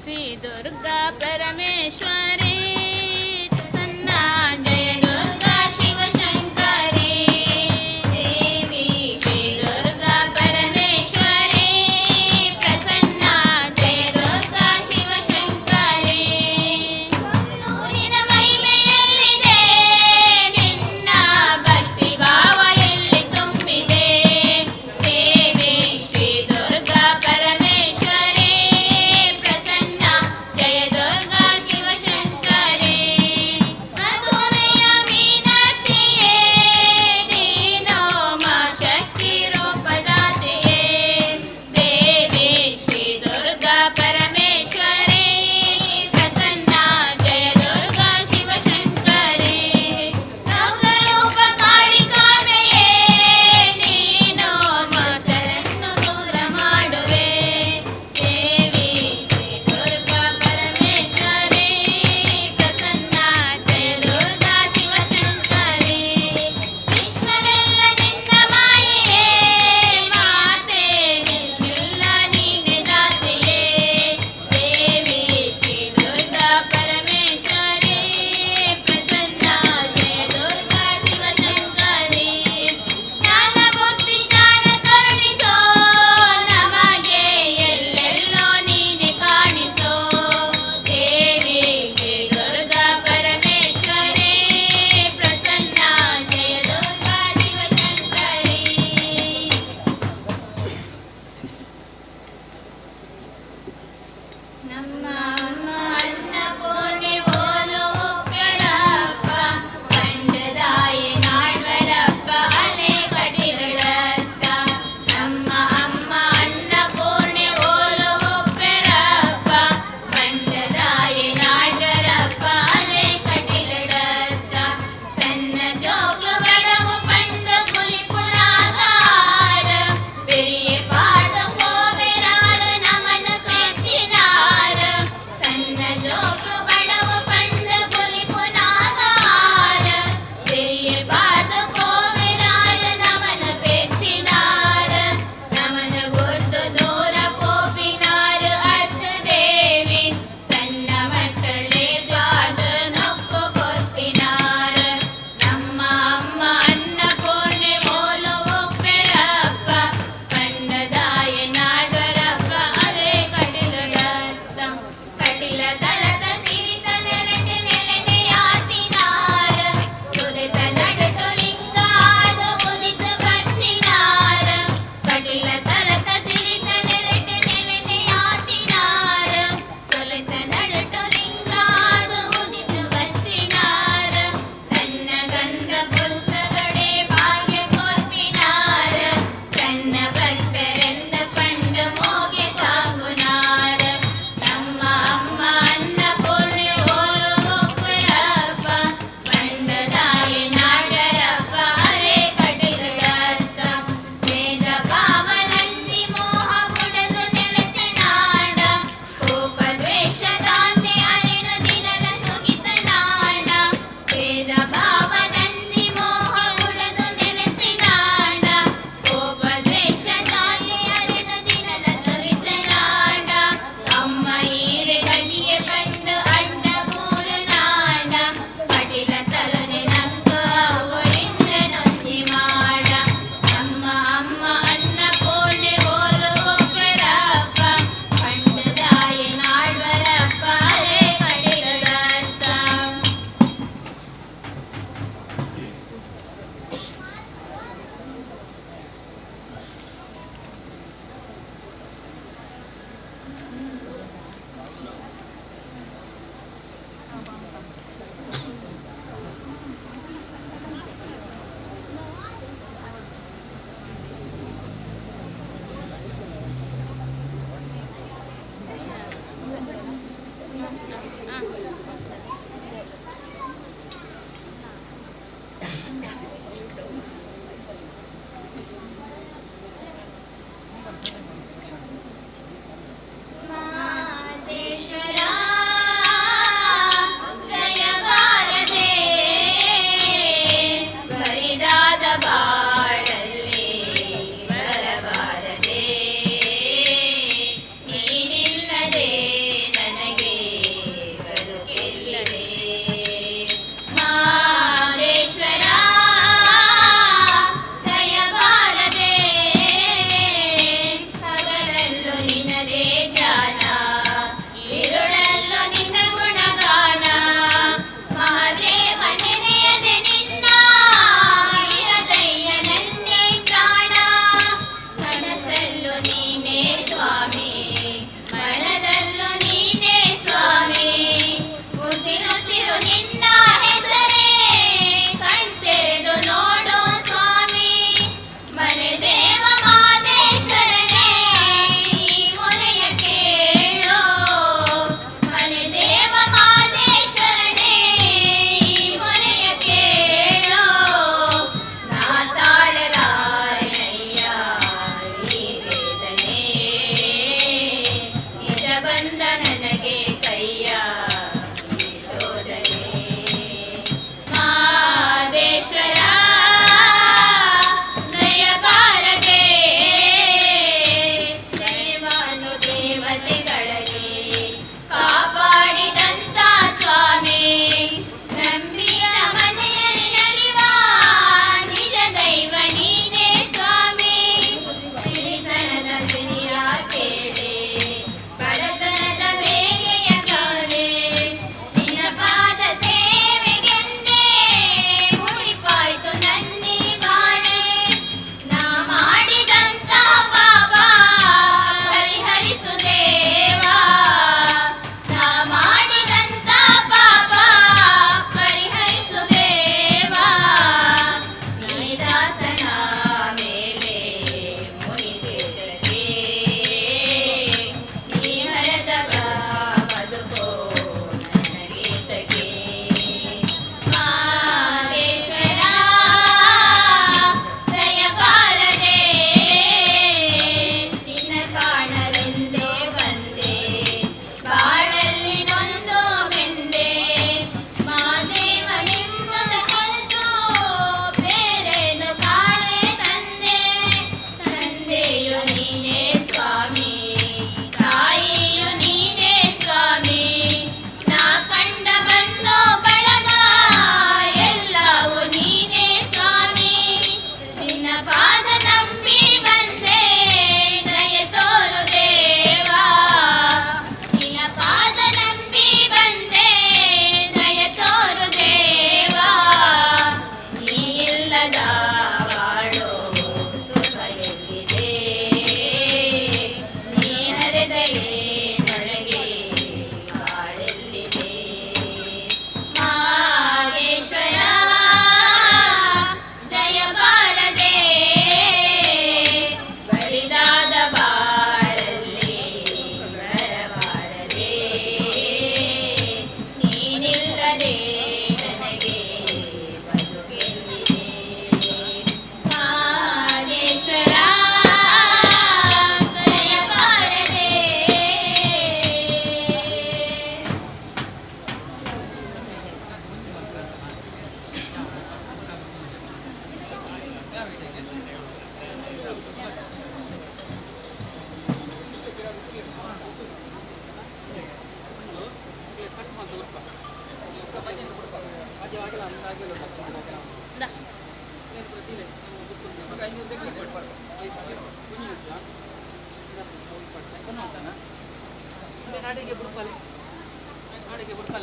ಶ್ರೀ ದುರ್ಗಾ ಪರಮೇಶ್ವರಿ ಪ್ರಸನ್ನ ಜಯ ದುರ್ಗಾ ಶಿವಶಂಕರಿ ದೇವಿ ಶ್ರೀ ದುರ್ಗಾ ಪರಮೇಶ್ವರಿ ಪ್ರಸನ್ನ ಜಯ ದುರ್ಗಾ ಶಿವಶಂಕರಿ ನೂರಿನ ಮಹಿಮೆಯಲ್ಲಿದೆ ನಿನ್ನ ಭಕ್ತಿ ಭಾವ ಎಲ್ಲಿ ತುಂಬಿದೆ ದೇವಿ ಶ್ರೀ ದುರ್ಗಾ ಪರಮೇಶ್ವರಿ ಪ್ರಸನ್ನ ಜಯ ದುರ್ಗಾ ಶಿವಶಂಕರಿ ಮಧುರಯ ಮೀನಾಕ್ಷಿಯೇ ನೀನು ಮಾ ಶಕ್ತಿ ರೂಪದಾತೆಯೇ ದೇವಿ ಶ್ರೀ ದುರ್ಗಾ ಪರಮೇಶ್ವರಿ ಪ್ರಸನ್ನ ಜಯ ದುರ್ಗಾ ಶಿವಶಂಕರಿ ನವರೂಪ ಕಾಳಿಕಾಂಬೆಯೇ ನೀನು ಮೋಸವನ್ನು ದೂರ ಮಾಡುವೆ ದೇವಿ ಶ್ರೀ ದುರ್ಗಾ ಪರಮೇಶ್ವರಿ ಪ್ರಸನ್ನ ಜಯ ದುರ್ಗಾ ಶಿವಶಂಕರಿ ವಿಶ್ವವೆಲ್ಲ ನಿನ್ನ ಮಾಯೆಯೇ ಮಾತೆ ನಿನ್ನೆಲ್ಲ ನೀನೆ ದಾತೆಯೇ ದೇವಿ ಶ್ರೀ ದುರ್ಗಾ ಪರಮೇಶ್ವರಿ ಪ್ರಸನ್ನ ಜಯ ದುರ್ಗಾ ಶಿವಶಂಕರಿ ಜ್ಞಾನ ಬುದ್ಧಿ ಜ್ಞಾನ ಕರುಣಿಸೋ ನಮಗೆ ಎಲ್ಲೆಲ್ಲೋ ನೀನೆ ಕಾಣಿಸೋ ದೇವಿ ಶ್ರೀ ದುರ್ಗಾ ಪರಮೇಶ್ವರಿ ಪ್ರಸನ್ನ ಜಯ ದುರ್ಗಾ ಶಿವಶಂಕರಿ ನಮ್ಮ ಅಮ್ಮ ಅನ್ನಪೂರ್ಣೆ ಓಲು ಉಪ್ಯರಪ್ಪ ಪಂಡದಾಯಿ ನಾಡ್ವರಪ್ಪ ಅಲೆ ಕಡಿಗಳತ್ತ ನಮ್ಮ ಅಮ್ಮ ಅನ್ನಪೂರ್ಣೆ ಓಲು ಉಪ್ಯರಪ್ಪ ಪಂಡದಾಯಿ ನಾಡ್ವರಪ್ಪ ಅಲೆ ಕಡಿಗಳತ್ತ ತನ್ನ ಜೋಗ್ಲು ಬಡವು ಪಂಡ ಪುಲಿಪುನಾಗಾರ பெரிய பாட போவரால நமன பேச்சினார தன்ன ஜோகு படவ பண்ட புலி புனாகார பெரிய பாட போவரால நமன பேச்சினார நமன ஒட்டு தூர போப்பினார அத்து தேவி தನ್ನ ಮಟ್ಟಳೆ ಪಾಡ ನೊಪ್ಪು ಕೊರ್ಪಿನಾರ ನಮ್ಮ ಅಮ್ಮ ಅನ್ನಪೂರ್ಣೆ ಓಲು ಉಪ್ಪೆರಪ್ಪ ಪಂಡದಾಯ ನಾಡ್ವರಪ್ಪ ಅಲೆ ಕಟಿಲತ್ತ ಕಟಿಲ ತಲದ ಸಿರಿತ ನೆಲೆಗೆ ನೆಲೆನೆಯಾತಿನಾರ ಸುರಿತ ನಡುಟು ಲಿಂಗಾದ ಉದಿತ ಬರ್ತಿನಾರ ಕಟಿಲ ತಲದ ಸಿರಿತ ನೆಲೆಗೆ ನೆಲೆನೆಯಾತಿನಾರ ಸುರಿತ ನಡುಟು ಲಿಂಗಾದ ಉದಿತ ಬರ್ತಿನಾರ ತನ್ನ ಗಂಧ ಪುಸ್ತಕಡೆ ಭಾಗ್ಯ ಕೋರ್ಪಿನಾರ ತನ್ನ ಭಕ್ತರೆಂದ ಪಂಡ ಮೋಗೆ ತಾಗುನಾರ ನಮ್ಮ ಅಮ್ಮ ಅನ್ನ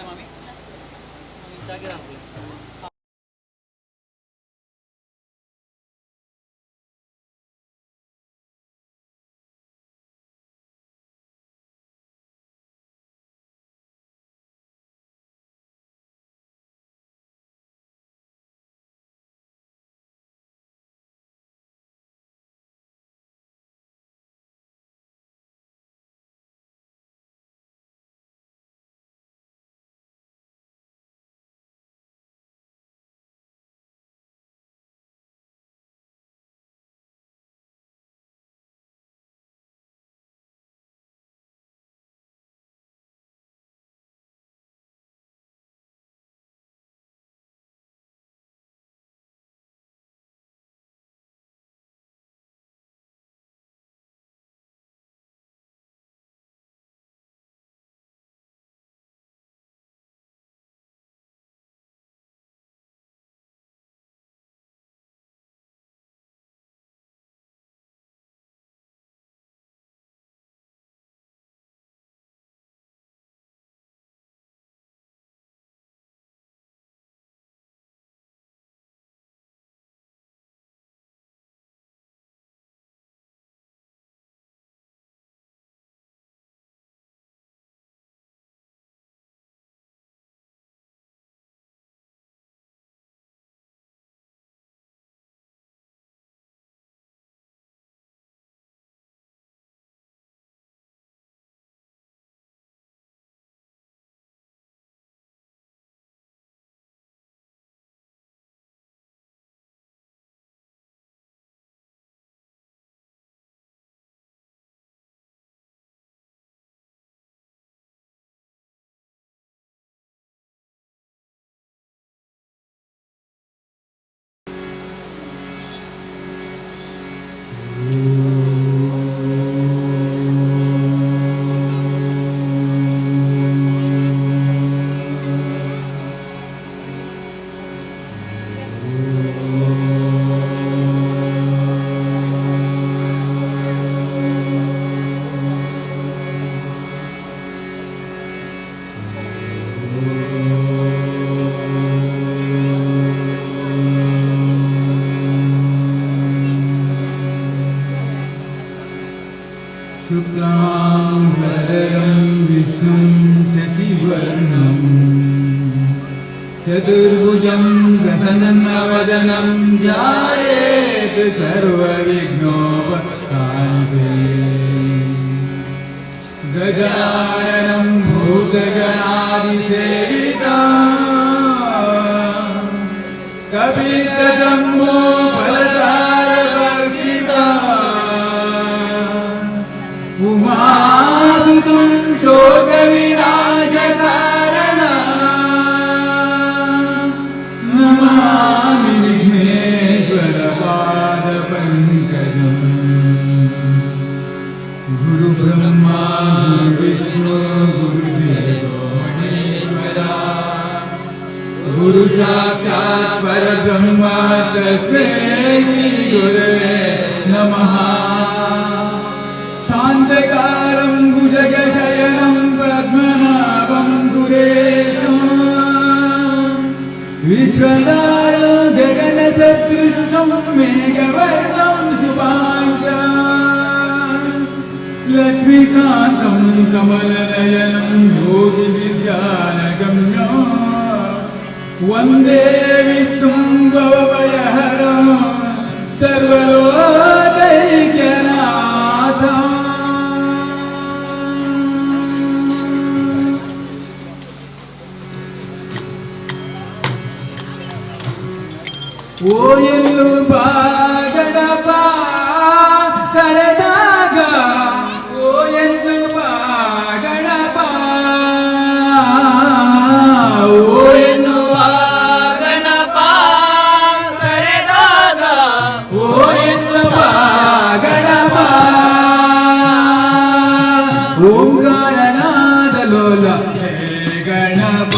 ಮಾಮಿ ಜಾಗಿರ शुक्लांबरधरं विष्णुं शशिवर्णं चतुर्भुजं प्रसन्नवदनं ध्यायेत् सर्वविघ्नोपशान्तये गजाननं भूतगणादिसेवितं कपितजम्बो उमासुतं शोकविनाशकारणं नमामि विघ्नेश्वरपादपङ्कजं गुरुब्रह्मा विष्णु गुरुदेवो महेश्वरा गुरुसाक्षात् परब्रह्म तस्मै श्रीगुरवे नमः शान्तकारं भुजगशयनं पद्मनाभं सुरेशं विश्वनाथं गगनसदृशं मेघवर्णं शुभाङ्गं लक्ष्मीकान्तं कमलनयनं योगिविद्यानगम्यं वन्दे विष्णुं भवभयहरं सर्वलोकैक्यनाथम् ಓಯಲ್ಲು ಬಾಗಡಪ ಸರದಾಗ ಓಯಲ್ಲು ಬಾಗಡಪ ಓಯಲ್ಲು ಬಾಗಡಪ ಸರದಾಗ ಓಯಲ್ಲು ಬಾಗಡಪ ಓಂಕಾರನಾದ ಲೋಲ ಗಣಪ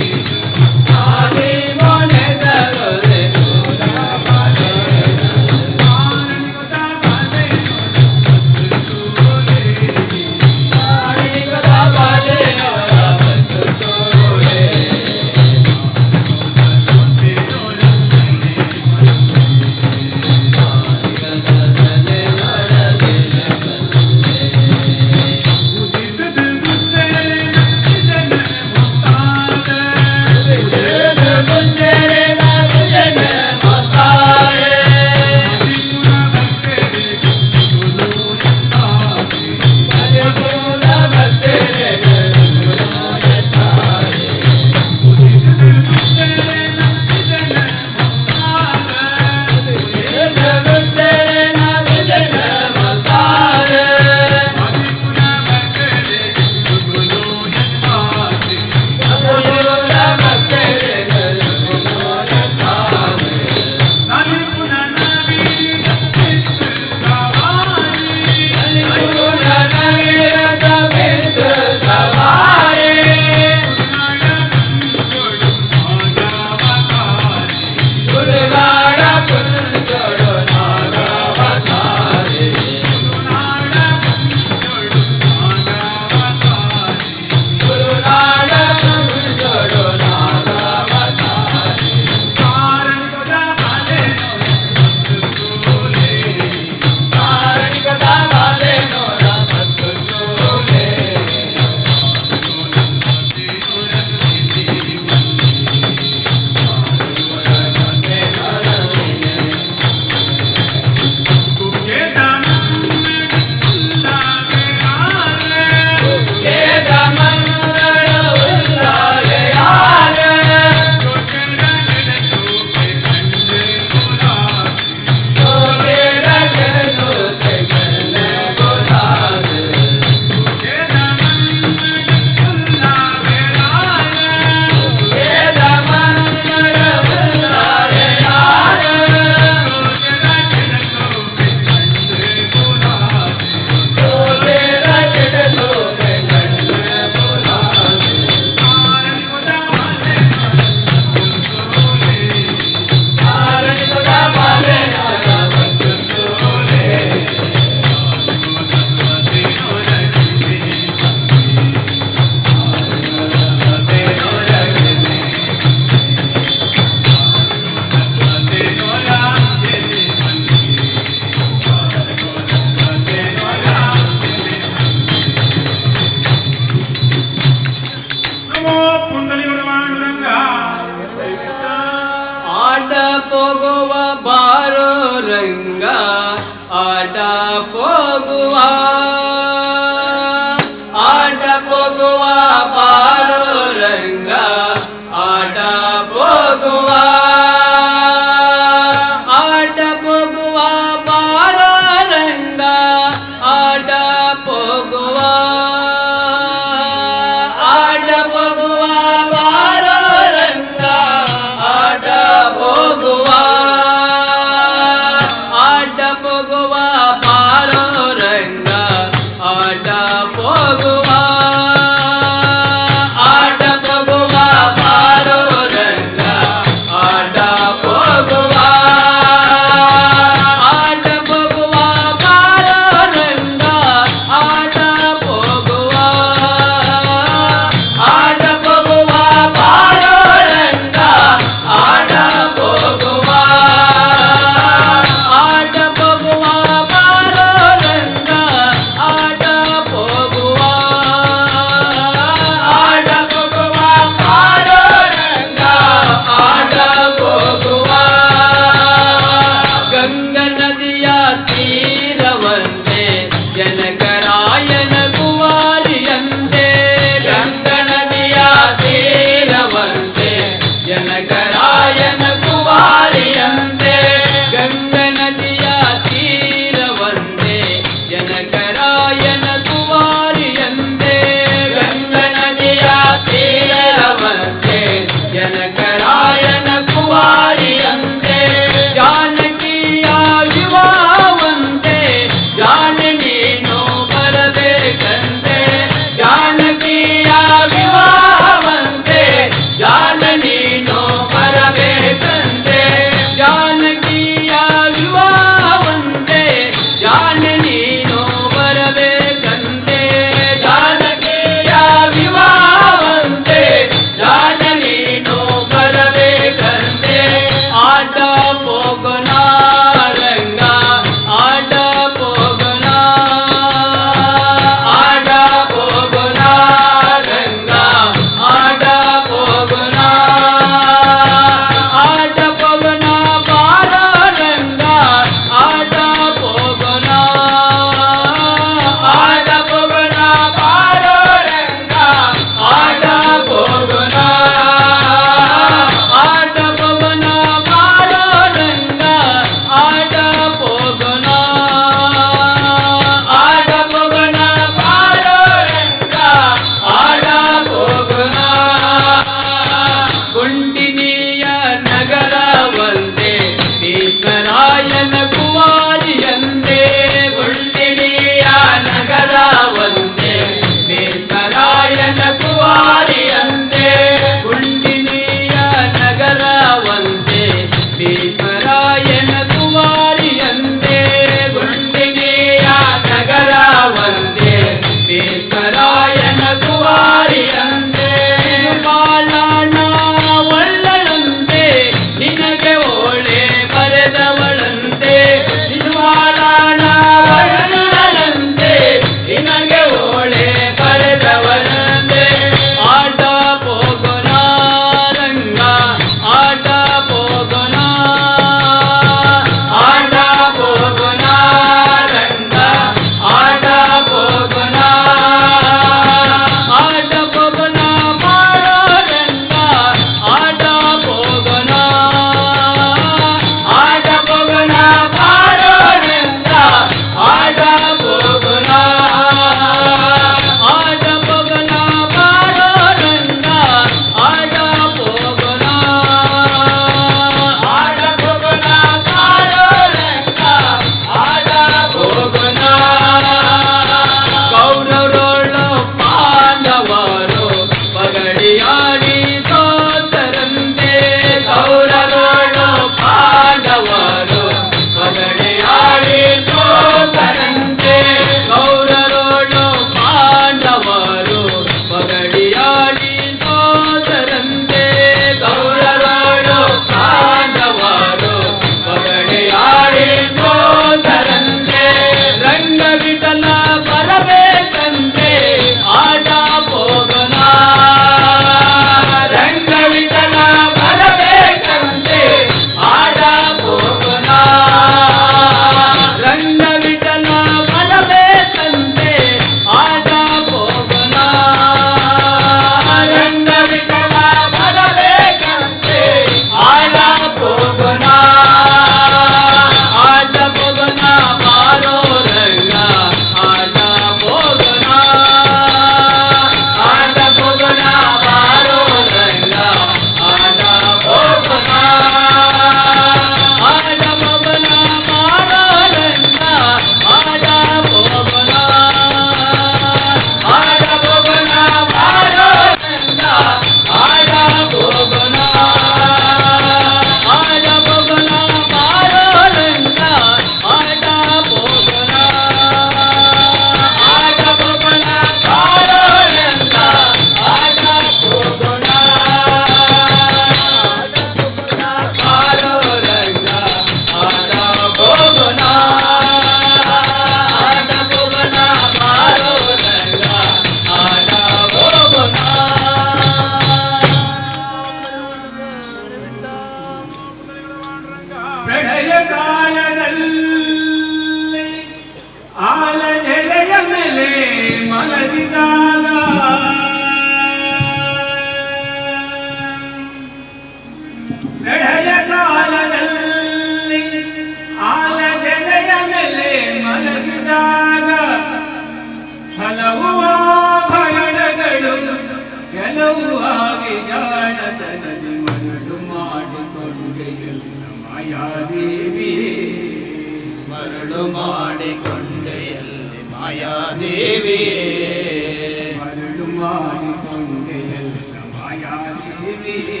ಮಾಡಿಕೊಂಡೆಯಲ್ಲ ಮಾಯಾದೇವಿಯೇ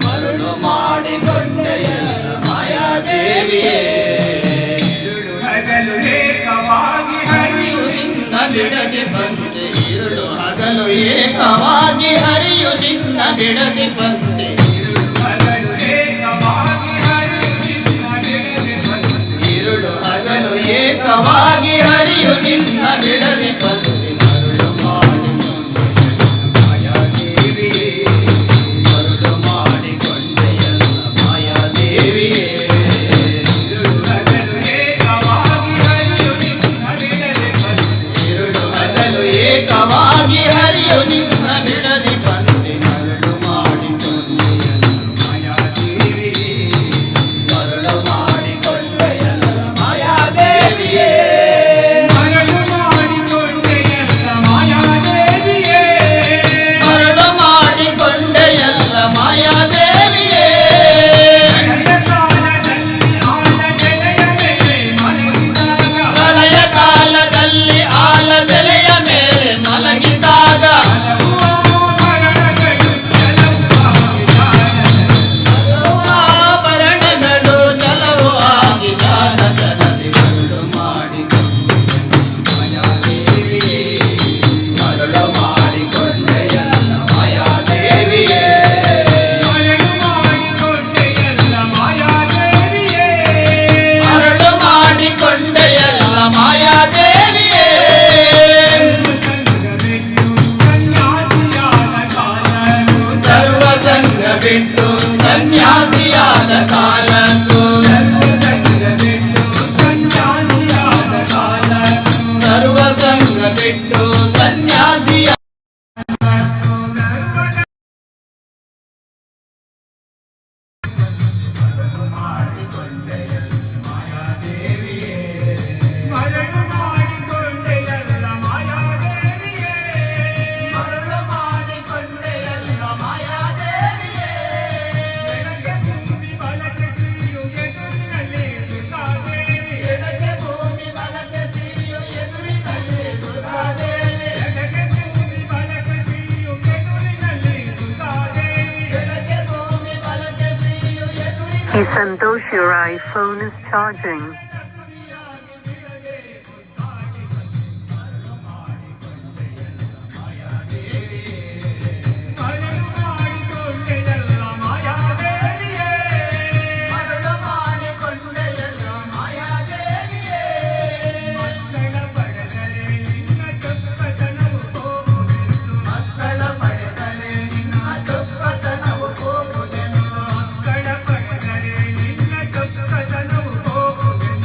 ಮರಳು ಮಾಡಿಕೊಂಡೆಯಲ್ಲ ಮಾಯಾದೇವಿಯೇ ഇരുಳು ಹಗಲು ಏಕವಾಗಿ ಹರಿಯು ನಿನ್ನ ಬಿಡದೆ ಬಂದೆ ഇരുಳು ಹಗಲು ಏಕವಾಗಿ ಹರಿಯು ನಿನ್ನ ಬಿಡದೆ ಬಂದೆ ഇരുಳು ಹಗಲು ಏಕವಾಗಿ ಹರಿಯು ನಿನ್ನ ಬಿಡದೆ ಬಂದೆ ഇരുಳು ಹಗಲು ಏಕವಾಗಿ ಹರಿಯು ನಿನ್ನ ಬಿಡದೆ ಬಂದೆ ಮರಳು ಮಾಡಿಕೊಂಡೆ ಮಾಯಾದೇವಿಯೇ ಮರಳು ಮಾಡಿಕೊಂಡೆಯಲ್ಲ ಮಾಯಾದೇವಿಯೇ ഇരുಳು ಹಗಲು ಏಕವಾಗಿ ಹರಿಯು ನಿನ್ನ ಬಿಡದೆ ಬಂದೆ ഇരുಳು ಹಗಲು ಏಕವಾಗಿ ಹರಿಯು ನಿನ್ನ ಬಿಡದೆ ಬಂದೆ ಮರಳು ಮಾಡಿಕೊಂಡೆಯಲ್ಲ ಮಾಯಾದೇವಿಯೇ ಮರಳು ಮಾಡಿಕೊಂಡೆಯಲ್ಲ ಮಾಯಾದೇವಿಯೇ ಮರಳು ಮಾಡಿಕೊಂಡೆಯಲ್ಲ ಮಾಯಾದೇವಿಯೇ ಮರಳು ಮಾಡಿಕೊಂಡೆಯಲ್ಲ ಮಾಯಾದೇವಿಯೇ ಹಳೆಯ ಕಾಲದಲ್ಲಿ ಆಲ ಬೆಲೆಯ ಮೇಲೆ ಪ್ರಳಯ ಕಾಲದಲ್ಲಿ ಆಲ ಬೆಲೆಯ ಮೇಲೆ ಮಲಗಿದಾಗ ಆಭರಣಗಳು ಜಲವು ಆಗಿ ಜಾನದಲ್ಲಿ ಮರಳು ಮಾಡಿಕೊಂಡೆ ಮಾಯಾದೇವಿಯೇ ಮರಳು ಮಾಡಿಕೊಂಡೆಯಲ್ಲ ಮಾಯಾದೇವಿಯೇ ಮರಳು ಮಾಡಿಕೊಂಡೆಯಲ್ಲ ಮಾಯಾದೇವಿಯೇ ಸರ್ವ ಸಂಗ ಬಿಟ್ಟು ಸನ್ಯಾಸಿಯಾದ ಕಾಲಕ್ಕೂ ಸರ್ವ ಸಂಗ ಬಿಟ್ಟು ಸನ್ಯಾಸಿಯ ಮರಳು ಮಾಡಿಕೊಂಡೆಯಲ್ಲ ಮಾಯಾದೇವಿಯೇ ಎಡಕ್ಕೆ ಭೂಮಿ ಬಲಕ್ಕೆ ಸಿರಿಯು ಎದುರಿನಲ್ಲಿ ದುರ್ಗಾದೇವಿ ಎಡಕ್ಕೆ ಭೂಮಿ ಬಲಕ್ಕೆ ಸಿರಿಯು Hey Santosh, your iPhone is charging. ಮರಳು ಮಾಡಿಕೊಂಡೆಯಲ್ಲ ಮಾಯಾದೇವಿಯೇ ಮಕ್ಕಳ ಪಡೆದರೆ ನಿನ್ನ ಚೊಕ್ಕತನವು ಹೋಗುವುದೆಂದು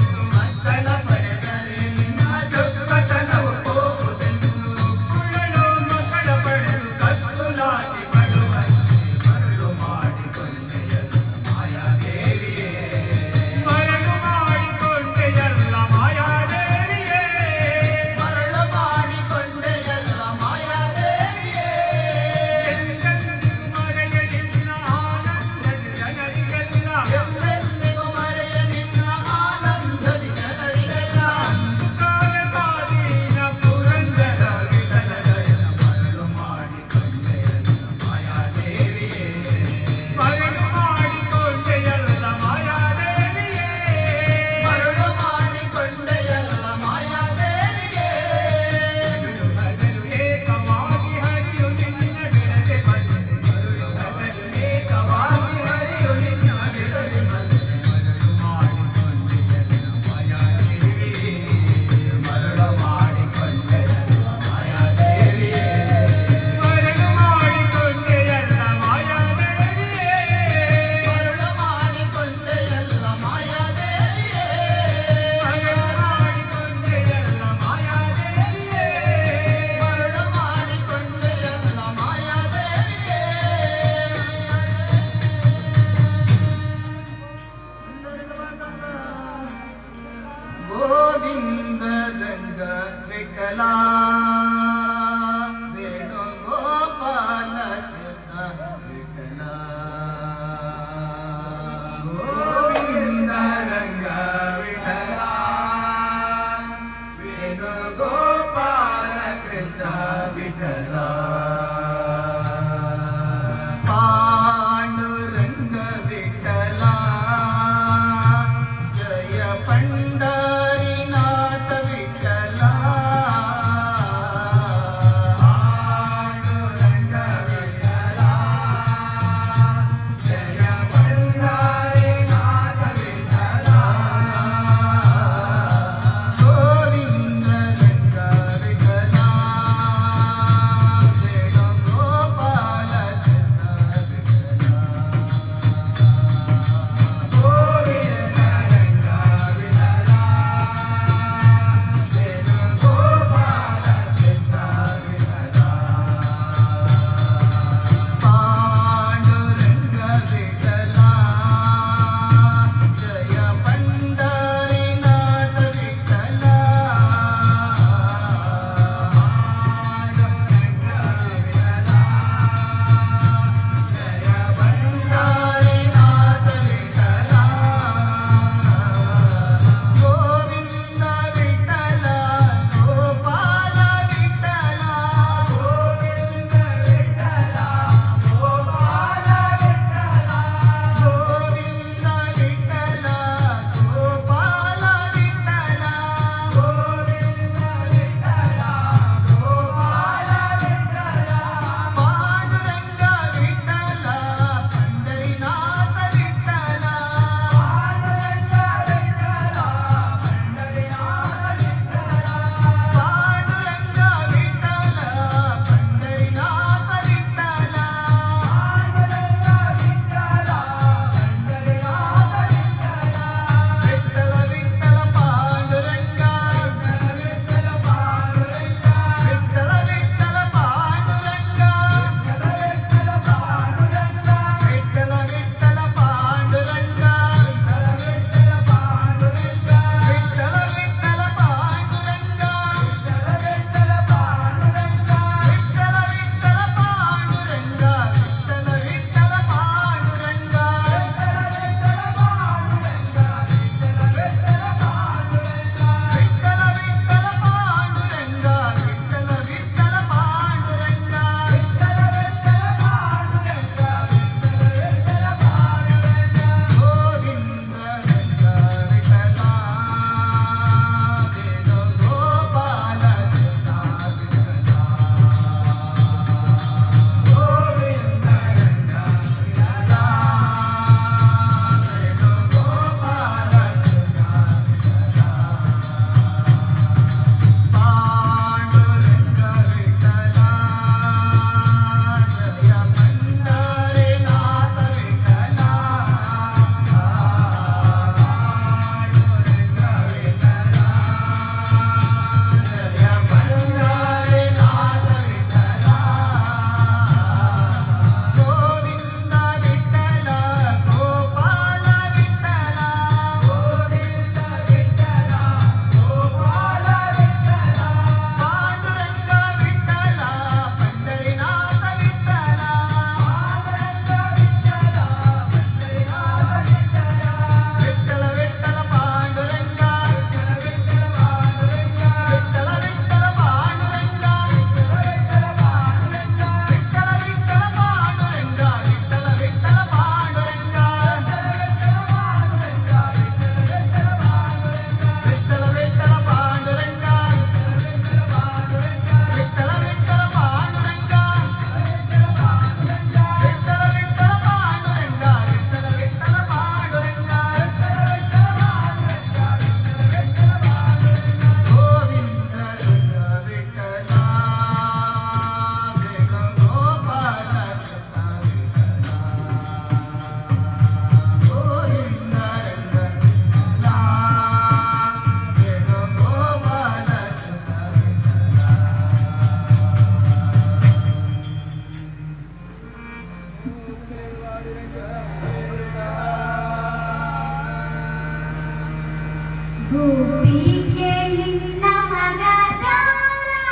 ಭೂಮಿಗೆ ನಿನ್ನ ಮಗ ಜಾರ,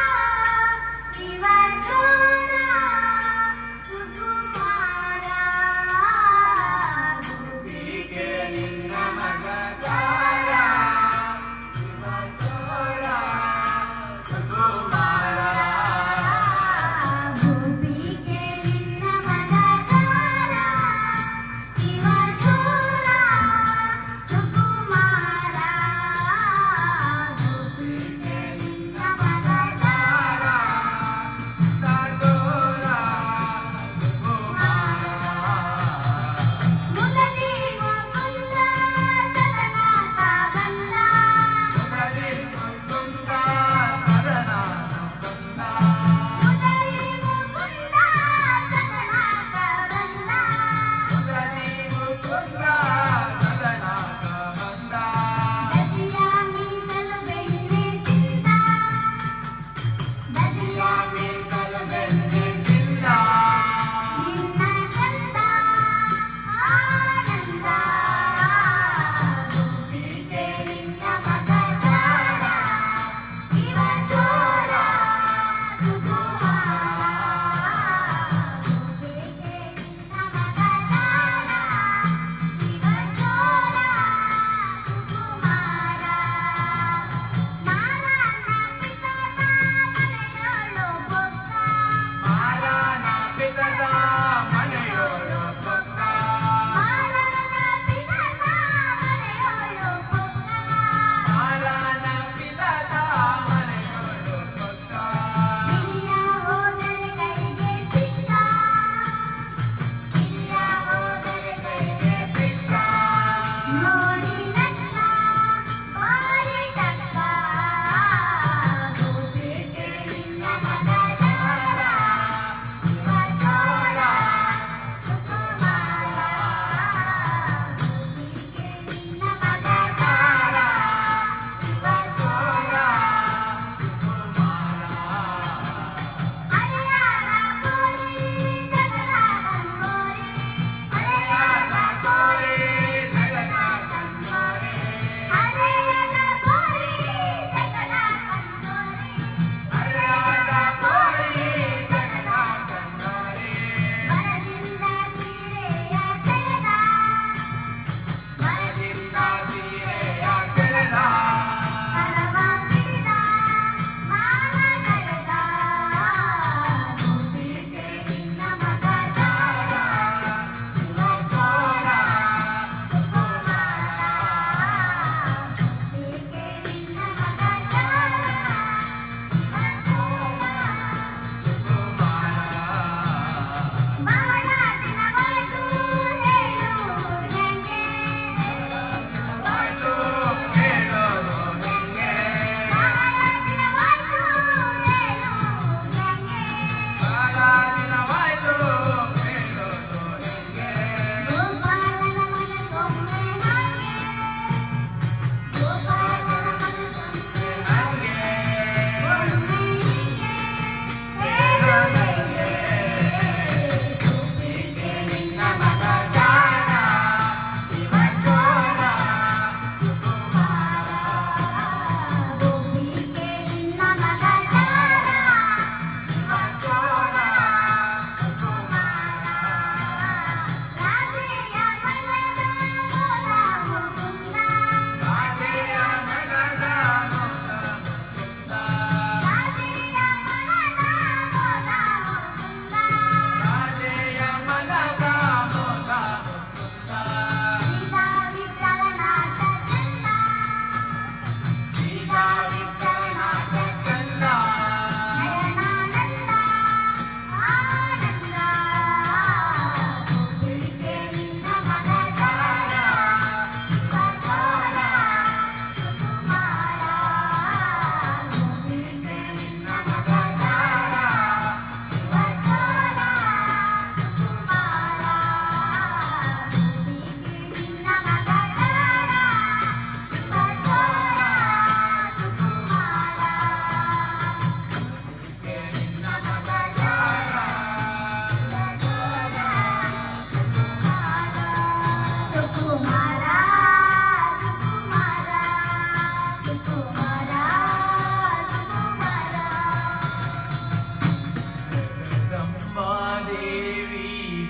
ಶಿವ ಚೋರ ಸುಕುಮಾರ. ಭೂಮಿಗೆ ನಿನ್ನ ಮಗ ಜಾರ, ಶಿವ ಚೋರ ಸುಕುಮಾರ. ಭೂಮಿಗೆ ನಿನ್ನ ಮಗ ಜಾರ, ಶಿವ ಚೋರ ಸುಕುಮಾರ.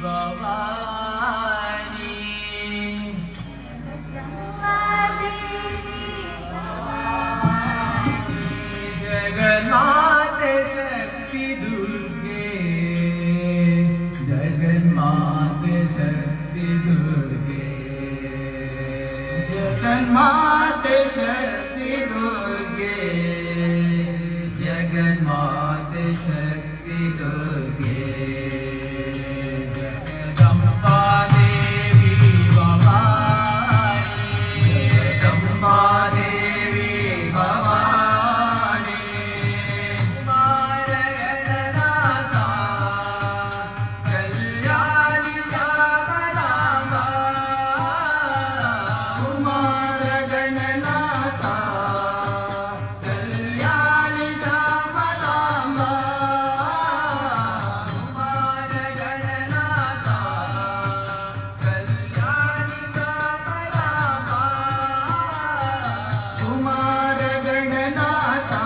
ಭವಾನಿ जगन्माते शक्ति दुर्गे जगन्माते शक्ति दुर्गे जगन्माते शक्ति दुर्गे जगन्माते शक्ति दुर्गे जगदम्बा देवी भवानी जगदम्बा देवी भवानी कुमार गणनाथा कल्याणी श्यामलांबा कुमार गणनाथा कल्याणी श्यामलांबा कुमार गणनाथा कल्याणी श्यामलांबा कुमार गणनाथा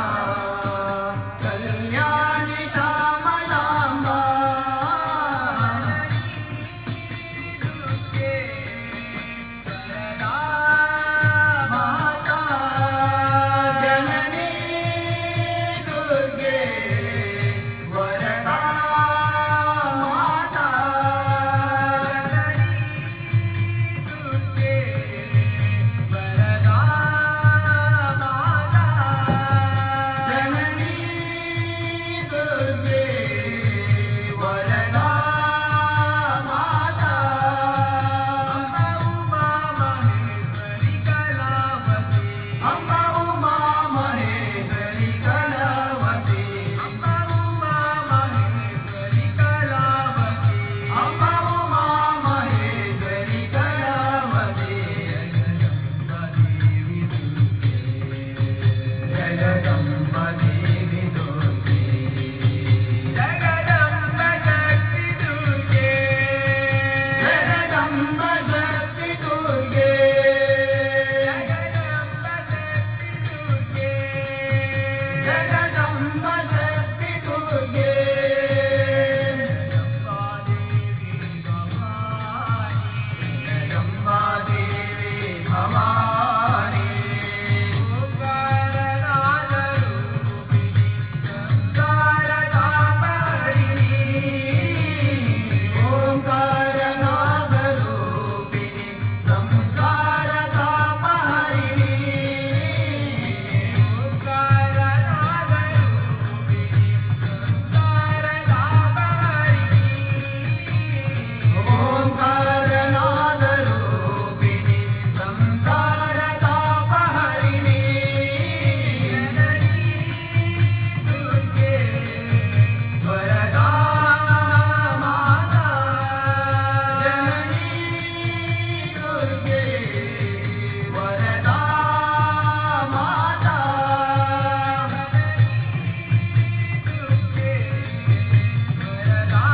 कल्याणी श्यामलांबा माता जननी दुर्गे वरदा माता जननी दुर्गे वरदा माता जननी दुर्गे वरदा माता अम्बा उमा महेश्वरी कलावती अम्बा उमा महेश्वरी कलावती अम्बा उमा महेश्वरी कलावती जगदम्बा देवी दुर्गे जगदम्बा शक्ति दुर्गे जगदम्बा शक्ति दुर्गे जगदम्बा शक्ति दुर्गे जगदम्बा देवी भवानी ओंकारनादरूपिणी संस्कारतापहरिणी ओंकारनादरूपिणी संस्कारतापहरिणी दुर्गे वरदा माता जननी दुर्गे वरदा माता दुर्गे वरदा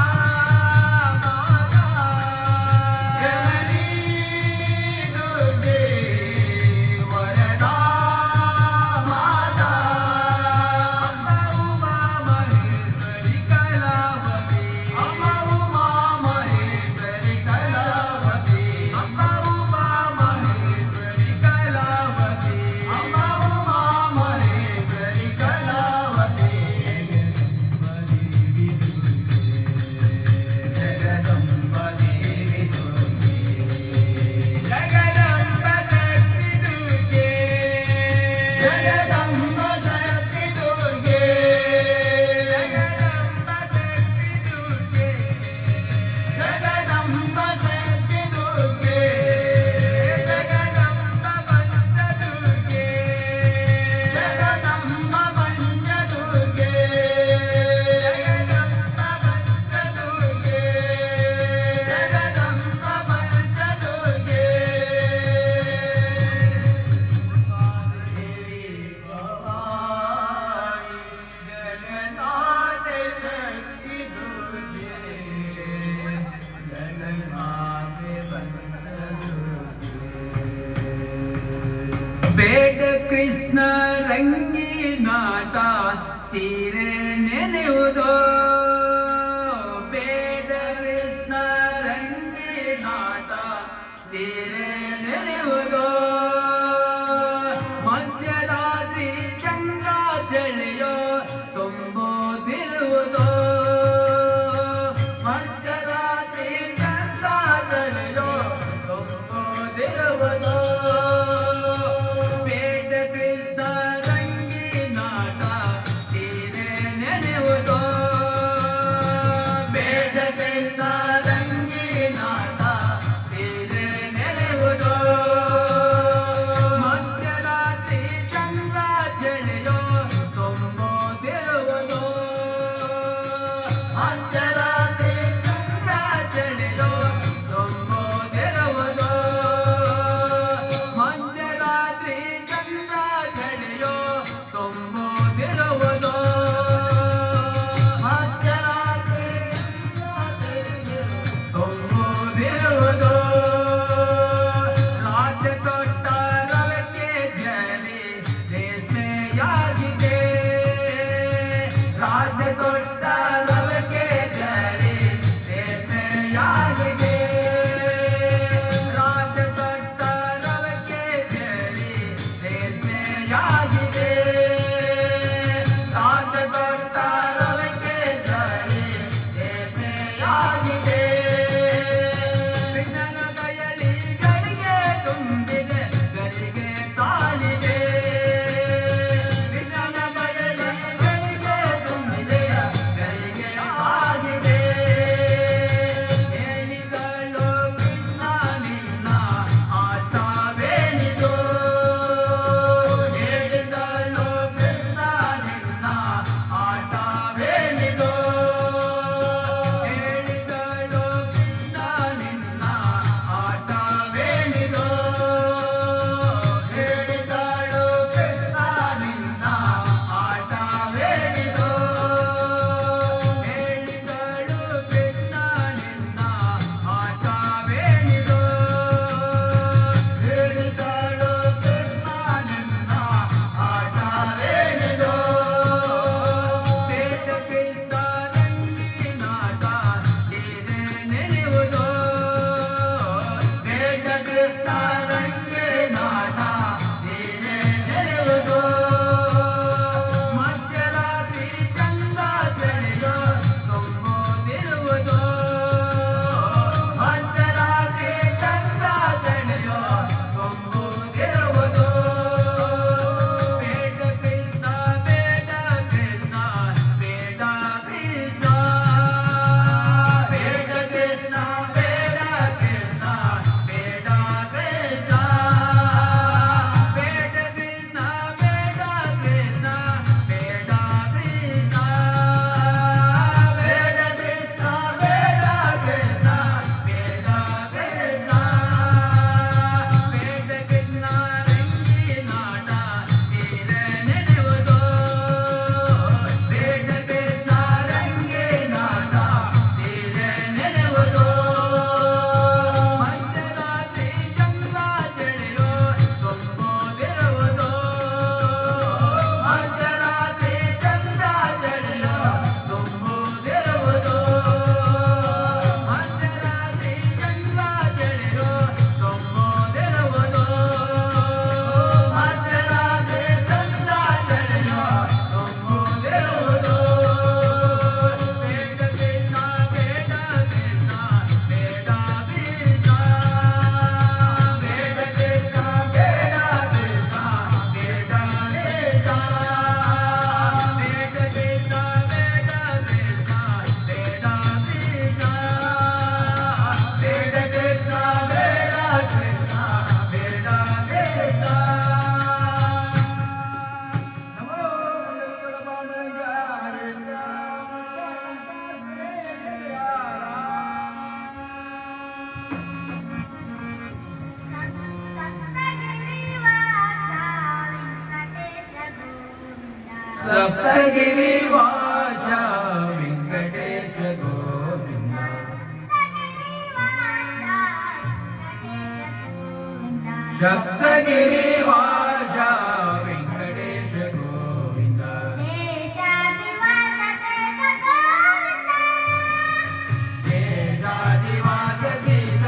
माता जननी दुर्गे वरदा माता अम्बा उमा महेश्वरी कलावती अम्बा उमा महेश्वरी कलावती अम्बा उमा महेश्वरी कलावती अम्बा उमा महेश्वरी कलावती जगदम्बा देवी दुर्गे जगदम्बा शक्ति दुर्गे जगदम्बा शक्ति दुर्गे जगदम्बा शक्ति दुर्गे जगदम्बा पंच दुर्गे जगदम्बा पंच दुर्गे जगदम्बा पंच दुर्गे जगदम्बा पंच दुर्गे देवी भवानी जगन्नाथ शक्ति दुर्गे जगन्नाथ पंच दुर्गे ಬೇಡ ಕೃಷ್ಣ ರಂಗಿನಾಟ ಸೀರೆ ನೆನೆಯುವುದೋ ಬೇಡ ಕೃಷ್ಣ ತೀರೆ ನೆನೆಯುವುದೋ ಮಧ್ಯರಾತ್ರಿ ಚಂದ್ರ ತಿಳಿಯೋ ತುಂಬುತ್ತಿರುವುದೋ ಮಧ್ಯರಾತ್ರಿ ಚಂದ್ರ ತಿಳಿಯೋ ತುಂಬುತ್ತಿರುವುದೋ ಪೇಟ ಕೃಷ್ಣ ರಂಗಿನಾಟ ತೀರೆ ನೆನೆಯುವುದೋ ಪೇಟ ಕೃಷ್ಣ ರಂಗಿನಾಟ ತೀರೆ ನೆನೆಯುವುದೋ ಮಧ್ಯರಾತ್ರಿ ಚಂದ್ರ ತಿಳಿಯೋ ತುಂಬುತ್ತಿರುವುದೋ ಮಧ್ಯರಾತ್ರಿ ಚಂದ್ರ ತಿಳಿಯೋ ತುಂಬುತ್ತಿರುವುದೋ ಮಧ್ಯರಾತ್ರಿ ಚಂದ್ರ ತಿಳಿಯೋ ತುಂಬುತ್ತಿರುವುದೋ ಮಧ್ಯರಾತ್ರಿ ತುಂಬುತ್ತಿರುವುದೋ ರಾಜ ತೊಟ್ಟ ರವಕ್ಕೆ ಜರಿ ರೇಷ್ಮೆಯಾಗಿದೆ ರಾಜ ತೊಟ್ಟ ರವಕ್ಕೆ ಜರಿ ರೇಷ್ಮೆಯಾಗಿದೆ ರಾಜ ತೊಟ್ಟ ರವಕ್ಕೆ ಜರಿ ರೇಷ್ಮೆಯಾಗಿದೆ ರಾಜ ತೊಟ್ಟ ರವಕ್ಕೆ ಜರಿ ರೇಷ್ಮೆಯಾಗಿದೆ ಬಿನ್ನನ ಕೈಯಲ್ಲಿ ಗಡಿಗೆ ತುಂಬಿದೆ ಗರಿಗೆ ತಾಳಿದೆ ಬಿನ್ನನ ಕೈಯಲ್ಲಿ ಗಡಿಗೆ ತುಂಬಿದೆ ಗರಿಗೆ ತಾಳಿದೆ ಹೇಳಿದಳು ಕೃಷ್ಣ ನಿನ್ನ ಆಟವೇನಿದು ಹೇಳಿದಳು ಕೃಷ್ಣ ನಿನ್ನ ಆಟವೇನಿದು ಹೇಳಿದಳು ಕೃಷ್ಣ ನಿನ್ನ ಆಟವೇನಿದು ಹೇಳಿದಳು ಕೃಷ್ಣ ನಿನ್ನ ಆಟವೇನಿದು ಹೇಳಿದಳು ಕೃಷ್ಣ ನಿನ್ನ ಆಟವೇನಿದು ಹೇಳಿದಳು ಕೃಷ್ಣ ನಿನ್ನ ಆಟವೇನಿದು ಬೇಡ ಕೃಷ್ಣ ರಂಗಿನಾಟ ತೀರೆ ನೆನೆಯುವುದೋ ಬೇಡ ಕೃಷ್ಣ ರಂಗಿನಾಟ ತೀರೆ ನೆನೆಯುವುದೋ ಮಧ್ಯರಾತ್ರಿ ಚಂದ ತಿಳಿಯೋ ತುಂಬುತ್ತಿರುವುದೋ ಮಧ್ಯರಾತ್ರಿ ಚಂದ ತಿಳಿಯೋ ತುಂಬುತ್ತಿರುವುದೋ ಬೇಡ ಕೃಷ್ಣ ಬೇಡ ಕೃಷ್ಣ ಬೇಡ ಕೃಷ್ಣ ಬೇಡ ಕೃಷ್ಣ ಬೇಡ ಕೃಷ್ಣ ಬೇಡ ಕೃಷ್ಣ ಬೇಡ ಕೃಷ್ಣ ಬೇಡ ಕೃಷ್ಣ ಬೇಡ ಕೃಷ್ಣ ಬೇಡ ಕೃಷ್ಣ ಬೇಡ ಕೃಷ್ಣ ಬೇಡ ಕೃಷ್ಣ ಬೇಡ ಕೃಷ್ಣ ರಂಗಿನಾಟ ತೀರೆ ನೆನೆಯುವುದೋ ಬೇಡ ಕೃಷ್ಣ ರಂಗಿನಾಟ ತೀರೆ ನೆನೆಯುವುದೋ ಮಧ್ಯರಾತ್ರಿ ಚಂದ್ರ ತಿಳಿಯೋ ತುಂಬುತ್ತಿರುವುದೋ ಮಧ್ಯರಾತ್ರಿ ಚಂದ್ರ ತಿಳಿಯೋ ತುಂಬುತ್ತಿರುವುದೋ ಮಧ್ಯರಾತ್ರಿ ಚಂದ್ರ ತಿಳಿಯೋ ತುಂಬುತ್ತಿರುವುದೋ ಮಧ್ಯರಾತ್ರಿ ಚಂದ್ರ ತಿಳಿಯೋ ತುಂಬುತ್ತಿರುವುದೋ ಬೇಡ ಕೃಷ್ಣ ಬೇಡ ಕೃಷ್ಣ ಬೇಡ ಕೃಷ್ಣ ಬೇಡ ಕೃಷ್ಣ ಬೇಡ ಕೃಷ್ಣ ಬೇಡ ಕೃಷ್ಣ ಬೇಡ ಕೃಷ್ಣ ಬೇಡ ಕೃಷ್ಣ ಬೇಡ ಕೃಷ್ಣ ಬೇಡ ಕೃಷ್ಣ ಬೇಡ ಕೃಷ್ಣ ಬೇಡ ಕೃಷ್ಣ ನಮೋ ಸಪ್ತಗಿರಿ ವಾಸ ವೆಂಕಟೇಶ ಗೋವಿಂದ ಸಪ್ತಗಿರಿ ವಾಸ ವೆಂಕಟೇಶ ಗೋವಿಂದ ದೇಶ ದಿವಾಸ ದೇಶ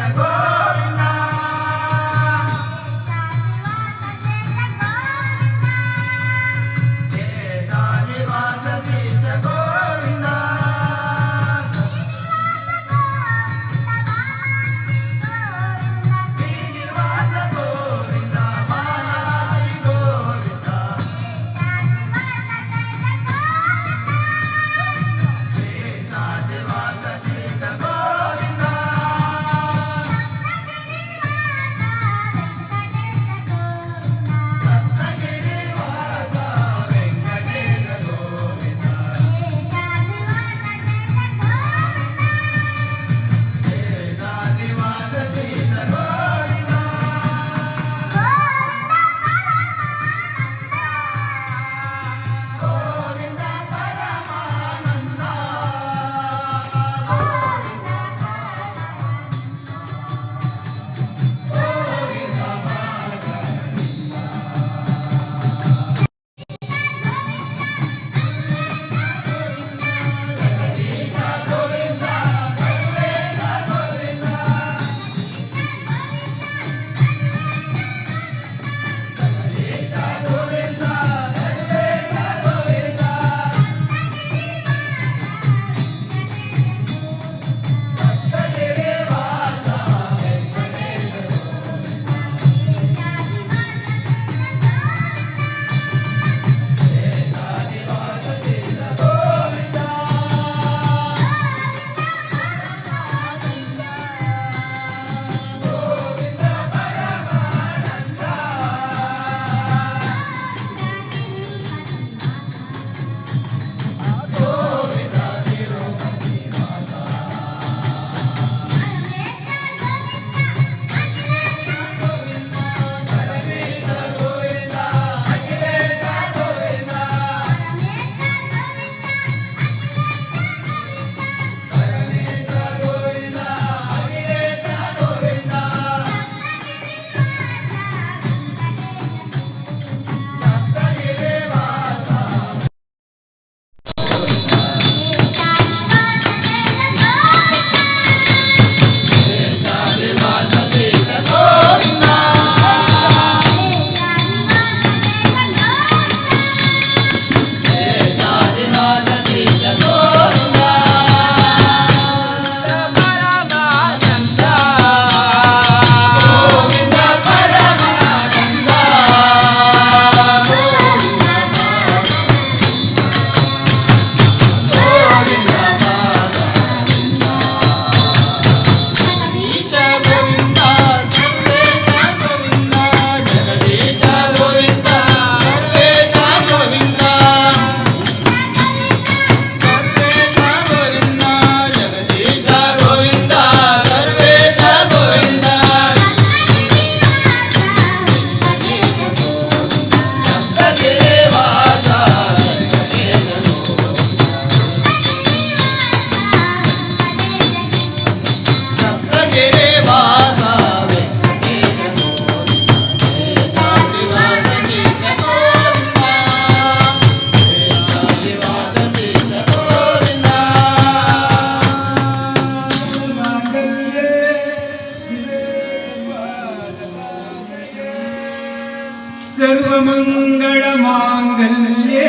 सर्वमङ्गलमाङ्गल्ये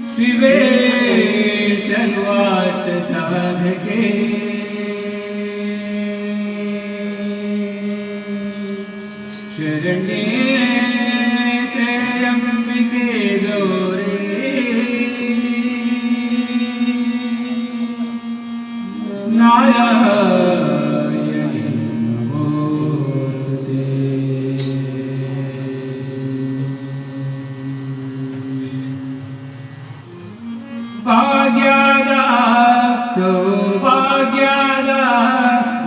शिवे सर्वार्थ साधके शरण्ये त्र्यम्बिके गौरी नारायणी नमोस्तुते। ಭಾಗ್ಯದ ಸೌಭಾಗ್ಯದ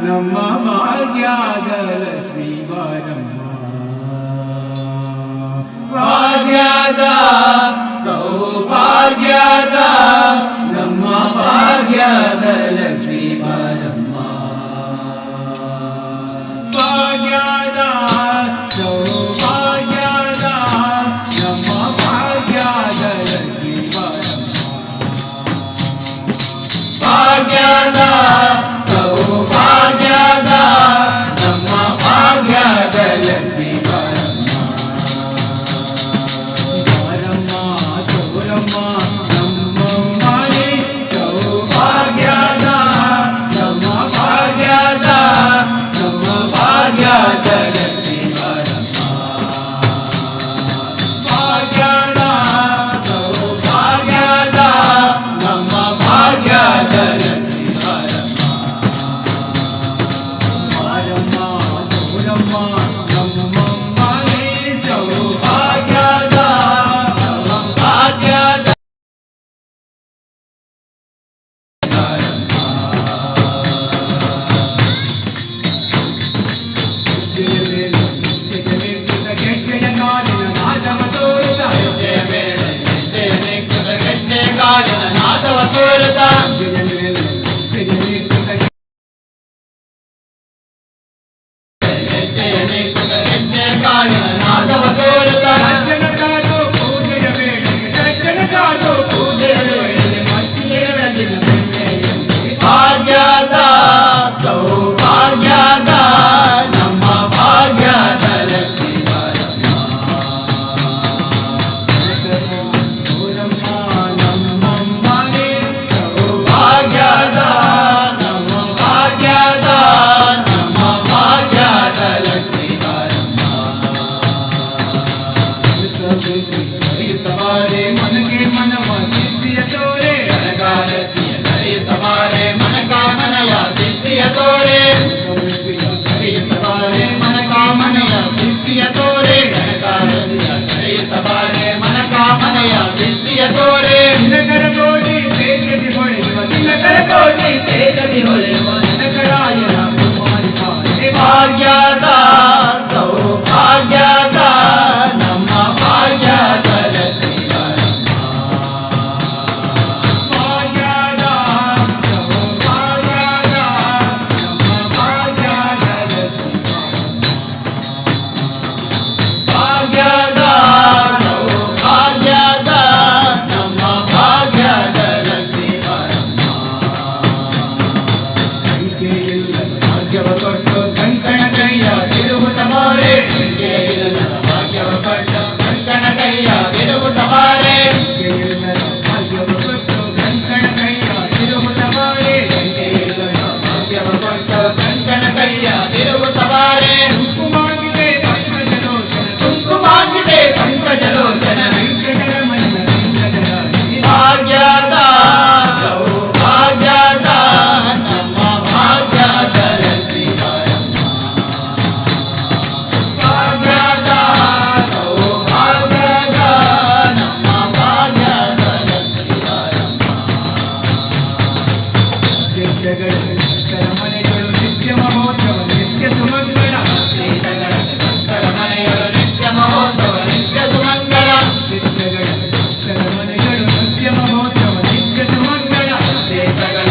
ನಮ್ಮ ಭಾಗ್ಯದ ಲಕ್ಷ್ಮೀ ಬಾರಮ್ಮ ಭಾಗ್ಯದ ಸೌಭಾಗ್ಯದ ನಮ್ಮ ಭಾಗ್ಯದ ಲಕ್ಷ್ಮೀ ಬಾರಮ್ಮ ಭಾಗ್ಯದ ಸೌಭಾಗ್ಯದ ನಮ್ಮ ಭಾಗ್ಯದ ಲಕ್ಷ್ಮೀ ಬಾರಮ್ಮ ಭಾಗ್ಯದ ಸೌಭಾಗ್ಯದ ನಮ್ಮ ಭಾಗ್ಯದ ಲಕ್ಷ್ಮೀ ಬಾರಮ್ಮ ಬಾರಮ್ಮ ತೋರಮ್ಮ ನಮ್ಮಮ್ಮನೆ ಸೌಭಾಗ್ಯದ ನಮ್ಮ ಭಾಗ್ಯದ ನಮ್ಮ ಭಾಗ್ಯದ ಲಕ್ಷ್ಮೀ ಬಾರಮ್ಮ ಭಾಗ್ಯದ ಸೌಭಾಗ್ಯದ ನಮ್ಮ ಭಾಗ್ಯದ ಲಕ್ಷ್ಮೀ ಬಾರಮ್ಮ ಬಾರಮ್ಮ ತೋರಮ್ಮ ನಮ್ಮಮ್ಮನೆ ಸೌಭಾಗ್ಯದ ನಮ್ಮ ಭಾಗ್ಯದ ಭಾಗ್ಯದ ಸೌಭಾಗ್ಯದ ನಮ್ಮ ಭಾಗ್ಯದ ಲಕ್ಷ್ಮೀ ಬಾರಮ್ಮ ನಮ್ಮಮ್ಮನೆ ಸೌಭಾಗ್ಯದ ನಮ್ಮ ಭಾಗ್ಯದ ನಮ್ಮ ಭಾಗ್ಯದ ಲಕ್ಷ್ಮೀ ಬಾರಮ್ಮ ಸರಿತವಾರೆ ಮನಗೆ ಮನವ ಸಿದ್ಧಿಯ ತೋರೆ ಕನಕಾರತಿಯ ಸರಿತವಾರೆ ಮನಕಾಮನಯ ಸಿದ್ಧಿಯ ತೋರೆ ಸರಿತವಾರೆ ಮನಕಾಮನಯ ಸಿದ್ಧಿಯ ತೋರೆ ಕನಕಾರತಿಯ ಸರಿತವಾರೆ ಮನಕಾಮನಯ ಸಿದ್ಧಿಯ ತೋರೆ ದಿನಕರ ಕೋಟಿ ತೇಜದಿ ಹೊಳೆಯುವ ದಿನಕರ ಕೋಟಿ ತೇಜದಿ ಹೊಳೆಯುವ ದಿನಕರಾಯನ ಕುಮಾರಿ ಭಾಗ್ಯದ ಸೌಭಾಗ್ಯದ ನಮ್ಮ ಭಾಗ್ಯದ ಲಕ್ಷ್ಮೀ ಬಾರಮ್ಮ ಭಾಗ್ಯದ ಸೌಭಾಗ್ಯದ ನಮ್ಮ ಭಾಗ್ಯದ ಲಕ್ಷ್ಮೀ ಭಾಗ್ಯದ ಸೌಭಾಗ್ಯದ ನಮ್ಮ ಭಾಗ್ಯದ ಲಕ್ಷ್ಮೀ ಬಾರಮ್ಮ ಸಂಖ್ಯೆಯಿಲ್ಲದ ಭಾಗ್ಯವ ಕೊಟ್ಟು ಕಂಕಣ ಕೈಯ ಬಿಡುವುದ ಮಾರೆ ಸಂಖ್ಯೆಯಿಲ್ಲದ ಭಾಗ್ಯವ ಕೊಟ್ಟು ಕಂಕಣ ಕೈಯ ಬಿಡುವುದ ಮಾರೆ ಸಂಖ್ಯೆಯಿಲ್ಲದ ಭಾಗ್ಯವ ಕೊಟ್ಟು ಕಂಕಣ ಕೈಯ ಬಿಡುವುದ ಮಾರೆ ಸಂಖ್ಯೆಯಿಲ್ಲದ ಭಾಗ್ಯವ ಕೊಟ್ಟು ಕಂಕಣ ಕೈಯ ಬಿಡುವುದ ಮಾರೆ ಕುಂಕುಮಾಗಿದೆ ಪಂಕಜಲೋಚನ ಕುಂಕುಮಾಗಿದೆ ಪಂಕಜಲೋಚನ ವೆಂಕಟರಮಣ ವೆಂಕಟರಾಜ ಭಾಗ್ಯದ ಸೌಭಾಗ್ಯದ ನಮ್ಮ ಭಾಗ್ಯದ ಲಕ್ಷ್ಮೀ ಬಾರಮ್ಮ ಭಾಗ್ಯದ ಸೌಭಾಗ್ಯದ ನಮ್ಮ ಭಾಗ್ಯದ ಲಕ್ಷ್ಮೀ ಬಾರಮ್ಮ ನಿತ್ಯಗಳ ಮನೆಗಳು ನಿತ್ಯ ಮಹೋತ್ಸವ ನಿತ್ಯ ಸುಮಂಗಳ ತೀರ್ಥಗಳ ಮನೆಗಳು ನಿತ್ಯ ಮಹೋತ್ಸವ ನಿತ್ಯ ಸುಮಂಗಳ ನಿತ್ಯಗಳ ಮನೆಗಳು ನಿತ್ಯ ಮಹೋತ್ಸವ ನಿತ್ಯ ಸುಮಂಗಳ ತೀರ್ಥಗಳ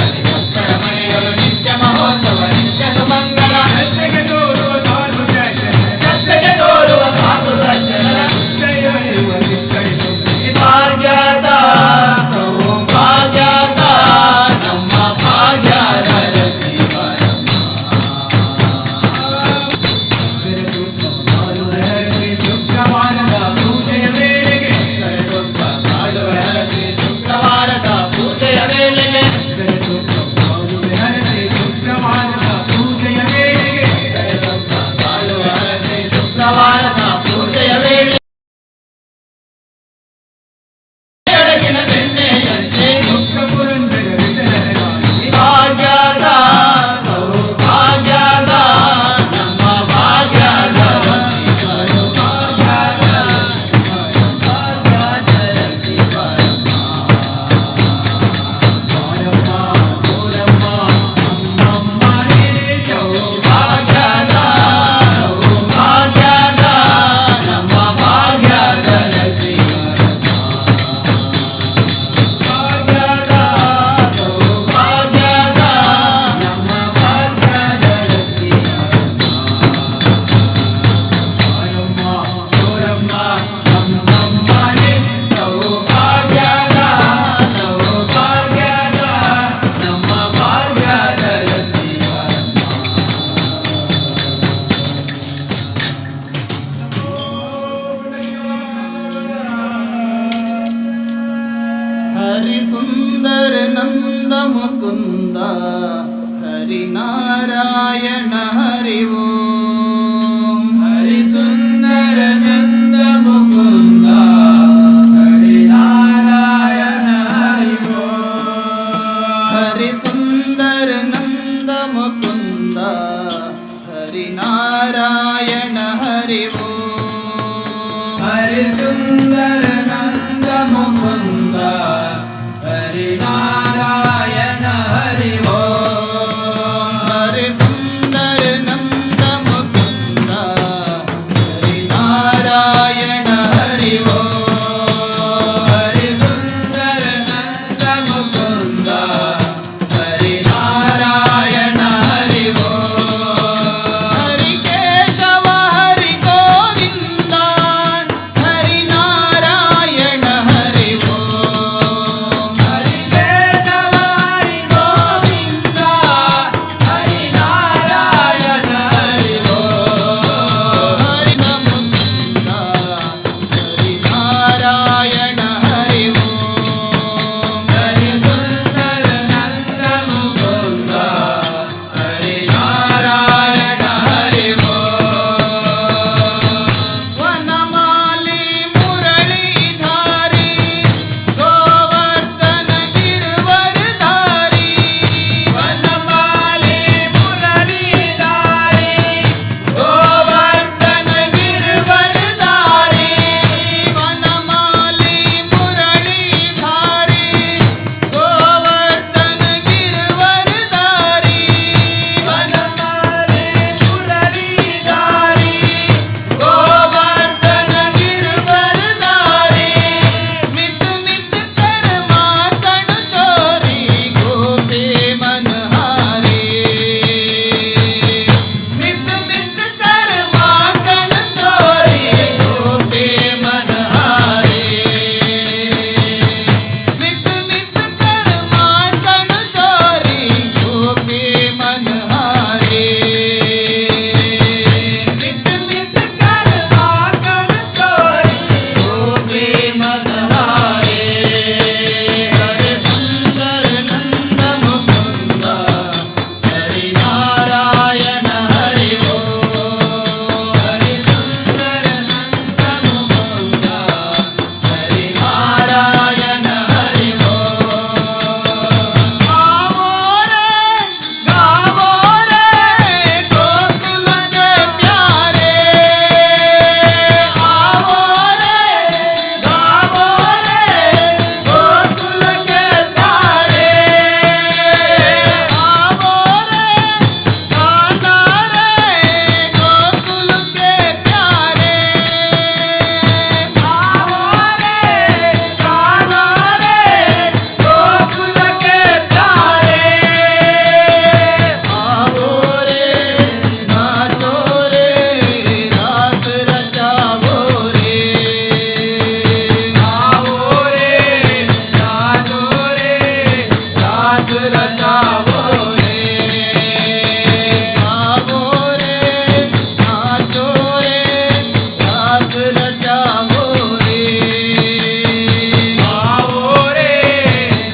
ಮನೆಗಳು ನಿತ್ಯ ಮಹೋತ್ಸವ ನಿತ್ಯ ಸುಮಂಗಳ ರಸ್ತೆಗೆ ತೋರುವ ಸಾಧು ಸಜ್ಜನರ ರಸ್ತೆಗೆ ತೋರುವ ಸಾಧು ಸಜ್ಜನರ ಜಯ ಇರುವ ನಿತ್ಯಗಳು ಭಾಗ್ಯದ ಸೌಭಾಗ್ಯದ ನಮ್ಮ ಭಾಗ್ಯದ हरि सुंदर नंद मुकुंद हरि नारायण हरि ओम हरि सुंदर नंद मुकुंद हरि नारायण हरि ओम हरि सुंदर नंद मुकुंद हरि नारायण हरि ओम हरि सुंदर नंद मुकुंद हरि नारायण हरि ओम हरि सुंदर नंद मुकुंद हरि नारायण हरि ओम हरि सुंदर नंद मुकुंद हरि नारायण हरि ओम हरि केशव हरि गोविंद हरि नारायण हरि ओम हरि केशव हरि गोविंद हरि नारायण हरि ओम हरि मुकुंद हरि नारायण हरि ओम हरि सुंदर नंद मुकुंद हरि नारायण हरि ओम वनमाली मुरलीधारी गोवर्धन गिरवरधारी वनमाली मुरलीधारी गोवर्धन गिरवरधारी वनमाली मुरलीधारी गोवर्धन गिरवरधारी वनमाली मुरलीधारी गोवर्धन गिरवरधारी मित मित कर माखन चोरी गोपी मनहारी मित मित कर माखन चोरी गोपी मनहारी मित मित कर माखन चोरी गोपी मनहारी मित मित कर माखन चोरी गोपी मनहारी हरि सुंदर नंद मुकुंद हरि नारायण हरि ओम हरि सुंदर नंद मुकुंद हरि नारायण हरि ओम गावो रे गोकुल के प्यारे आवो रे गावो रे गोकुल के प्यारे आवो रे गाना रे गोकुल के प्यारे आवो रे गाना रे गोकुल के प्यारे आवो रे नाचो रे रास रचावो रे आवो रे नाचो रे रास रचावो रे आवो रे नाचो रे रास रचावो रे आवो रे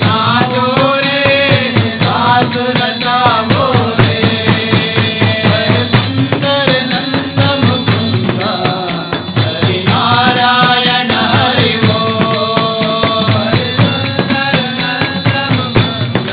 नाचो रे रास रचावो रे हरि सुंदर नंद मुकुंद हरि नारायण हरि ओम हरि सुंदर नंद मुकुंद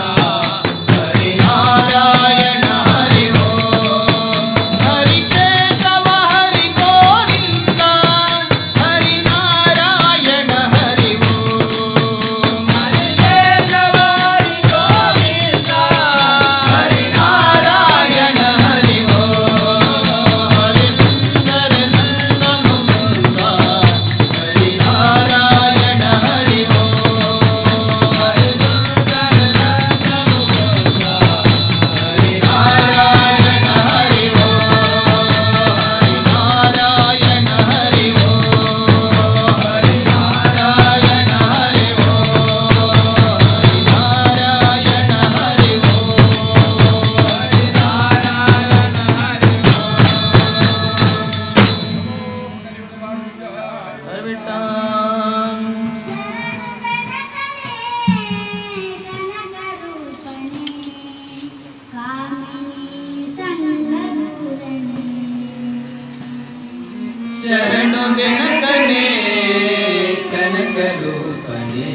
ಕನಕರೂಪನೇ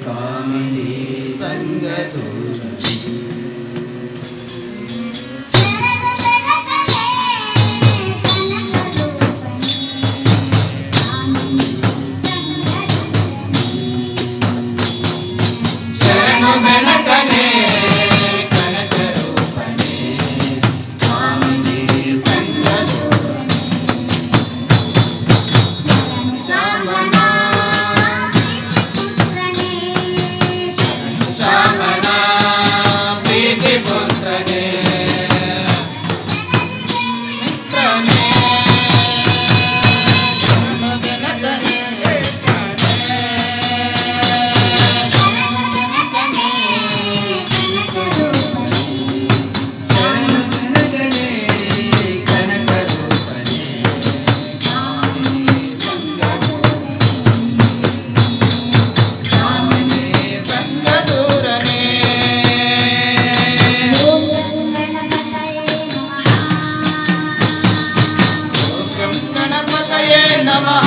ಕಾಮಿನಿ ಸಂಗದೂರನೇ ಶರಣು ಬೆಳಕನೇ ಕನಕರೂಪನೇ ಕಾಮಿನಿ ಸಂಗದೂರನೇ ಶ್ಯಾಮನಾ ಶ್ಯಾಮನಾ ಪ್ರೀತಿ ಪುತ್ರನೇ ಮಿತ್ರನೇ ಕನಕನೇ ಕನಕರೂಪನೇ ಕಾಮಿನಿ ಸಂಗದೂರನೇ ಓಂ ಗಣಪತಯೇ ನಮಃ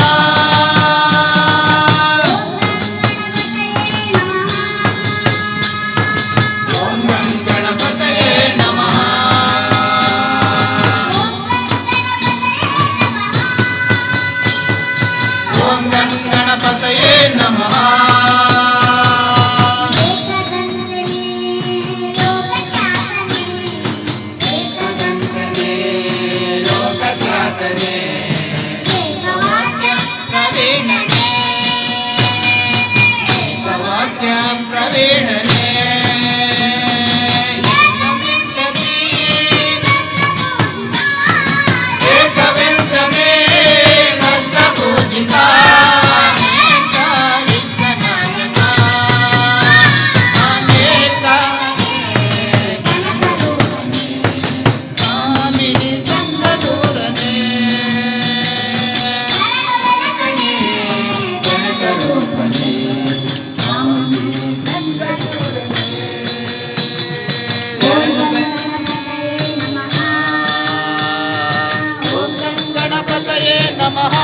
ಓಂ ಗಣಪತಯೇ ನಮಃ ಓಂ ಗಣಪತಯೇ ನಮಃ ಏಕದಂತನೇ ಲೋಕಖ್ಯಾತನೇ ಪ್ರವೀಣನೇ ಏಕವಾಕ್ಯ ಪ್ರವೀಣನೇ ಏಕವಿಂಶಮೇ ಭಕ್ತ ಪೂಜಿತ ಅನೇಕ ವಿಘ್ನನಾಶಕ ಅನೇಕ ಕಾಮಿನಿ ಸಂಗದೂರನೇ ಕನಕರೂಪನೇ ಕಾಮಿನಿ ಸಂಗದೂರನೇ ಓಂ ಗಣಪತಯೇ ನಮಃ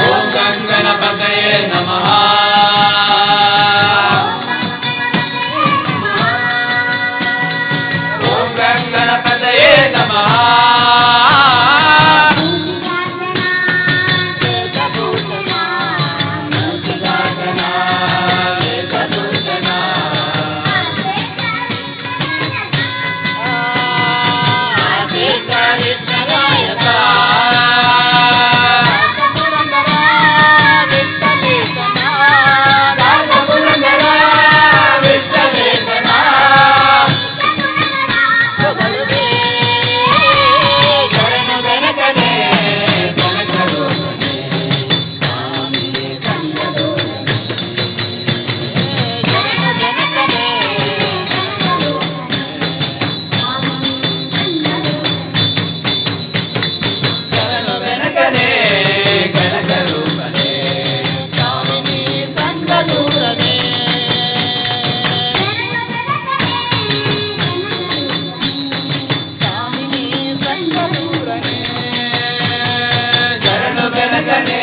ಓಂ ಗಣಪತಯೇ ನಮಃ ಓಂ ಗಣಪತಯೇ ನಮಃ ಮೂರ್ತಿದಾಸನ ವೇದಭೂಷಣ ಆದೇಶ ವಿಘ್ನನಾಯಕ ರಾಜಪುರಂದರ ವಿಠ್ಠಲೇಶನ ಶರಣು ಬೆಳಕನೇ ಕನಕರೂಪನೇ ಕಾಮಿನಿ ಸಂಗದೂರನೇ ಶರಣು ಬೆಳಕನೇ ಕನಕರೂಪನೇ ಕಾಮಿನಿ ಸಂಗದೂರನೇ ಕಾಮಿನಿ ಸಂಗದೂರನೇ ಶರಣು ಬೆಳಕನೇ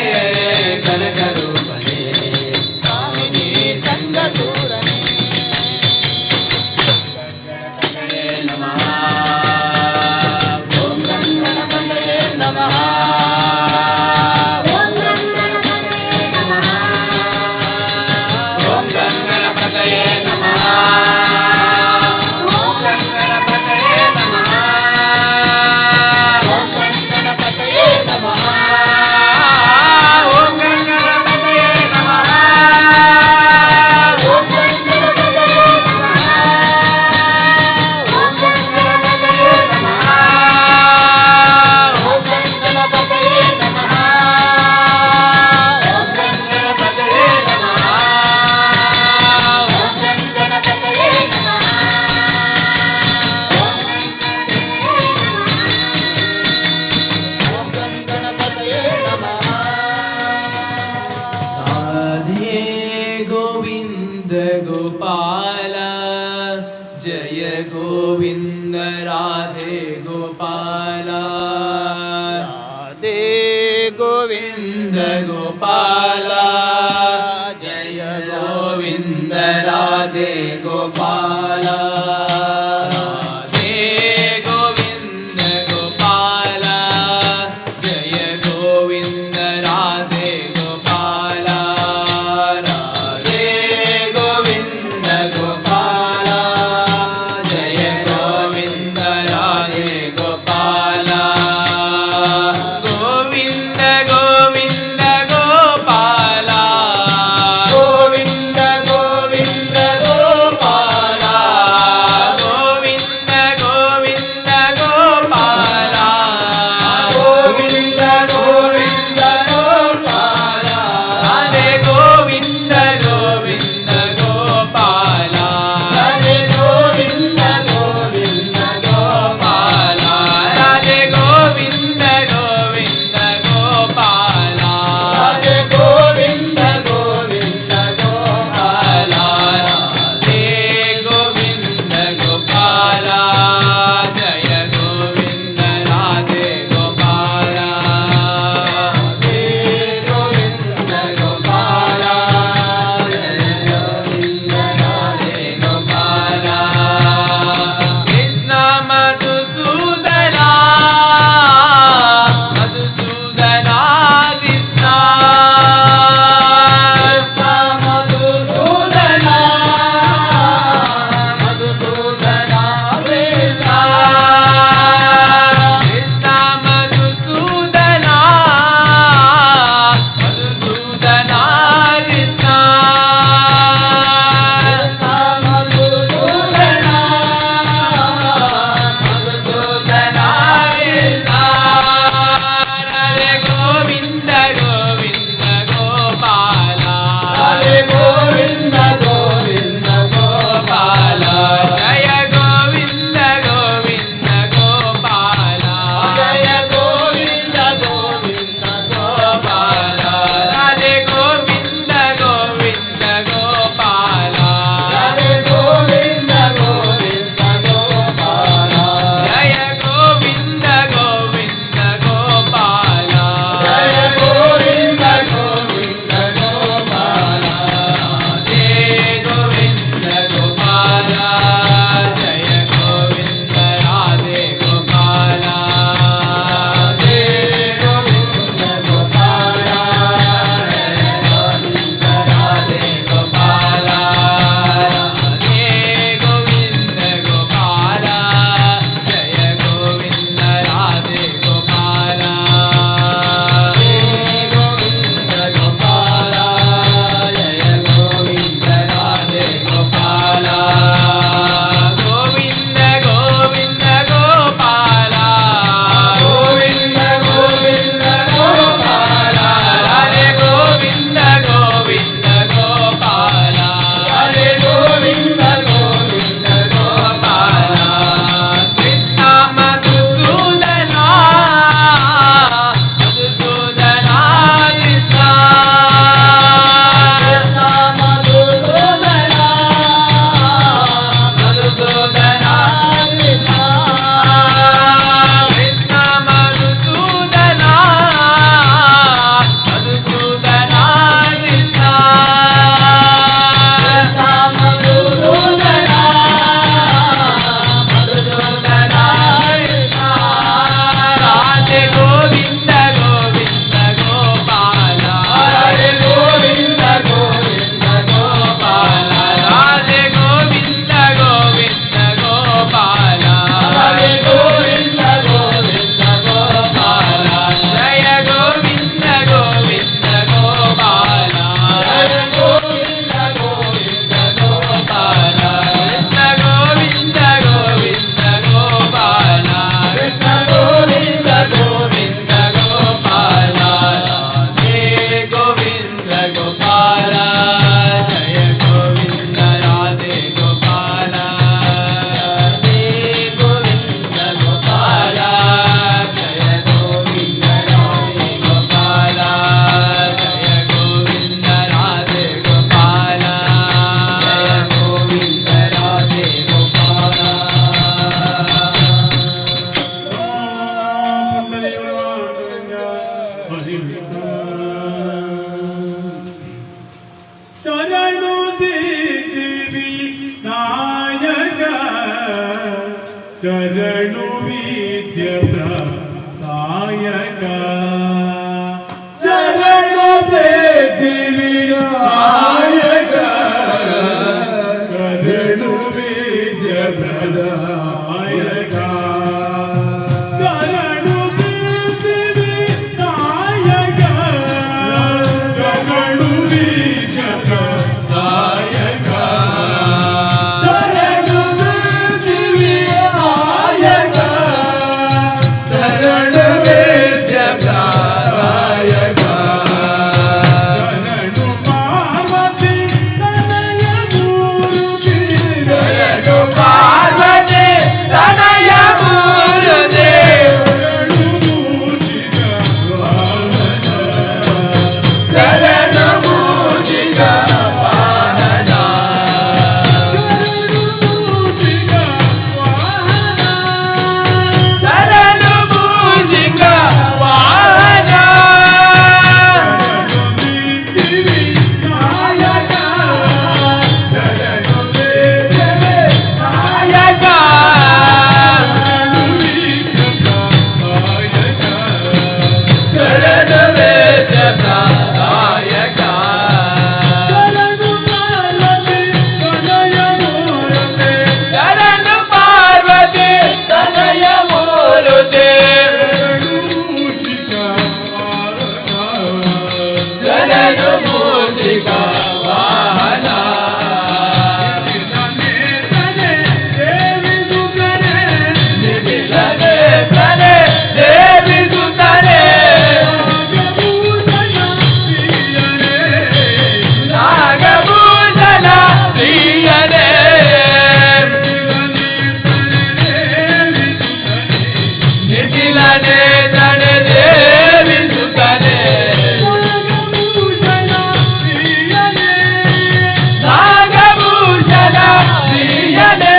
ಕನಕರೂಪನೇ ಕಾಮಿನಿ ಸಂಗದೂರನೇ ಗಣಪತಯೇ ನಮಃ ಓಂ ಗಣಪತಯೇ ನಮಃ ಓಂ ಗಣಪತಯೇ ನಮಃ ಓಂ ಗಣಪತಯೇ ನಮಃ ಓಂ ಗಣಪತಯೇ ನಮಃ ಓಂ ಗಣಪತಯೇ ನಮಃ ಓಂ ಗಣಪತಯೇ ನಮಃ ಓಂ ಗಣಪತಯೇ गोपाल जय गोविंद राधे गोपाला ಗೋವಿಂದ ಗೋಪಾಲ ಜಯ ಗೋವಿಂದ ರಾಧೆ ಗೋಪಾಲ ರಾಧೆ ಗೋವಿಂದ ಗೋಪಾಲ ಜಯ ಗೋವಿಂದ ರಾಧೆ ಗೋಪಾಲ ರಾಧೆ ಗೋವಿಂದ ಗೋಪಾಲ ಜಯ ಗೋವಿಂದ ರಾಧೆ ಗೋಪಾಲ ಗೋವಿಂದ ಗೋವಿಂದ ಗೋಪಾಲ ಗೋವಿಂದ ಗೋವಿಂದ ಗೋಪಾಲ ಶರಣ ಸಿದ್ಧಿವಿನಾಯಕ ಕರುಣು ವಿದ್ಯಪ್ರದಾಯಕ ಕರುಣು ಸಿದ್ಧಿವಿನಾಯಕ ಕರುಣು ವಿದ್ಯಪ್ರದಾಯಕ ಶರಣು ಸಿದ್ಧಿವಿನಾಯಕ ಶರಣು ವಿದ್ಯಪ್ರದಾಯಕ ಶರಣು ಪಾರ್ವತಿ ತನಯ ಮೂರ್ತಿ ಶರಣು ಪಾರ್ವತಿ ತನಯ ಮೂರ್ತಿ ಶರಣು ಮೂರ್ತಿಗ ವಾಹನ ಶರಣು ಮೂರ್ತಿಗ ವಾಹನ ಶರಣು ಮೂರ್ತಿಗ ವಾಹನ ಶರಣು ಮೂರ್ತಿಗ ವಾಹನ ಶರಣು ಪಾರ್ವತಿ ತನಯ ಮೂರ್ತಿ ಶರಣು ಮೂರ್ತಿಗ ವಾಹನ ನಿಧಿಲನೆ ತನೆ ದೇವಿ ಸುತನೆ ನಾಗಭೂಷಣ ಪ್ರಿಯನೇ ನಿಧಿಲನೆ ತನೆ ದೇವಿ ಸುತನೆ ನಾಗಭೂಷಣ ಪ್ರಿಯನೇ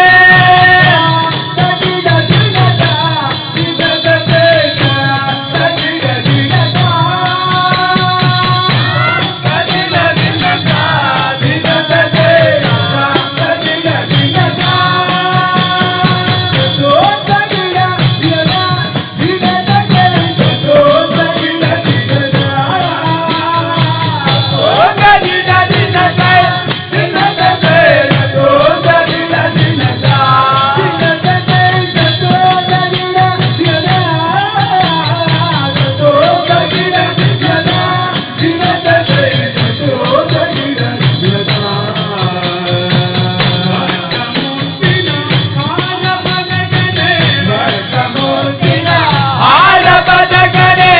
ಹಾರ ಬದಕನೆ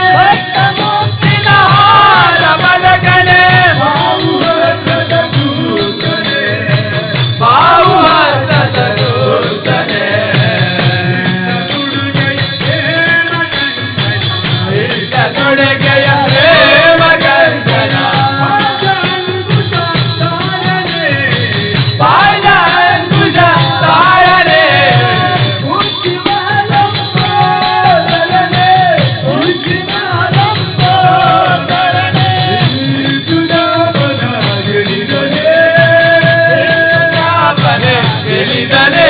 ಭಕ್ತಮೂರ್ತಿನ ಹಾರ ಬದಕನೆ ಬಾಬು ಭಕ್ತರ ಸೂಚನೆ ಇಟ್ಟದೊಳಗೆಯ ಹೇಮ ಕಂಕಣ ಗೆಲಿದನೆ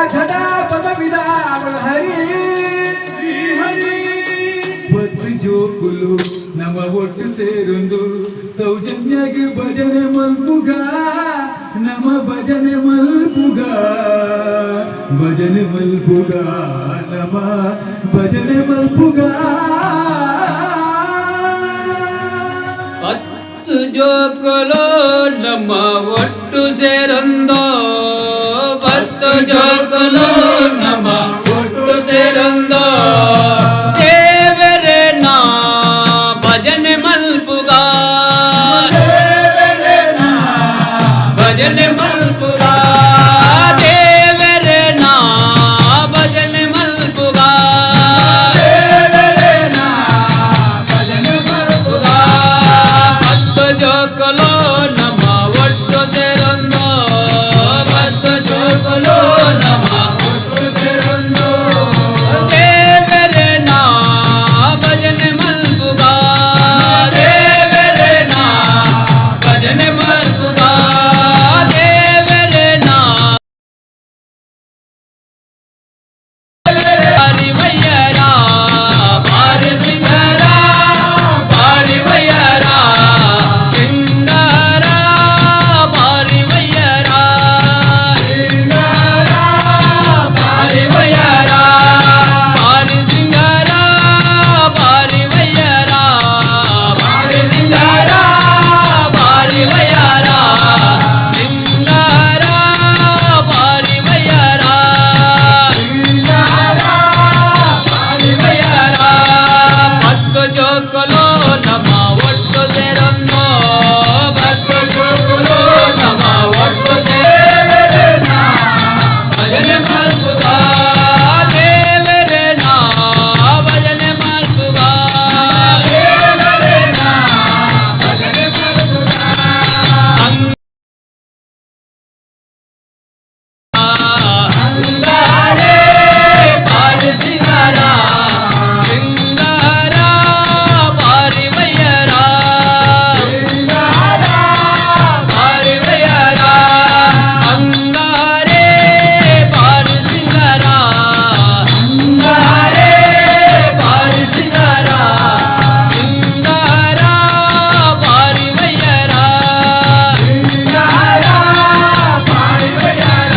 ಝಟಾ ಪದವಿದ ಹರಿ ಪತ್ತು ಜೋಕುಲು ನಮ್ಮ ಒಟ್ಟು ಸೇರೊಂದು ಸೌಜನ್ಯಗೆ ಭಜನೆ ಮಲ್ಪುಗ ನಮ್ಮ ಭಜನೆ ಮಲ್ಪುಗ ಭಜನೆ ಮಲ್ಪುಗ ನಮ್ಮ ಭಜನೆ ಮಲ್ಪುಗ ಹತ್ತು ಜೋಕುಲು ನಮ್ಮ ಒಟ್ಟು ಸೇರೊಂದು ಹತ್ತು ಜೋಕುಲು ನಮ್ಮ ಒಟ್ಟು ಸೇರೊಂದು ದೇವರೇ ನಾ ಭಜನೆ ಮಲ್ಪುಗ ಭಜನೆ ಮಲ್ಪುಗ ದೇವರೇ ನಾ ಭಜನೆ ಮಲ್ಪುಗ ಹತ್ತು ಜೋಕುಲು ನಮ್ಮ ಒಟ್ಟು ಸೇರೊಂದು ಹತ್ತು ಜೋಕುಲು ನಮ್ಮ ಒಟ್ಟು ಸೇರೊಂದು ದೇವರೇ ನಾ ಭಜನೆ ಮಲ್ಪುಗ ದೇವರೇ ನಾ ಭಜನೆ ಮಲ್ಪುಗ ದೇವರೇ ನಾ ಬಾರಿ ವಯ್ಯರ ಬಾರಿ ಸಿಂಗರ ಬಾರಿ ವಯ್ಯರ ಸಿಂಗರ ಬಾರಿ ವಯ್ಯರ ಸಿಂಗರ ಬಾರಿ ವಯ್ಯರ ಬಾರಿ ಸಿಂಗರ ಬಾರಿ ವಯ್ಯರ ಬಾರಿ ಸಿಂಗರ ಬಾರಿ ವಯ್ಯರ ಸಿಂಗರ ಬಾರಿ ವಯ್ಯರ ಹತ್ತು ಜೋಕುಲು ನಮ್ಮ ಒಟ್ಟು ಸೇರೊಂದು ಹತ್ತು ಜೋಕುಲು ನಮ್ಮ ಒಟ್ಟು ದೇವರೇ ನಾ ಭಜನೆ ಮಲ್ಪುಗ ದೇವರೇ ನಾ ಭಜನೆ ಮಲ್ಪುಗ ದೇವರೇ ನಾ ಭಜನೆ ಮಲ್ಪುಗ ಅಂಗಾರೆ ಬಾರಿ ಸಿಂಗರ ಸಿಂಗರ ಬಾರಿ ವಯ್ಯರ ಸಿಂಗರ ಬಾರಿ ವಯ್ಯರ ಅಂಗಾರೆ ಬಾರಿ ಸಿಂಗರ ಅಂಗಾರೆ ಬಾರಿ ಸಿಂಗರ ಸಿಂಗರ ಬಾರಿ ವಯ್ಯರ ಸಿಂಗರ ಬಾರಿ ವಯ್ಯರ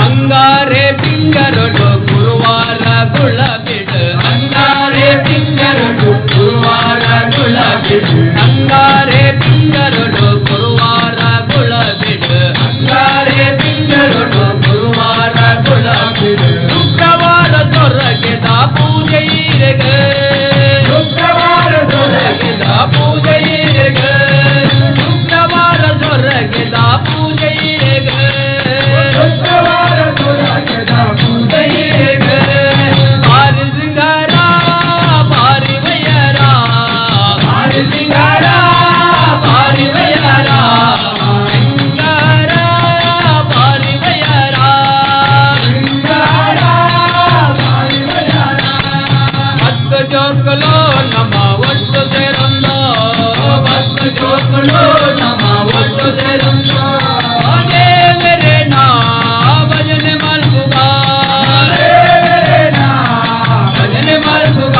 ಅಂಗಾರೆ ಪಿಂಗರೊಡು ಗುರುವಾರ ಗುಳ ಬಿಡು ಅಂಗಾರೆ ಪಿಂಗರೊಡು ಗುರುವಾರ ಗುಳ ಬಿಡು ಅಂಗಾರೆ ಪಿಂಗರೊಡು ಗುರುವಾರ ಗುಳ ಬಿಡು ಅಂಗಾರೆ ಪಿಂಗರೊಡು ಗುರುವಾರ ಗುಳ ಬಿಡು ಶುಕ್ರವಾರ ಸೊರಗೆದ ಪೂಜೆ ಇರೆಗೆ ಶುಕ್ರವಾರ ಸೊರಗೆದ ಪೂಜೆ ಇರೆಗೆ ಶುಕ್ರವಾರ ಸೊರಗೆದ ಪೂಜೆ ಇರೆಗೆ ಶುಕ್ರವಾರ ಸೊರಗೆದ ಪೂಜೆ ಇರೆಗೆ ಬಾರಿ ಸಿಂಗರ ಬಾರಿ ವಯ್ಯರ ಬಾರಿ ಸಿಂಗರ ಬಾರಿ ವಯ್ಯರ ಸಿಂಗರ ಬಾರಿ ವಯ್ಯರ ಸಿಂಗರ ಬಾರಿ ವಯ್ಯರ ಹತ್ತು ಜೋಕುಲು ನಮ್ಮ ಒಟ್ಟು ಸೇರೊಂದು ಹತ್ತು ಜೋಕುಲು ನಮ್ಮ ಒಟ್ಟು ಸೇರೊಂದು ದೇವರೇ ನಾ ಭಜನೆ ಮಲ್ಪುಗ ದೇವರೇ ನಾ ಭಜನೆ ಮಲ್ಪುಗ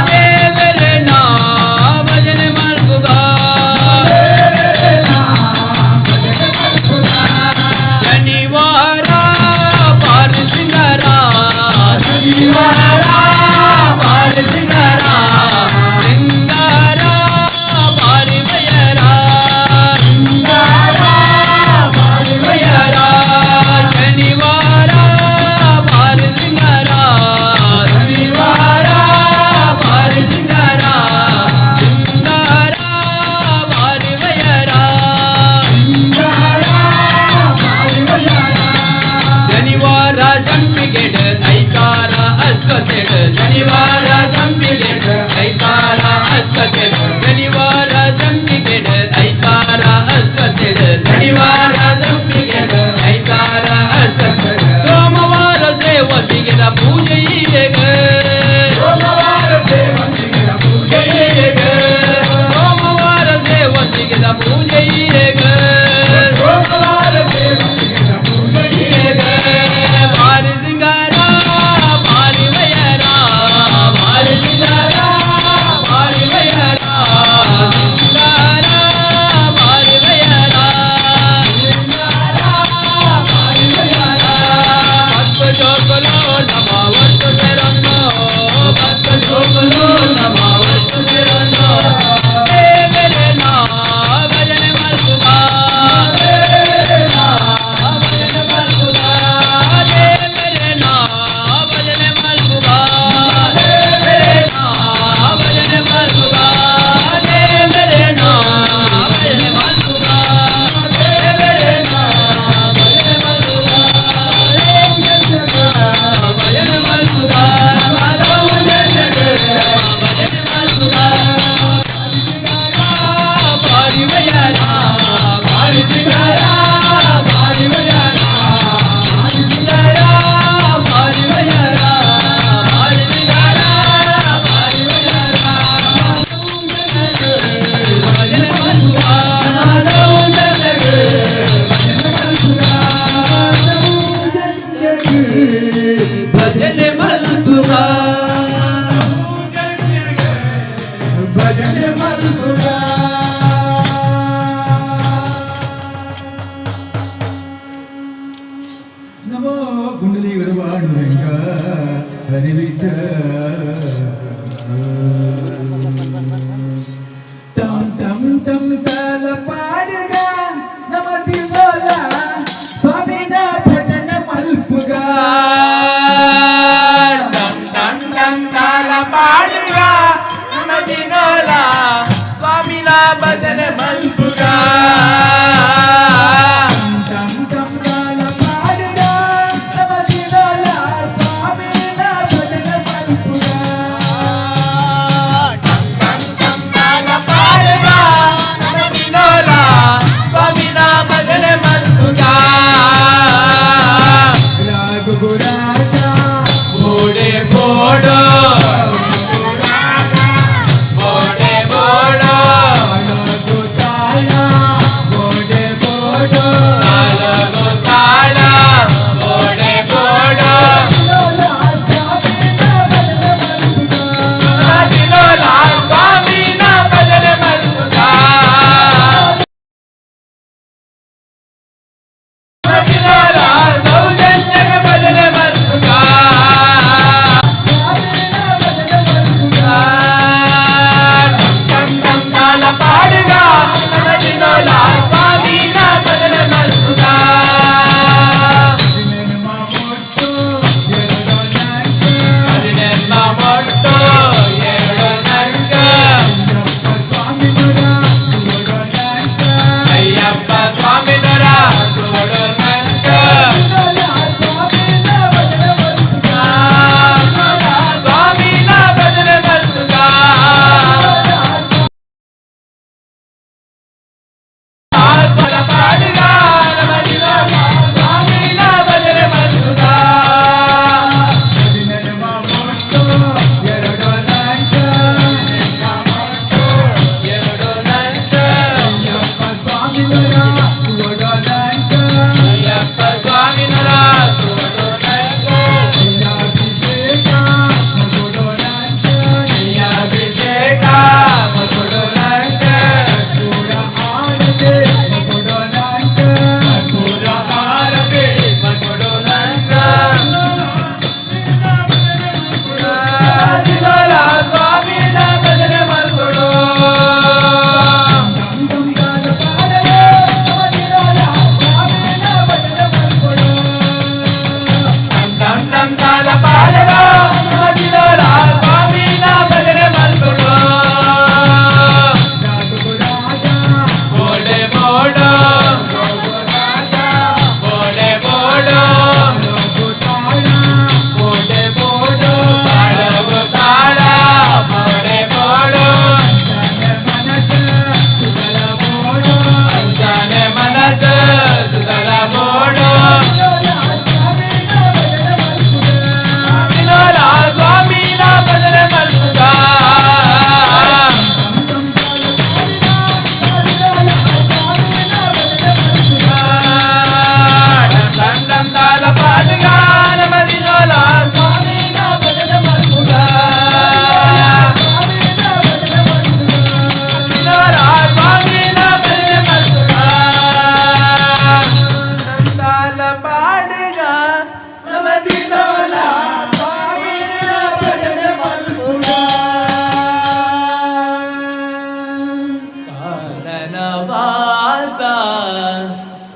ದೇವರೇ ನಾ ಭಜನೆ ಮಲ್ಪುಗ ದೇವರೇ ನಾ ಭಜನೆ ಮಲ್ಪುಗ ಶನಿವಾರ ಬಾರಿ ಸಿಂಗರ ಶನಿವಾರ ಬಾರಿ ಸಿಂಗರ ಸಿಂಗರ ಬಾರಿ ವಯ್ಯರ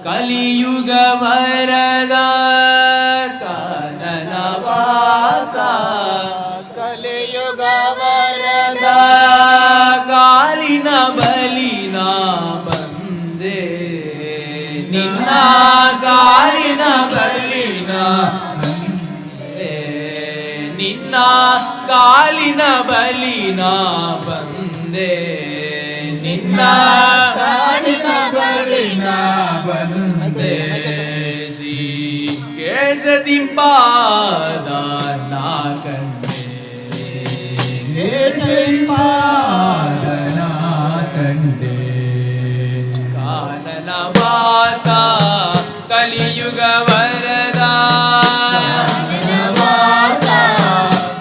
ಕಲಿಯುಗ ವರದ ಕಾನನ ವಾಸ ಕಲಿಯುಗ ವರದ ಕಾಲಿನ ಬಲಿನ ಬಂದೆ ನಿನ್ನ ಕಾಲಿನ ಬಲಿನ ಬಂದೆ ನಿನ್ನ ಕಾಲಿನ ಬಲಿನ ಬಂದೆ ನಿನ್ನ ಕಾಲಿನ ಬಲಿನ ಬಂದೆ ಶ್ರೀ ಕೇಶದಿಂಪಾದ ನಾ ಕಂಡೆ ಕೇಶರಿಂಪಾದನ ಕಂಡೆ ಕಾನನ ವಾಸ ಕಲಿಯುಗ ವರದ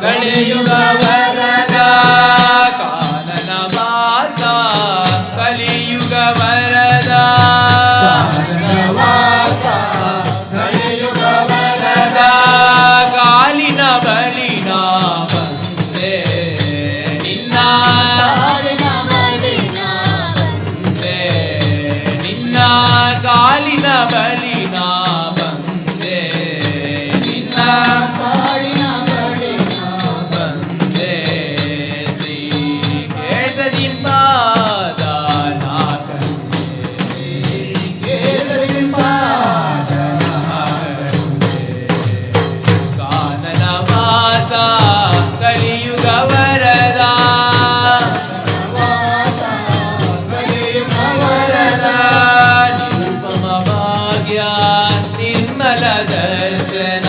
ಕಲಿಯುಗ ವರದ ಕಾನನ ವಾಸ ಕಲಿಯುಗ ವರದ ಕಲಿಯುಗ ವರದ ಕಾಲಿನ ಬಲಿನ ಬಂದೆ ನಿನ್ನ ಕಾಲಿನ ಬಲಿನ ಬಂದೆ ನಿನ್ನ ಕಾಲಿನ ಬಲಿನ ಬಂದೆ ನಿನ್ನ ಕಾಲಿನ ಬಲಿನ ಬಂದೆ ಶ್ರೀ ಕೇಶದಿಂಪಾದ ನಾ ಕಂಡೆ ಕಾನನ ವಾಸ ಕಲಿಯುಗ ವರದ ಕಲಿಯುಗ ವರದ ನಿರುಪಮ ಭಾಗ್ಯ ನಿರ್ಮಲ ದರ್ಶನ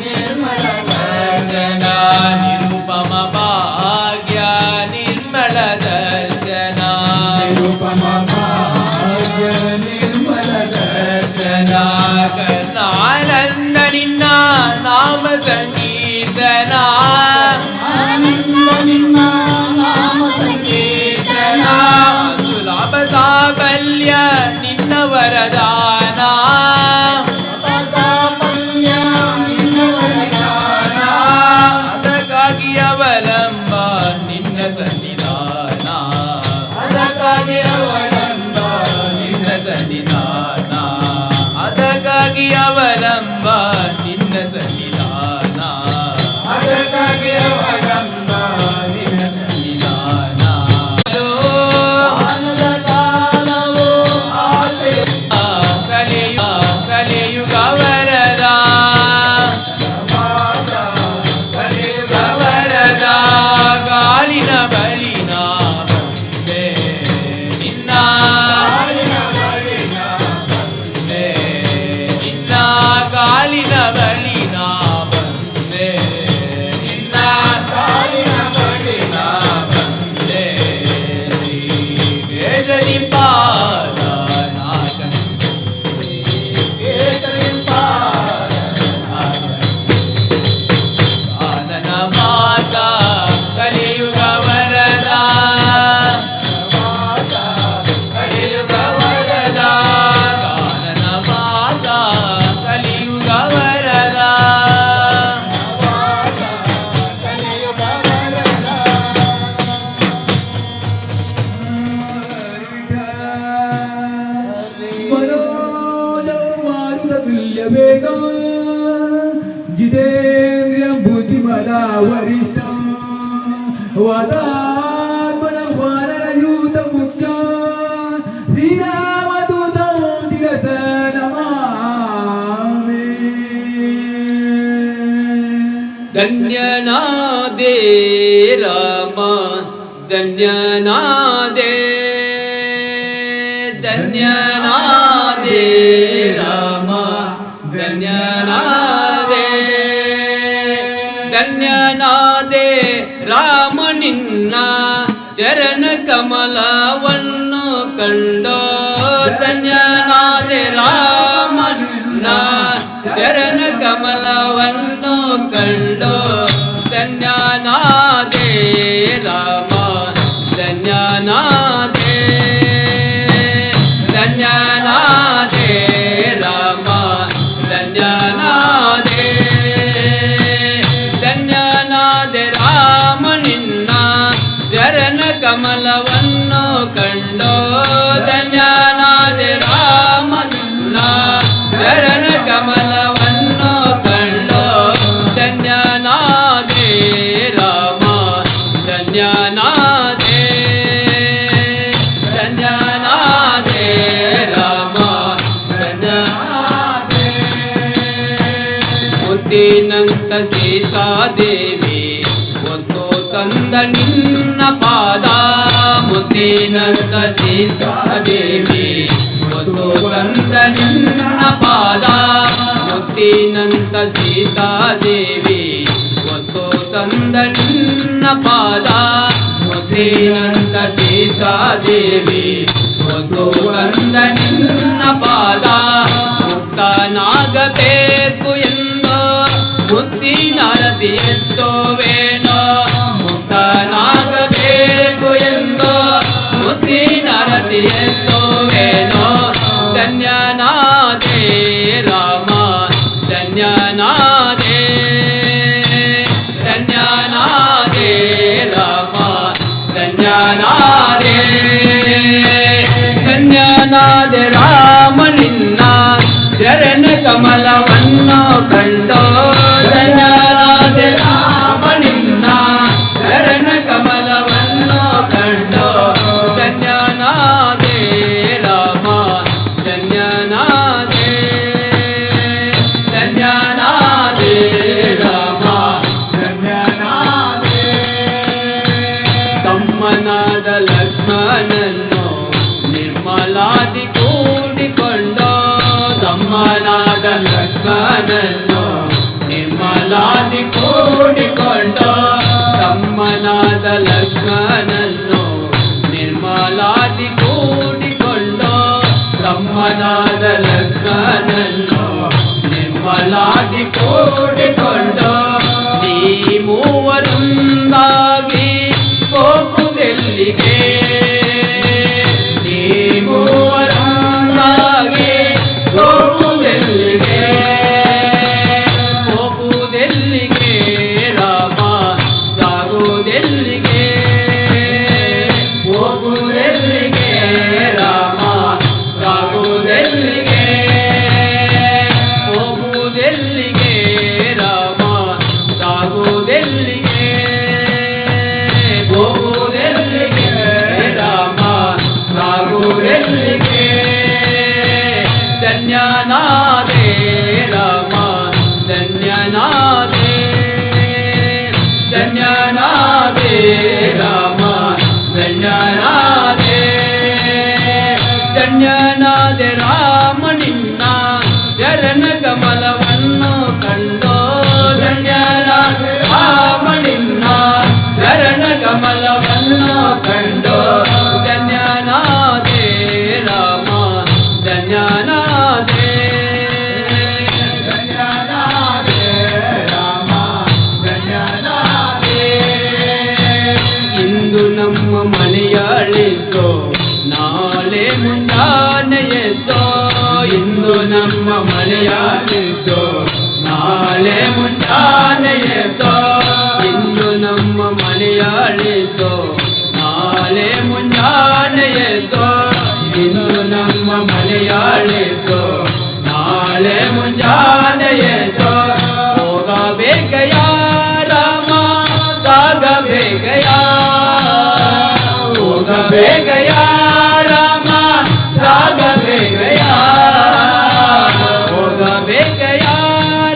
ನಿರ್ಮಲ ದರ್ಶನ ನಿರುಪಮ ಭಾಗ್ಯ ನಿರ್ಮಲ ದರ್ಶನ ನಿರುಪಮ ಭಾಗ್ಯ ನಿರ್ಮಲ ದರ್ಶನ ಕರ್ನಾನಂದ ನಿನ್ನ ನಾಮ ಸಂಗೀತನ ಆನಂದ ನಿನ್ನ ನಾಮ ಸಂಕೀರ್ತನ ಸುಲಭ ಸಾಫಲ್ಯ ನಿನ್ನ ವರದಾನ ಸಾಫಲ್ಯ ನಿನ್ನ ವರದಾನ ಅದಕ್ಕಾಗಿ ಅವಲಂಬ ನಿನ್ನ ಸನ್ನಿಧಾನ ಅದಕ್ಕಾಗಿ ಅವಲಂಬ ನಿನ್ನ ಸನ್ನಿಧಾನ ಅದಕ್ಕಾಗಿ ಅವಲಂಬ ನಿನ್ನ ಸನ್ನಿಧಾನ ಅದಕ್ಕಾಗಿ ಅವಲಂಬ ನಿನ್ನ ಸನ್ನಿಧಾನ ಆನಂದ ಕಾಲವು ಆಸೆ ಕಲಿಯುಗ ವರದ ಕಲಿಯುಗ ವರದ ಕಾಲಿನ ಬಲಿನ ಬಂದೆ ನಿನ್ನ ಕಾಲಿನ ಬಲಿನ ಬಂದೆ ನಿನ್ನ ಕಾಲಿನ ಬಲಿನ ಬಂದೆ ನಿನ್ನ ಕಾಲಿನ ಬಲಿನ ಬಂದೆ ಶ್ರೀ ಕೇಶರಿಂಪಾದ ನಾ ಕಂಡೆ ಕಾನನ ವಾಸ ಕಲಿಯುಗ ವರದ ಕಲಿಯುಗ ವರದ ಕಾನನ ವಾಸ ಕಲಿಯುಗ ವರದ तुल्य वेग जितेंद्रिय बुद्धिमदा वरिष्ठ वातात्मन वानरयूत मुख्य श्रीरामदूतं शिरस नमामि ಧನ್ಯನಾದೆ ರಾಮ ಧನ್ಯನಾದೆ ಧನ್ಯನಾದೆ ರಾಮ ಧನ್ಯನಾದೆ ಧನ್ಯನಾದೆ ರಾಮ ನಿನ್ನ ಚರಣ ಕಮಲವನ್ನು ಕಂಡೋ ಧನ್ಯನಾದೆ ರಾಮ ನಿನ್ನ ಚರಣ ಕಮಲವನ್ನು ಕಂಡೋ ಧನ್ಯನಾದೆ ರಾಮ ಧನ್ಯನಾದೆ ಧನ್ಯನಾದೆ ರಾಮ ಧನ್ಯನಾದೆ ಧನ್ಯನಾದೆ ರಾಮ ನಿನ್ನ ಚರಣ ಕಮಲವನ್ನು ಕಂಡೋ ಮುತ್ತಿನಂತ ಸೀತಾದೇವಿ ಹೊತ್ತು ತಂದ ನಿನ್ನ ಪಾದ ಮುತ್ತಿನಂತ ಸೀತಾದೇವಿ ಹೊತ್ತು ತಂದ ನಿನ್ನ ಪಾದ ಮುತ್ತಿನಂತ ಸೀತಾದೇವಿ ಹೊತ್ತು ತಂದ ನಿನ್ನ ಪಾದ ಮುಕ್ತನಾಗಬೇಕು ಎಂದು ಮುತ್ತಿನಾರತಿ ಎತ್ತುವೇನೋ ಮುಕ್ತನಾಗಬೇಕು ಎಂದು ಮುತ್ತಿನಾರತಿ ಎತ್ತುವೇನೋ ಧನ್ಯನಾದೆ ರಾಮ ಧನ್ಯನಾದೆ ಧನ್ಯನಾದೆ ರಾಮ ಧನ್ಯನಾದೆ ಧನ್ಯನಾದೆ ರಾಮ ನಿನ್ನ ಚರಣ ಕಮಲವನ್ನು ಕಂಡೋ ಧನ್ಯನಾದೆ ರಾಮ ನಿನ್ನ ಚರಣ ಕಮಲವನ್ನು ಕಂಡೋ ಧನ್ಯನಾದೆ ರಾಮ ಧನ್ಯನಾದೆ ಧನ್ಯನಾದೆ ರಾಮ ಧನ್ಯನಾದೆ ತಮ್ಮನಾದ ಲಕ್ಷ್ಮಣನನ್ನು ನಿರ್ಮಲಾದಿ ಕೂಡಿಕೊಂಡು ತಮ್ಮನಾದ ಲಕ್ಷ್ಮಣನನ್ನು ನಿರ್ಮಲಾದಿ ಕೂಡಿಕೊಂಡು ತಮ್ಮನಾದ ಲಕ್ಷ್ಮಣನನ್ನು ನಿರ್ಮಲಾದಿ ಕೂಡಿಕೊಂಡು ತಮ್ಮನಾದ ಲಕ್ಷ್ಮಣನನ್ನು ನಿರ್ಮಲಾದಿ ಕೂಡಿಕೊಂಡು ನೀ ಮೂವರೊಂದಾಗಿ ಹೋಗುವುದೆಲ್ಲಿಗೆ ನೀ ಮೂವರೊಂದಾಗಿ ಹೋಗುವುದೆಲ್ಲಿಗೆ ಹೋಗುವುದೆಲ್ಲಿಗೆ ರಾಮ ಸಾಗುವುದೆಲ್ಲಿಗೆ ಹೋಗುವುದೆಲ್ಲಿಗೆ ರಾಮ ಸಾಗುವುದೆಲ್ಲಿಗೆ ಹೋಗುವುದೆಲ್ಲಿಗೆ ರಾಮ ಸಾಗುವುದೆಲ್ಲಿಗೆ ಹೋಗುವುದೆಲ್ಲಿಗೆ ರಾಮ ಸಾಗುವುದೆಲ್ಲಿಗೆ ಧನ್ಯನಾದೆ ರಾಮ ಧನ್ಯನಾದೆ ಧನ್ಯನಾದೆ ರಾಮ ಧನ್ಯನಾದೆ ಧನ್ಯನಾದೆ ರಾಮ ನಿನ್ನ ಚರಣ ಕಮಲವನ್ನು ಕಂಡೋ ಧನ್ಯನಾದೆ ರಾಮ ನಿನ್ನ ಚರಣ ಕಮಲವನ್ನು ಕಂಡೋ ಧನ್ಯನಾದೆ ರಾಮ ಧನ್ಯನಾದೆ ಧನ್ಯನಾದೆ ರಾಮ ಧನ್ಯನಾದೆ ಇಂದು ನಮ್ಮ ಮನೆಯಲ್ಲಿದ್ದೋ ನಾಳೆ ಮುಂಜಾನೆ ಎದ್ದೋ ಇಂದು ನಮ್ಮ ಮನೆಯಲ್ಲಿದ್ದೋ ನಾಳೆ ಮುಂಜಾನೆ ಎದ್ದೋ ಇಂದು ನಮ್ಮ ಮನೆಯಲ್ಲಿದ್ದೋ ನಾಳೆ ಮುಂಜಾನೆ ಎದ್ದೋ ಇಂದು ನಮ್ಮ ಮನೆಯಲ್ಲಿದ್ದೋ ನಾಳೆ ಮುಂಜಾನೆ ಎದ್ದೋ ಹೋಗಬೇಕಯ್ಯ ರಾಮ ಸಾಗಬೇಕಯ್ಯ ಹೋಗಬೇಕಯ್ಯ ರಾಮ ಸಾಗಬೇಕಯ್ಯ ಹೋಗಬೇಕಯ್ಯ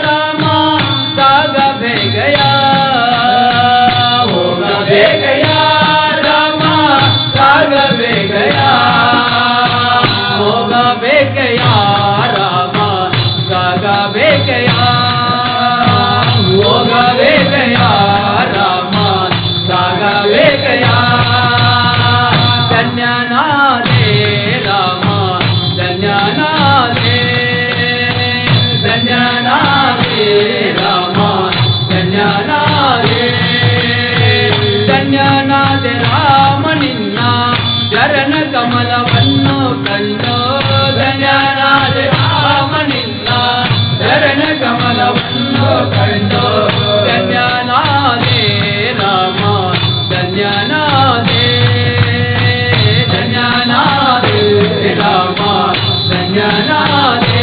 ರಾಮ ಸಾಗಬೇಕಯ್ಯ ಹೋಗಬೇಕಯ್ಯ ರಾಮ ಸಾಗಬೇಕಯ್ಯ ಹೋಗಬೇಕಯ್ಯ ರಾಮ ಸಾಗಬೇಕಯ್ಯ ಹೋಗಬೇಕಯ್ಯ ರಾಮ ಸಾಗಬೇಕಯ್ಯ ಧನ್ಯನಾದೆ ರಾಮ ಧನ್ಯನಾದೆ ಧನ್ಯನಾದೆ ರಾಮ ಧನ್ಯನಾದೆ ಧನ್ಯನಾದೆ ರಾಮ ನಿನ್ನ ಚರಣ ಕಮಲವನ್ನು ಕಂಡೋ ಧನ್ಯನಾದೆ ರಾಮ ನಿನ್ನ ಚರಣ ಕಮಲವನ್ನು ಕಂಡೋ ಧನ್ಯನಾದೆ ರಾಮ ಧನ್ಯನಾದೆ ಧನ್ಯನಾದೆ ರಾಮ ಧನ್ಯನಾದೆ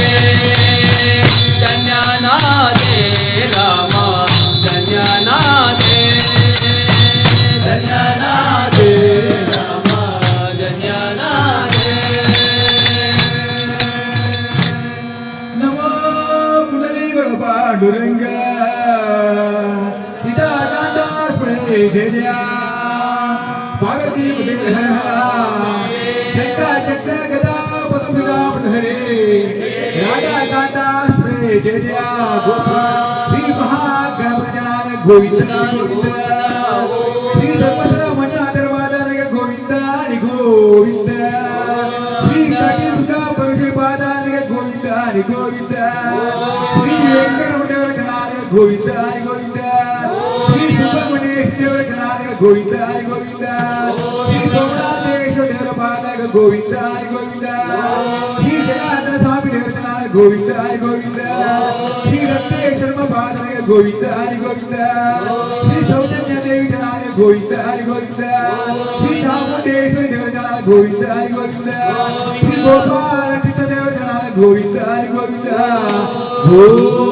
ಧನ್ಯನಾದೆ ರಾಮ ಧನ್ಯನಾದೆ ಧನ್ಯನಾದೆ ರಾಮ ಧನ್ಯನಾದೆ राधा कांता श्री जय जय श्री महागणपती गोविंद गोविंद श्री सर्वत्र दरबार गोविंद आणि गोविंद श्री काटीका परशुपादार गोविंद आणि गोविंद श्री वेंकटरमण गोविंद आणि गोविंद श्री सुब्रमण्येश्वर गोविंद आणि गोविंद श्री सोमनाथेश्वर देवपादार गोविंद आणि गोविंद श्री जगन्नाथ स्वामी देवतार गोविंद आणि गोविंद श्री रत्नेश्वर पादार गोविंद आणि गोविंद श्री सौजन्य देवी जनार गोविंद आणि गोविंद श्री चामुंडेश्वरी देवतार गोविंद आणि गोविंद श्री गोपाल चित्त देवतार गोविंद आणि गोविंद गोविंद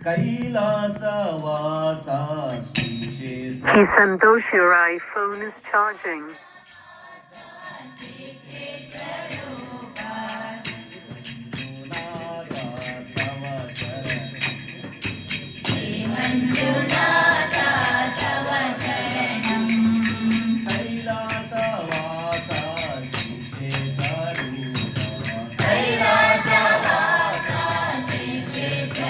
ಕೈಲಾಸವಾಸ ಶ್ರೀ ಕ್ಷೇತ್ರ Hey Santosh, your iPhone is charging. ಕೈಲಾಸವಾಸ Shri ಕ್ಷೇತ್ರ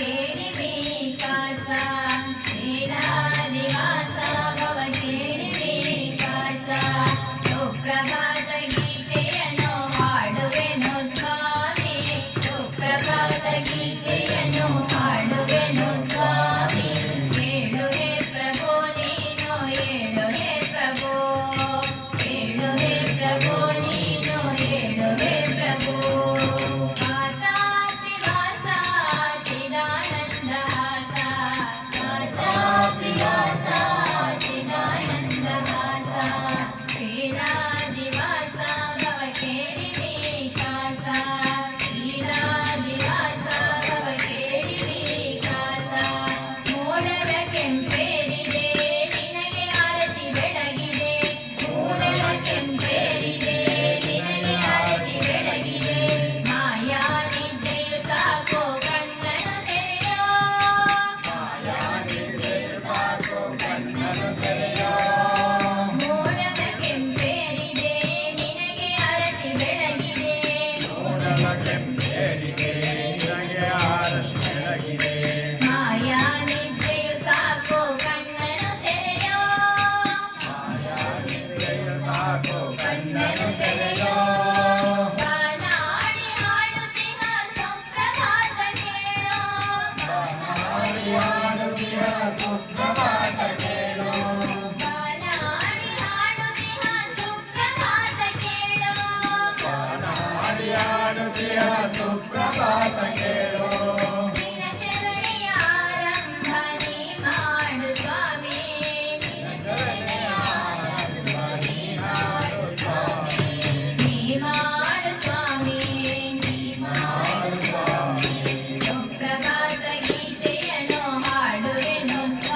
ಕೇಳಿ ವಿಕಾಸ ಶ್ರೀರಾಧಿವಾಸ ಭವ ಕೇಳಿ ವಿಕಾಸ ಸುಪ್ರಭಾತ ಗೀತೆಯನ್ನು ಹಾಡುವೆನು ಸ್ವಾಮಿ ಸುಪ್ರಭಾತ ಗೀತೆಯನ್ನು ಹಾಡುವೆನು ಸ್ವಾಮಿ ಏಳು ಹೇ ಪ್ರಭು ನೀನು ಏಳು ಹೇ ಪ್ರಭು ಏಳು ಹೇ ಪ್ರಭು ನೀನು ಏಳು ಹೇ ಪ್ರಭು ಮಾತಾಪಿವಾಸ ಚಿದಾನಂದ ಹಾಸ ಮಾತಾಪಿವಾಸ ಚಿದಾನಂದ ಹಾಸ ಶ್ರೀರಾಧಿವಾಸ ಭವ ಕೇಳಿ ವಿಕಾಸ ಶ್ರೀರಾಧಿವಾಸ ಭವ ಕೇಳಿ ವಿಕಾಸ ಮೋಡದ ಕೆಂಪೇರಿದೆ ನಿನಗೆ ಆರತಿ ಬೆಳಗಿದೆ ಮೂಡಲ ಕೆಂಪೇರಿದೆ ನಿನಗೆ ಆರತಿ ಬೆಳಗಿದೆ ಮಾಯಾ ನಿದ್ದೆಯು ಸಾಕು ಕಣ್ಣನು ತೆರೆಯೋ ಮಾಯಾ ನಿದ್ದೆಯು ಸಾಕು ಕಣ್ಣನು ತೆರೆಯೋ ಮೋಡದ ಕೆಂಪೇರಿದೆ ನಿನಗೆ ಆರತಿ ಬೆಳಗಿದೆ ಮೂಡಲ ಕೆಂಪೇರಿದೆ ನಿನಗೆ ಆರತಿ ಬೆಳಗಿದೆ ಮಾಯಾ ನಿದ್ದೆಯು ಸಾಕು ಕಣ್ಣನು ತೆರೆಯೋ ಮಾಯಾ ನಿದ್ದೆಯು ಸಾಕು ಕಣ್ಣನು ತೆರೆಯೋ ಗಾನಾಡಿ ಹಾಡುತ್ತಿಹ ಸುಪ್ರಭಾತ ಕೇಳೋ ಹಾಡಿ ಹಾಡುತ್ತಿಹ ಸುಪ್ರಭಾತ ಕೇಳು ಗಾನಾಡಿ ಹಾಡುತ್ತಿಹ ಸುಪ್ರಭಾತ ಕೇಳೋ ಹಾಡಿ ಹಾಡುತ್ತಿಹ ಸುಪ್ರಭಾತ ಕೇಳು ದಿನಚರಣೆಯ ಆರಂಭ ನೀ ಮಾಡು ಸ್ವಾಮಿ ದಿನಚರಣೆಯ ಆರಂಭ ನೀ ಮಾಡು ಸ್ವಾಮಿ ನೀ ಮಾಡು ಸ್ವಾಮಿ ನೀ ಮಾಡು ಸ್ವಾಮಿ ಸುಪ್ರಭಾತ ಗೀತೆಯನ್ನು ಹಾಡುವೆನು ಸ್ವಾಮಿ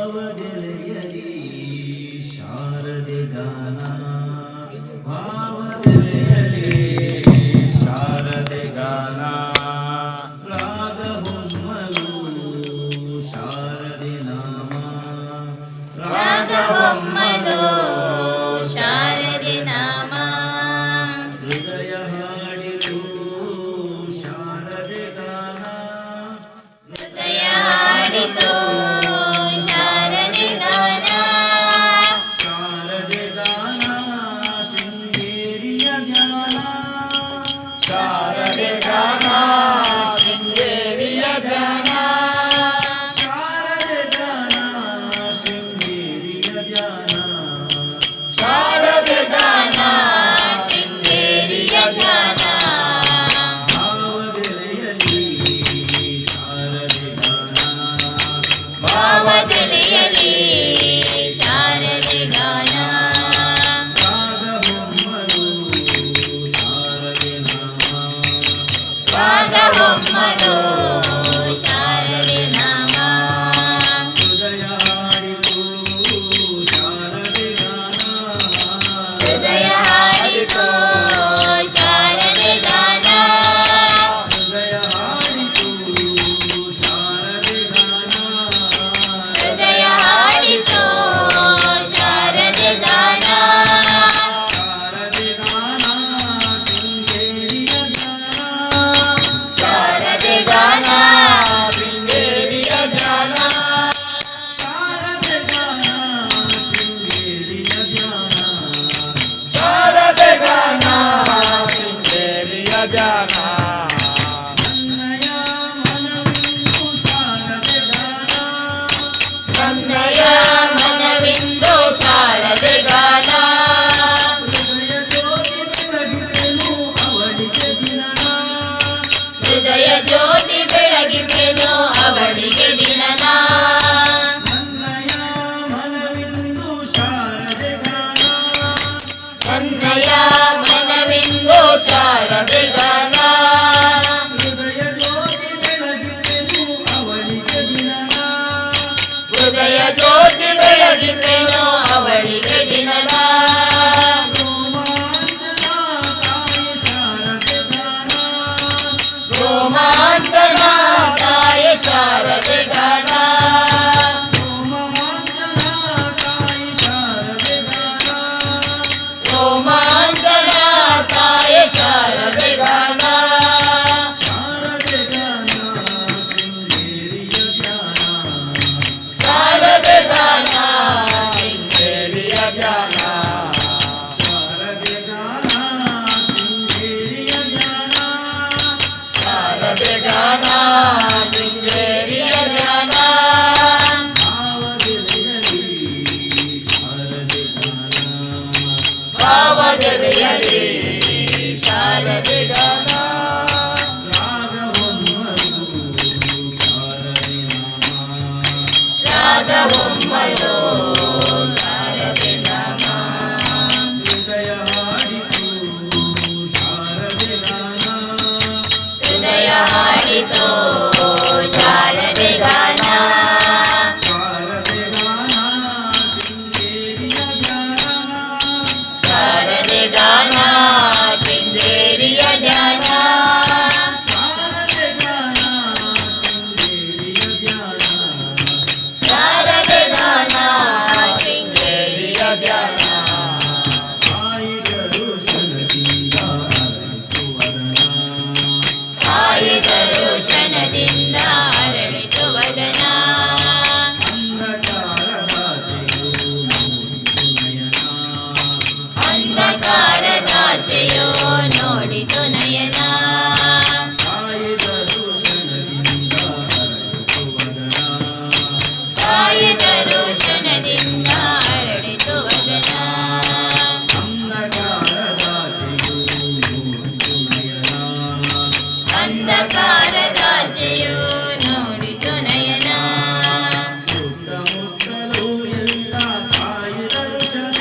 ಭಾವದೆಲೆಯಲಿ ಶಾರದೆ ಗಾನ ಭಾವದೆಲೆಯಲಿ ಶಾರದೆ ಗಾನ ರಾಗ ಹೊಮ್ಮಲು ಶಾರದೆ ನಾಮ ರಾಗ ಹೊಮ್ಮಲು ಶಾರದೆ ನಾಮ ಹೃದಯ ಹಾಡಿರು ಶಾರದೆ ಗಾನ ಹೃದಯ ಹಾಡಿತು ಶಾರದೆ ಗಾನ ಶಾರದೆ ಗಾನ ಶೃಂಗೇರಿಯ ಧ್ಯಾನ ಶಾರದೆ ಗಾನ ಶೃಂಗೇರಿಯ ಗಾನ ಶಾರದೆ ಗಾನ ಶೃಂಗೇರಿಯ ಧ್ಯಾನ ಶಾರದೆ ಗಾನ ಶೃಂಗೇರಿಯ ಗಾನ ಭಾವದೆಲೆಯಲಿ ಶಾರದೆ ಗಾನ ಭಾವದೆಲೆಯಲಿ ಶಾರದೆ ಗಾನ ರಾಗ ಹೊಮ್ಮಲು ಶಾರದೆ ನಾಮ ರಾಗ ಹೊಮ್ಮಲು ಶಾರದೆ ನಾಮ ಹೃದಯ ಹಾಡಿತು ಶಾರದೆ ಗಾನ ಹೃದಯ ಹಾಡಿತು ಶಾರದೆ ಗಾನ ಹೃದಯ ಹಾಡಿತು ಶಾರದೆ ಗಾನ ಹೃದಯ ಹಾಡಿತು ಶಾರದೆ ಗಾನ ಶಾರದೆ ಗಾನ ಶೃಂಗೇರಿಯ ಧ್ಯಾನ ಶಾರದೆ ಗಾನ ಶೃಂಗೇರಿಯ ಗಾನ ಶಾರದೆ ಗಾನ ಶೃಂಗೇರಿಯ ಧ್ಯಾನ ಶಾರದೆ ಗಾನ ಶೃಂಗೇರಿಯ ಗಾನ ನನ್ನಯ ಮನವಿಂದು ಶಾರದೆ ಗಾನ ನನ್ನಯ ಮನವಿಂದು ಶಾರದೆ ಗಾನ ಹೃದಯ ಜ್ಯೋತಿ ಬೆಳಗಿದೆನು ಅವಳಿಗೆ ದಿನನ ಹೃದಯ ಜ್ಯೋತಿ ಬೆಳಗಿತೆನು ಅವಳಿಗೆ ದಿನನ ನನ್ನಯ ಮನವಿಂದು ಶಾರದೆ ಗಾನ ನನ್ನಯ ಮನವಿಂದು ಶಾರದೆ ಗಾನ ಹೃದಯ ಜ್ಯೋತಿ ಬೆಳಗಿದೆನು ಅವಳಿಗೆ ದಿನನ ಹೃದಯ ಜ್ಯೋತಿ ಬೆಳಗಿತೆನು ಅವಳಿಗೆ ದಿನನ ರೋಮಾಂಚನ ತಾಯಿ ಶಾರದೆ ಗಾನ ರೋಮಾಂಚನ ತಾಯಿ ಶಾರದೆ ಗಾನ ರೋಮಾಂಚನ ತಾಯಿ ಶಾರದೆ ಗಾನ ರೋಮಾಂಚನ ತಾಯಿ ಶಾರದೆ ಗಾನ ಶಾರದೆ ಗಾನ ಶೃಂಗೇರಿಯ ಧ್ಯಾನ ಶಾರದೆ ಗಾನ ಶೃಂಗೇರಿಯ ಗಾನ ಶಾರದೆ ಗಾನ ಶೃಂಗೇರಿಯ ಧ್ಯಾನ ಭಾವದೆಲೆಯಲಿ ಶಾರದೆ ಗಾನ ಭಾವದೆಲೆಯಲಿ ಶಾರದೆ ಗಾನ ರಾಗವೊಮ್ಮಲು ಶಾರದೆ ನಾಮ ರಾಗವೊಮ್ಮಲು ಶಾರದೆ ನಾಮ ಹೃದಯ ಹಾಡಿತು ಶಾರದೆ ಗಾನ ಹೃದಯ ಹಾಡಿತು ಶಾರದೆ ಗಾನ ಶಾರದೆ ಗಾನ ಶೃಂಗೇರಿಯ ಗಾನ ಶಾರದೆ ಗಾನ ಶೃಂಗೇರಿಯ ಧ್ಯಾನ ಶಾರದೆ ಗಾನ ಶೃಂಗೇರಿಯ ಧ್ಯಾನ ಶಾರದೆ ಗಾನ ಶೃಂಗೇರಿಯ ಧ್ಯಾನ ತಾಯಿ ದರ್ಶನದಿಂದ ಅರಳಿತು ವದನ ತಾಯಿ ದರ್ಶನದಿಂದ ಅರಳಿತು ವದನ ಅಂಧಕಾರದಾಚೆಯು ನೋಡಿತು ನಯನ ಅಂಧಕಾರದಾಚೆಯೋ ನೋಡಿತು ನಯನ ತಾಯಿ ದರ್ಶನದಿಂದ ಅರಳಿತು ವದನ ತಾಯಿ ದರ್ಶನದಿಂದ ಅರಳಿತು ವದನ ಅಂಧಕಾರದಾಚೆಯು ನೋಡಿತು ನಯನ ಅಂಧಕಾರದಾಚೆಯೋ ನೋಡಿತು ನಯನ ಸುತ್ತಮುತ್ತಲೂ ಎಲ್ಲ ತಾಯಿ ದರ್ಶನ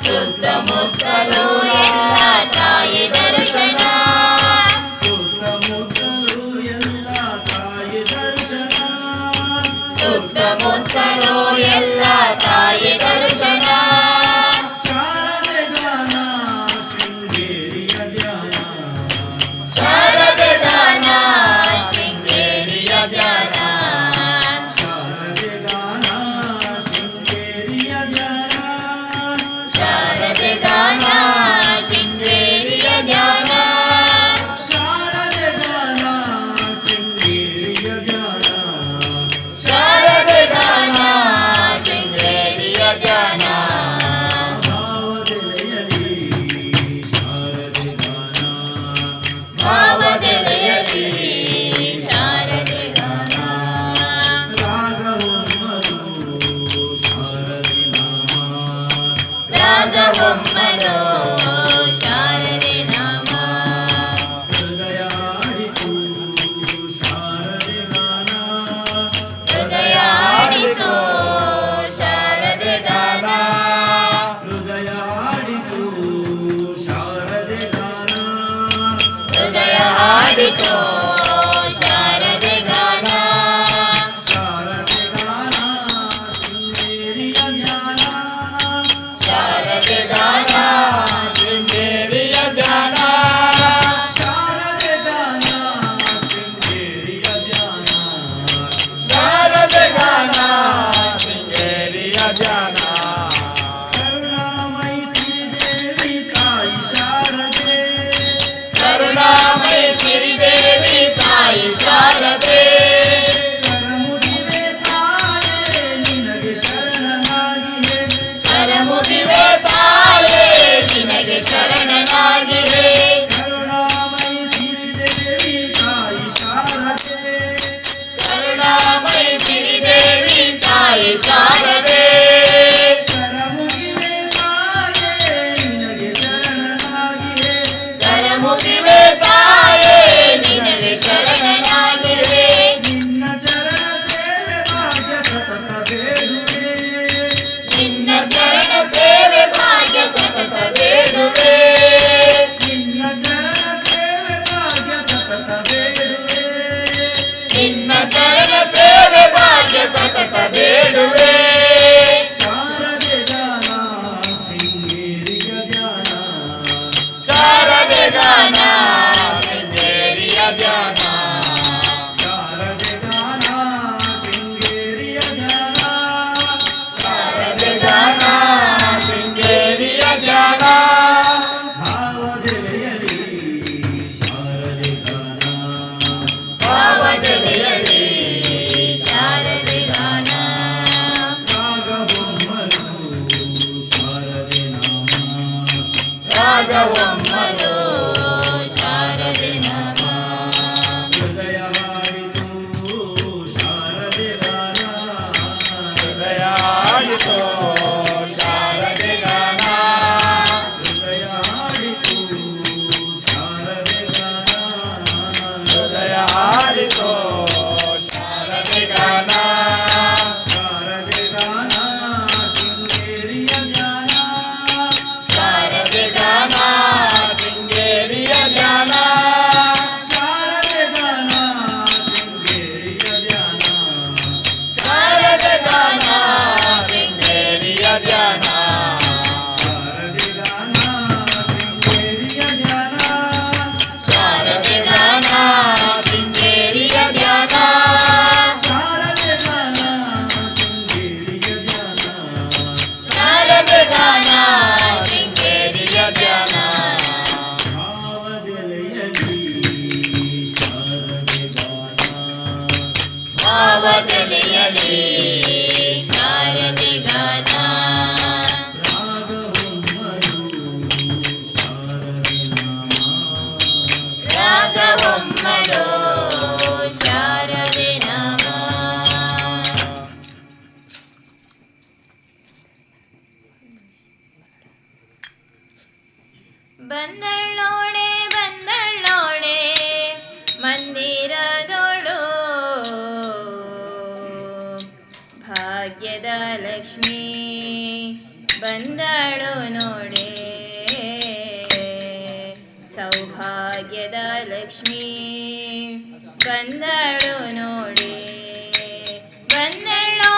ಸುತ್ತಮುತ್ತಲೂ ಎಲ್ಲ ತಾಯಿ ದರ್ಶನ ಸುತ್ತಮುತ್ತಲೂ ಎಲ್ಲ ತಾಯಿ ದರ್ಶನ ಸುತ್ತ ಸುತ್ತಮುತ್ತಲೂ ಎಲ್ಲ ತಾಯಿ ದರ್ಶನ ಶಾರದೆ ಗಾನ ಶೃಂಗೇರಿಯ ಧ್ಯಾನ ಶಾರದೆ ಗಾನ ಶೃಂಗೇರಿಯ ಧ್ಯಾನ ಶಾರದೆ ಗಾನ ಶೃಂಗೇರಿಯ ಧ್ಯಾನ ಶಾರದೆ ಗಾನ ಶೃಂಗೇರಿಯ ಧ್ಯಾನ ಶಾರದೆ ಗಾನ ಶೃಂಗೇರಿಯ ಧ್ಯಾನ ಶಾರದೆ ಗಾನ ಶೃಂಗೇರಿಯ ಧ್ಯಾನ ಭಾವದೆಲೆಯಲಿ ಶಾರದೆ ಗಾನ ಭಾವದೆಲೆಯಲಿ ಶಾರದೆ ಗಾನ ರಾಗವೊಮ್ಮರು ಶಾರದೆ ನಾಮ ರಾಗವೊಮ್ಮಲು ಶಾರದೆ ನಾಮ ಹೃದಯ ಹಾಡಿತು ಶಾರದೆ ಗಾನ ಹೃದಯ ಆಡಿತು ಶಾರದೆ ಗಾನ ಹೃದಯ ಹಾಡಿತು ಶಾರದೆ ಗಾನ ಹೃದಯ ಆಡಿತು ಶಾರದೆ ಗಾನ ಶಾರದೆ ಗಾನ ಶೃಂಗೇರಿಯ ಧ್ಯಾನ ಶಾರದೆ ಗಾನ ಶೃಂಗೇರಿಯ ಧ್ಯಾನ ಶಾರದೆ ಗಾನ ಶೃಂಗೇರಿಯ ಧ್ಯಾನ ಶಾರದೆ ಗಾನ ಶೃಂಗೇರಿಯ ಧ್ಯಾನ ಕರುಣಾಮಯಿ ಶ್ರೀದೇವಿ ತಾಯಿ ಶಾರದೆ ಕರುಣಾಮಯಿ ಶ್ರೀದೇವಿ ತಾಯಿ ಶಾರದೆ ಕರಮುಗಿವೆ ತಾಯೇ ನಿನಗೆ ಶರಣನಾಗಿಯೇ ಕರಮುಗಿವೆ ತಾಯೇ ನಿನಗೆ ಶರಣನಾಗಿವೆ ಕರುಣಾಮಯಿ ಶ್ರೀದೇವಿ ತಾಯಿ ಶಾರದೆ ಕರುಣಾಮಯಿ ಶ್ರೀದೇವಿ ತಾಯಿ ಶಾರದೆ ಕರಮುಗಿವೆ ತಾಯೇ ನಿನಗೆ ಶರಣನಾಗಿಯೇ ಕರಮುಗಿವೆ ತಾಯೇ ನಿನಗೆ ಶರಣನಾಗಿವೆ ನಿನ್ನ ಚರಣ ಸೇವೆ ಭಾಗ್ಯ ಸತತ ಬೇಡುವೆ ನಿನ್ನ ಚರಣ ಸೇವೆ ಭಾಗ್ಯ ಸತತ ಬೇಡುವೆ ನಿನ್ನ ಚರಣ ಸೇವೆ ಭಾಗ್ಯ ಸತತ ಬೇಡುವೆ ನಿನ್ನ ಚರಣ ಸೇವೆ ಭಾಗ್ಯ ಸತತ ಬೇಡುವೆ ಶಾರದೆ ಗಾನ ಶೃಂಗೇರಿಯ ಧ್ಯಾನ ಶಾರದೆ ಗಾನ ಶೃಂಗೇರಿಯ ಧ್ಯಾನ ಶಾರದೆ ಗಾನ ಶೃಂಗೇರಿಯ ಧ್ಯಾನ ಶಾರದೆ ಗಾನ ಶೃಂಗೇರಿಯ ಧ್ಯಾನ ಭಾವದೆಲೆಯಲಿ ಶಾರದೆ ಗಾನ ಭಾವದೆಲೆಯಲಿ ಶಾರದೆ ಗಾನ ರಾಗವೊಮ್ಮರು ಶಾರದೆ ನಾಮ ರಾಗವೊಮ್ಮಲು ಶಾರದೆ ನಾಮ ಹೃದಯ ಹಾಡಿತು ಶಾರದೆ ಗಾನ ಹೃದಯ ಆಡಿತು ಶಾರದೆ ಗಾನ ಹೃದಯ ಹಾಡಿತು ಶಾರದೆ ಗಾನ ಹೃದಯ ಆಡಿತು ಶಾರದೆ ಗಾನ ಶಾರದೆ ಗಾನ ಶೃಂಗೇರಿಯ ಧ್ಯಾನ ಶಾರದೆ ಗಾನ ಶೃಂಗೇರಿಯ ಧ್ಯಾನ ಶಾರದೆ ಗಾನ ಶೃಂಗೇರಿಯ ಧ್ಯಾನ ಶಾರದೆ ಗಾನ ಶೃಂಗೇರಿಯ ಧ್ಯಾನ ಶಾರದೆ ಗಾನ ಶೃಂಗೇರಿಯ ಧ್ಯಾನ ಶಾರದೆ ಗಾನ ಶೃಂಗೇರಿಯ ಧ್ಯಾನ ಶಾರದೆ ಗಾನ ಶೃಂಗೇರಿಯ ಧ್ಯಾನ ಶಾರದೆ ಗಾನ ಶೃಂಗೇರಿಯ ಧ್ಯಾನ ಭಾವದೆಲೆಯಲಿ ಶಾರದೆ ಗಾನ ಭಾವದೆಲೆಯಲಿ ಶಾರದೆ ಗಾನ ರಾಗವೊಮ್ಮರು ಶಾರದೆ ನಾಮ ರಾಗವೊಮ್ಮಲು ಶಾರದೆ ನಾಮ ಬಂದಳ್ಳೋಡೆ ಬಂದಳ್ಳೋಡೆ ಮಂದಿರದೊಳು ಭಾಗ್ಯದ ಲಕ್ಷ್ಮೀ ಬಂದಳು ನೋಡೆ ಸೌಭಾಗ್ಯದ ಲಕ್ಷ್ಮೀ ಬಂದಳು ನೋಡೆ ಬಂದಳು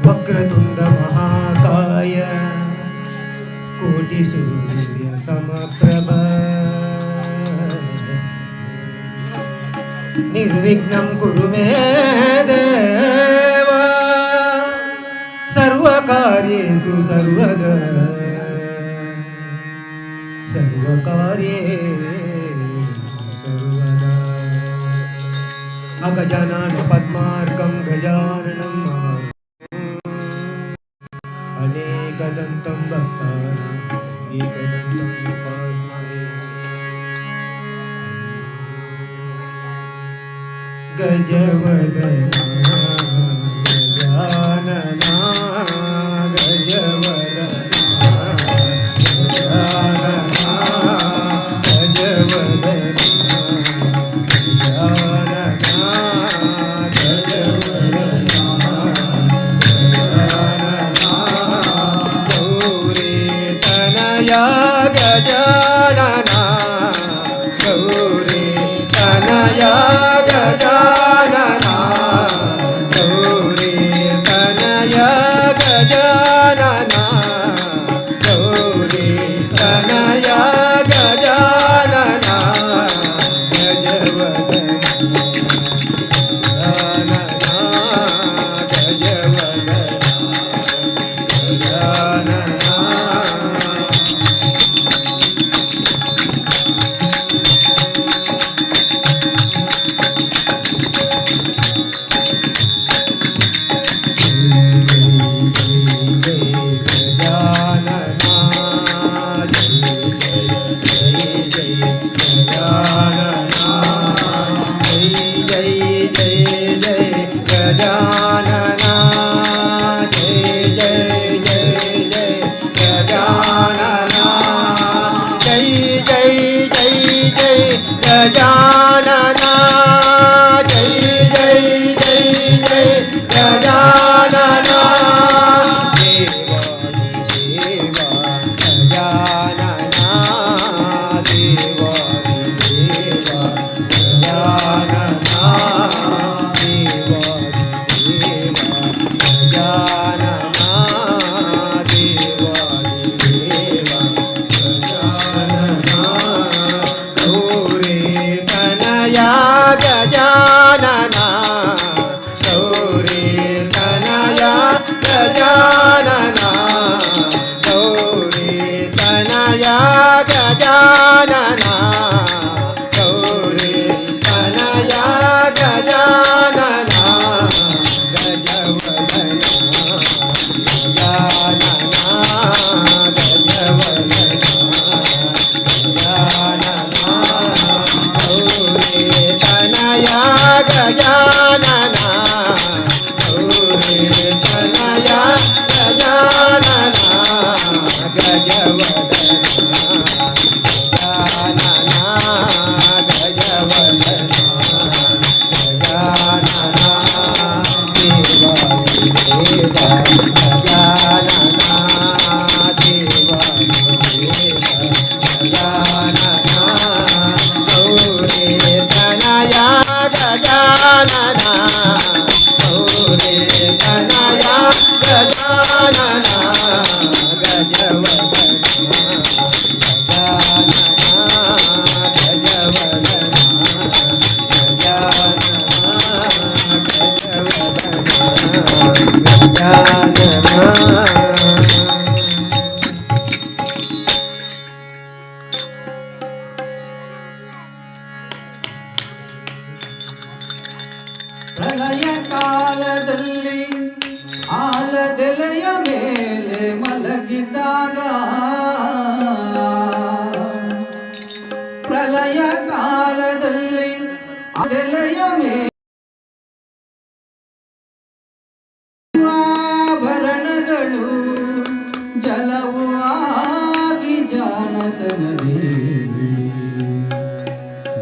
वक्रतुंड महाकाय कोटि सूर्य समप्रभ निर्विघ्नं कुरु मे देव सर्वकार्येषु सर्वदा अगजानन पद्मार्कं गजाननं अनेकदन्तं भक्तानां एकदन्तं उपास्महे गजवदना गजानना गजवदना गजानना ದೆಲೆಯ ಆಭರಣಗಳು ಜಲವು ಆಗಿ ಜಾನಸನದಿ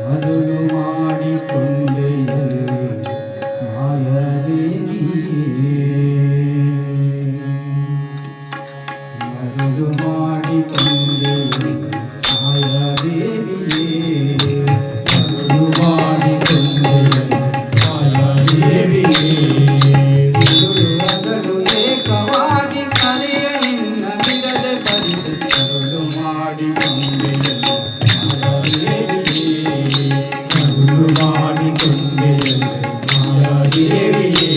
ಮರುಳು ಮಾಡಿಕೊಂಡೆಯ ಮಾಯಾದೇವಿ ಮರುಳು ಮಾಡಿಕೊಂಡೆಯ ಮಾಯಾದೇವಿಯೇ ಮರುಳು ಮಾಡಿಕೊಂಡೆಯ ಮಾಯಾದೇವಿಯೇ ಮರುಳು ಏಕವಾಗಿ ಕರೆಯ ನಿನ್ನ ಬಿಡದೆ ಬಂದು ಮರುಳು ಮಾಡಿಕೊಂಡೆಯ ಮಾಯಾದೇವಿಯೇ ಮರುಳು ಮಾಡಿಕೊಂಡೆಯ ಮಾಯಾದೇವಿಯೇ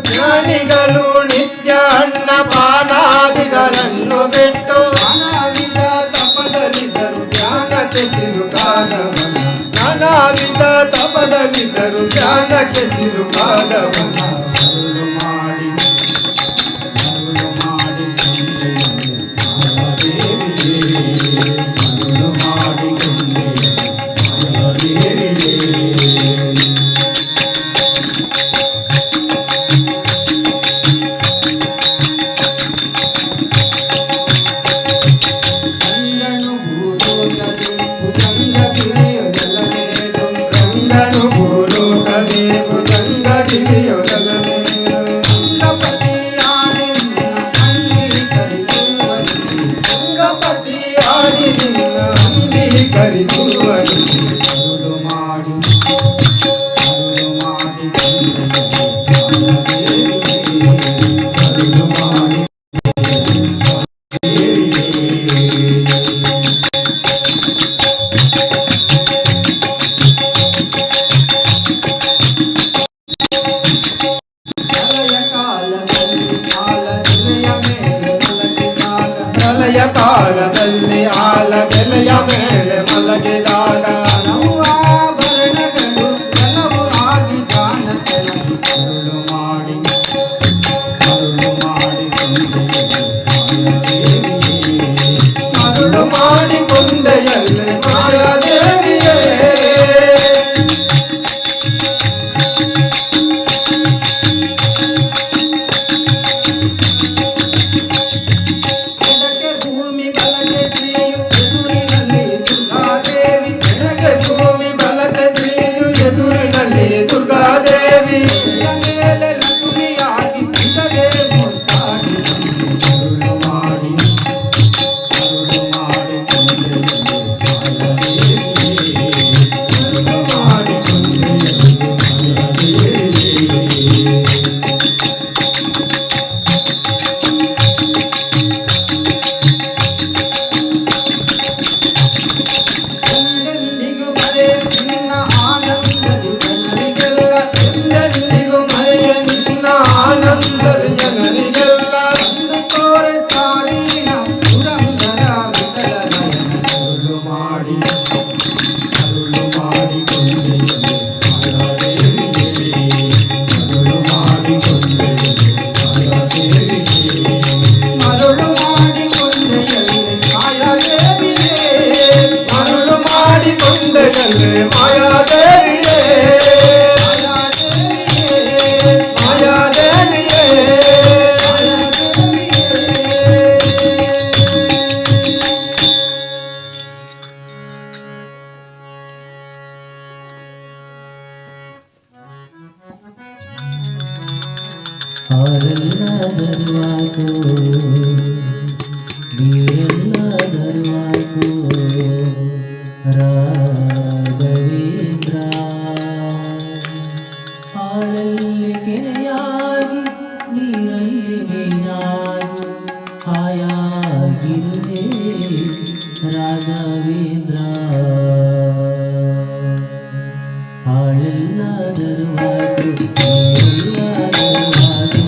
ಜ್ಞಾನಿಗಳು ನಿತ್ಯ ಅನ್ನಪಾನಾದಿಗಳನ್ನು ಬಿಟ್ಟು ನಾನಾವಿಧ ತಪದಲ್ಲಿದ್ದರು ಜ್ಞಾನಕ್ಕೆ ಸಿಲುಕಾದವನ ನಾನಾವಿಧ ತಪದಲ್ಲಿದ್ದರು ಜ್ಞಾನಕ್ಕೆ ಸಿಲುಕಾದವನ ಮರುಳು ಮಾಡಿ ಮರುಳು ಮಾಡಿಕೊಂಡೆ ಮಾಯಾದೇವಿಯೇ ಗಂಗನು ಭೂಲೋಕವೇ ಭುಜಂಗಗಿರಿಯೊಡನೆ ಗಂಗಪತಿಯಾಗಿ ನಿನ್ನ ಅಂಗೀಕರಿಸುವನು ಮರುಳು ಮಾಡಿ ಮರುಳು ಮಾಡಿ ಪ್ರಳಯ ಕಾಲದಲ್ಲಿ ಆಲದೆಲೆಯ ಮೇಲೆ ಮಲಗಿದಾಗ ನಾವು ಆಭರಣಗಳು ಕೆಲವು ಆಗಿ ಜಾನತೆಲಗಿ ಮರುಳು ಮಾಡಿ ಮರುಳು ಮಾಡಿಕೊಂಡೆಯಲ್ಲೇ ಮಾಯಾದೇವಿಯೇ ಭೂಮಿ ಬಲಕ್ಕೆ ಶ್ರೀಯು ಎದುರಿನಲ್ಲಿ ದುರ್ಗಾದೇವಿ ಭೂಮಿ ಬಲಕ್ಕೆ ಶ್ರೀಯು ಎದುರಿನಲ್ಲಿ ದುರ್ಗಾದೇವಿ ಮೇಲೆ ಲಕ್ಷ್ಮಿಯಾಗಿ ಬಿಡದೆ ಮುತ್ತಾಡಿ ಮರುಳು ಮಾಡಿ ಎಂದೆಂದಿಗೂ ಮರೆ ನಿನ್ನ ಆನಂದದಿ ಜನರಿಗೆಲ್ಲ ಎಂದೆಂದಿಗೂ ಮರೆಯ ನಿನ್ನ ಆನಂದದ ಜನರಿಗೆಲ್ಲ ಒಂದು ತೋರೆ ಸಾರಿನ ಪುರಂದರ ವಿಠಲರಾಯನ ಮರುಳು ಮಾಡಿ ಮಾಡಿಕೊಂಡೆಯೇ ಮಾಯಾದೇವಿಯೇ ಮರುಳು ಮಾಡಿಕೊಂಡೆಯೇ ಮಾಯಾದೇವಿಯೇ ಮರುಳು ಮಾಡಿಕೊಂಡೆಯಲ್ಲೇ ಮಾಯಾದೇವಿಯೇ ಮರುಳು ಮಾಡಿಕೊಂಡೆಯಲ್ಲೇ ಮಾಯಾದೇವಿಯೇ ಮಾಯಾದೇವಿಯೇ ಹಾಲೆಲ್ಲ ಧರ್ವಾಕು ನೀರೆಲ್ಲ ಧರ್ವಾಕು ರಾಘವೇಂದ್ರ ಹಾಲಲ್ಲಿ ಕೆರೆಯಾಗಿ ನೀರಲ್ಲಿ ಮೀನಾಗಿ ಹಾಯಾಗಿರುವೆ ರಾಘವೇಂದ್ರ ಹಾಳೆಲ್ಲ ಧರ್ವಾಕು ನೀರೆಲ್ಲ ಧರ್ವಾಕು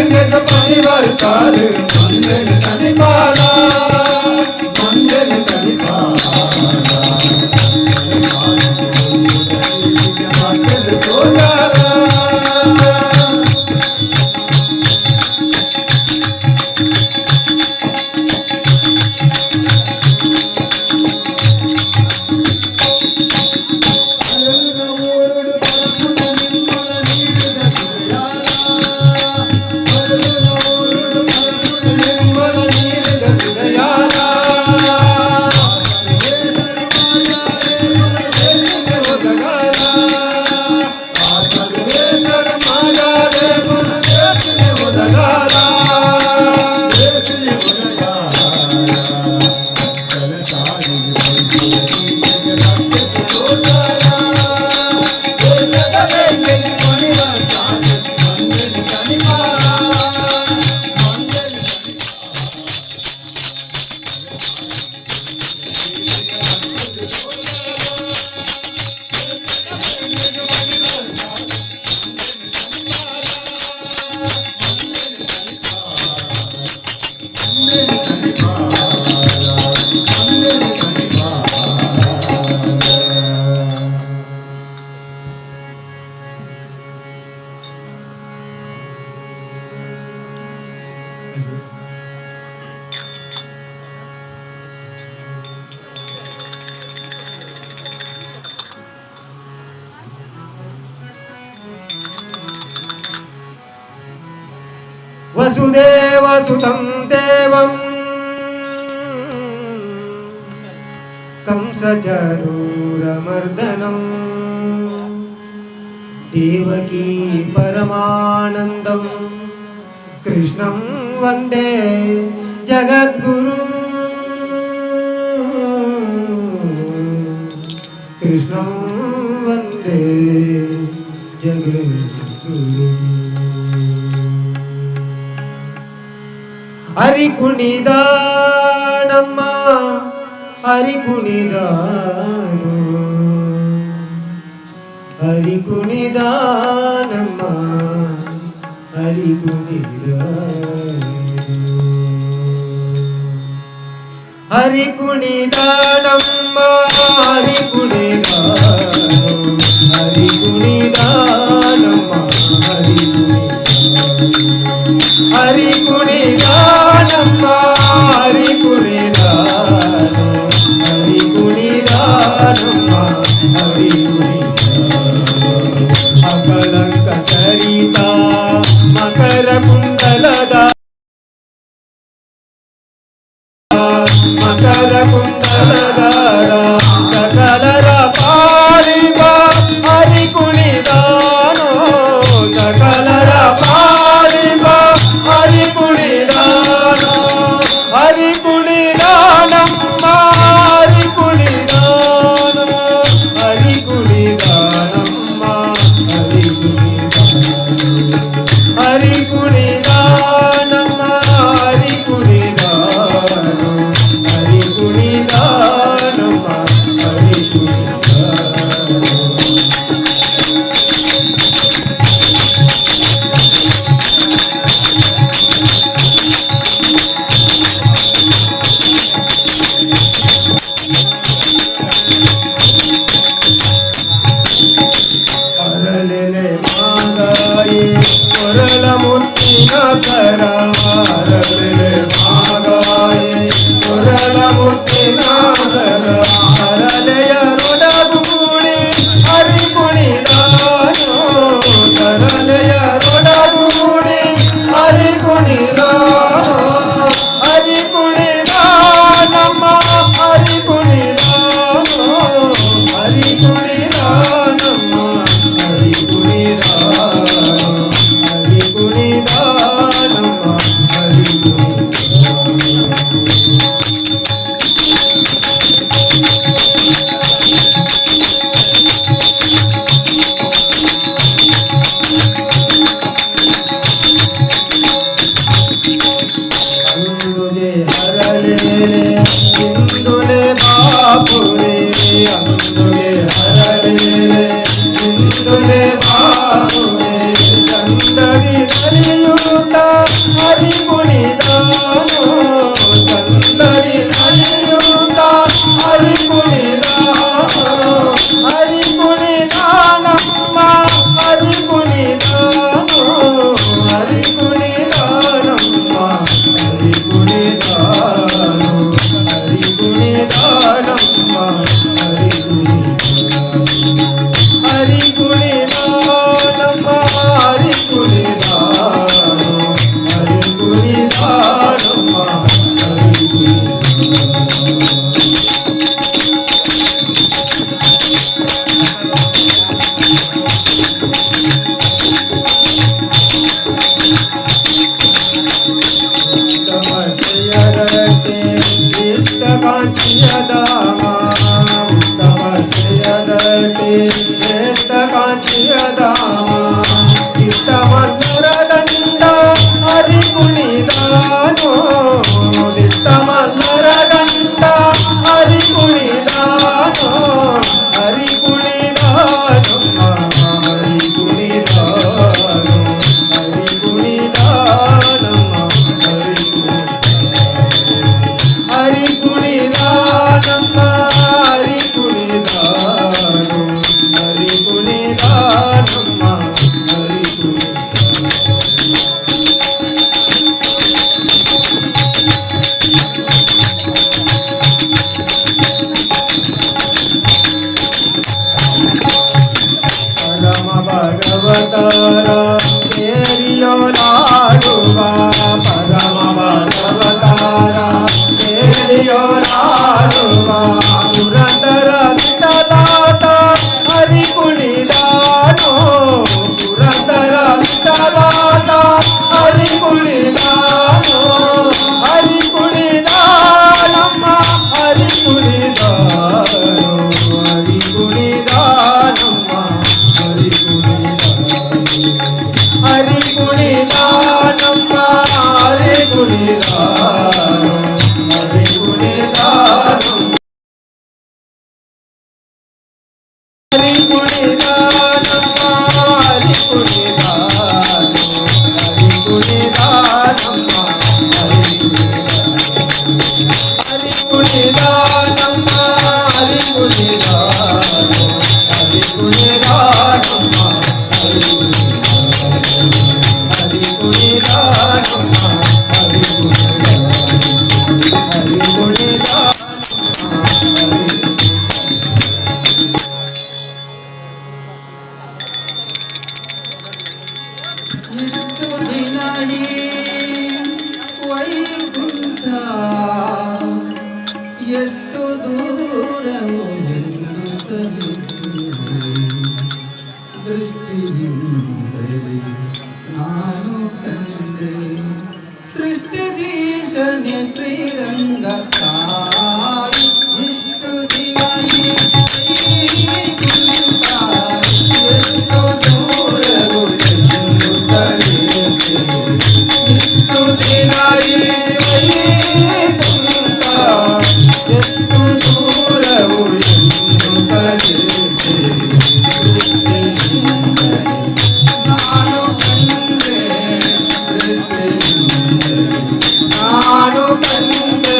गंगे परिवर्तार मंदिर तनिपाला मंदिर तनिपाला मंदिर तोला वसुदेव सुतं देवं कंसचारूरमर्दनं देवकी परमानन्दं कृष्णं वन्दे जगद्गुरुं कृष्णं वन्दे जगद्गुरुं हरि कुणिदानम्म हरि कुणिदानो हरि कुणिदानम्म हरि कुणिदानो हरि कुणिदानम्म हरि कुणिदानो हरि कुणिदानम्म हरि हरि कुणिदानम्म हरि कुणिदानो हरि कुणिदानम्म हरि कुणिदानो अकलंक चरिता मकर कुंडलदा मकर कुंडलदारा सकलर पालिबा हरि कुणिदानो सकलर पालिबा हरि कुणिदानो हरि कुणिदानम्म हरि कुणिदानो हरि कुणिदानम्म हरि कुणिदानो हरि कुणिदानम्म हरि कुणिदानो हरि कुणिदानम्म हरि कुणिदानो ಅರಳೆಲೆ ಮಾಗಾಯಿ ಕೊರಳ ಮುತ್ತಿನ ಕರ ಅರಳೆಲೆ ಮಾಗಾಯಿ ಕೊರಳ ಮುತ್ತಿನ ಕರ ಅರಳೆಯ ರೊಡಗೂಡಿ ಹರಿ ಕುಣಿದಾನೋ ತರಲೆಯ ರೊಡಗೂಡಿ ಹರಿ ಕುಣಿದಾನೋ ಹರಿ ಕುಣಿದಾನಮ್ಮ ಹರಿ ಕುಣಿದಾನೋ ಹರಿ ಕುಣಿದಾನಮ್ಮ ಹರಿ ಕುಣಿದಾನೋ ಹರಿ ಕುಣಿದಾನಮ್ಮ ಹರಿ ಕುಣಿದಾನೋ ಕಾಂಚಿಯದಾಮ ಉತ್ತಮ ಜಯದಟಿ ಶ್ರೇಷ್ಠ ಕಾಂಚಿಯದಾಮ ಇಷ್ಟ ಮಲ್ಲರದಂಡ ಹರಿ ಕುಣಿದಾನೋ ಇಷ್ಟ ಮಲ್ಲರದಂಡ ಹರಿ ಕುಣಿದಾನೋ ಹರಿ ಕುಣಿದಾನೋ ಹರಿ ಕುಣಿದಾನೋ ಹರಿ ಕುಣಿದಾನಮ್ಮ ಹರಿ ಕುಣಿದಾನಮ್ಮ ಹರಿ ಕುಣಿದಾನೋ ಹರಿ ಕುಣಿದಾನಮ್ಮ ಹರಿ ಪರಮ ಭಗವತರ ಸೇರಿಯೋ ನಾಡುವ ಪರಮ ಭಗವತರ ಸೇರಿಯೋ ನಾಡುವ ಪುರಂದರ ವಿಠಲಾಟ ಹರಿ ಕುಣಿದಾನೋ ಪುರಂದರ ವಿಠಲಾಟ ಹರಿ ಕುಣಿದಾನೋ ಹರಿ ಕುಣಿದಾನಮ್ಮ ಹರಿ ಕುಣಿದಾನೋ ಹರಿ ಕುಣಿದಾನಮ್ಮ ಹರಿ ಕುಣಿದಾನೋ ಹರಿ ಕುಣಿದಾನಮ್ಮ ಹರಿ ಕುಣಿದಾನೋ ಹರಿ ಕುಣಿದಾನೋ ಹರಿ ಕುಣಿದಾನಮ್ಮ ಹರಿ ಕುಣಿದಾನೋ ಹರಿ ಕುಣಿದಾನಮ್ಮ ಹರಿ ಕುಣಿದಾನಮ್ಮ ಹರಿ ಕುಣಿದಾನೋ ಹರಿ ಕುಣಿದಾನಮ್ಮ ಹರಿ ಕುಣಿದಾನಮ್ಮ ಹರಿ ಎಷ್ಟು ದಿನ ಈ ವೈಕುಂಠ ಎಷ್ಟು ದೂರವು ಎಂದು ದೃಷ್ಟಿಯಿಂದಲೇ ನಾನು ಕಂಡೆ ಸೃಷ್ಟಿದೀಶನೆ ಶ್ರೀರಂಗ ತಾಯಿ ಇಷ್ಟು ದಿನ ಈ ವೈಕುಂಠ ಎಷ್ಟು ದೂರವು ಎಂದು ಇಷ್ಟು ದಿನ ಈ ವೈಕುಂಠ ಎಷ್ಟು ದೂರವು ಎಂದು ಕಲಿತೆ ನಾನು ಕಂಡೆ ನಾನು ಕಂಡೆ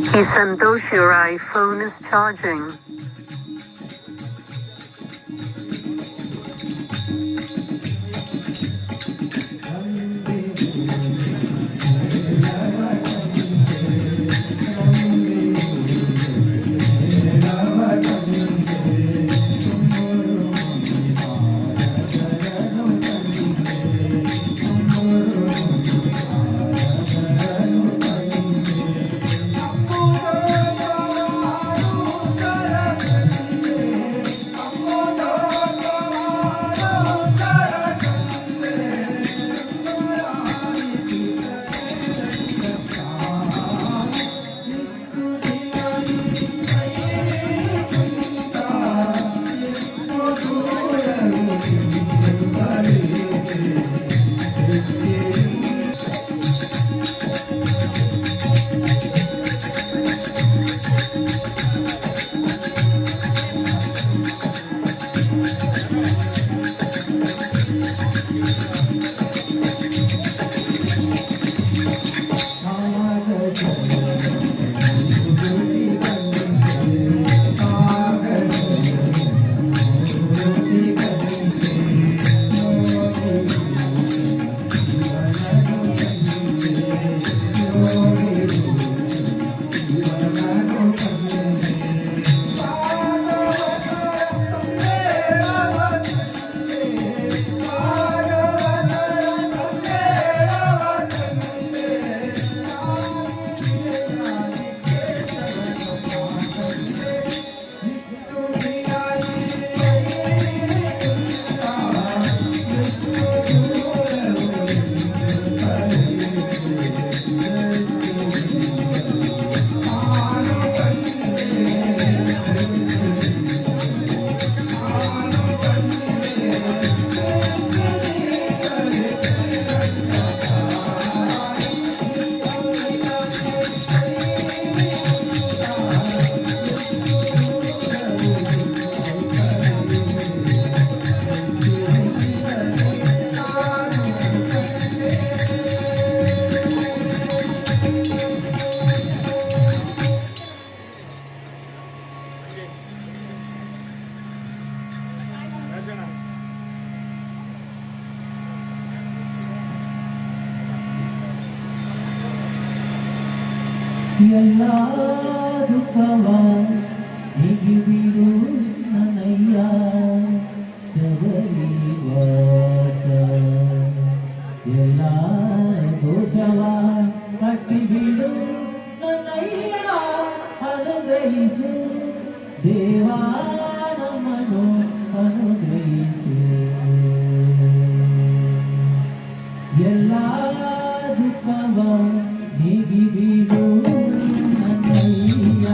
Hey Santosh, your iPhone is charging. ಎಲ್ಲ ದುಃಖವ ಹಿಡಿದಿರು ನನ್ನಯ್ಯ ಶಬರಿವಾಸ ಎಲ್ಲ ದೋಷವ ಕಟ್ಟಿಬಿಡು ನನ್ನಯ್ಯ ಅನುಗ್ರಹಿಸು ದೇವಾ ನಮ್ಮನ್ನು ಅನುಗ್ರಹಿಸು ಎಲ್ಲ ದುಃಖವ ನೀಗಿಬಿಡು ನನ್ನಯ್ಯ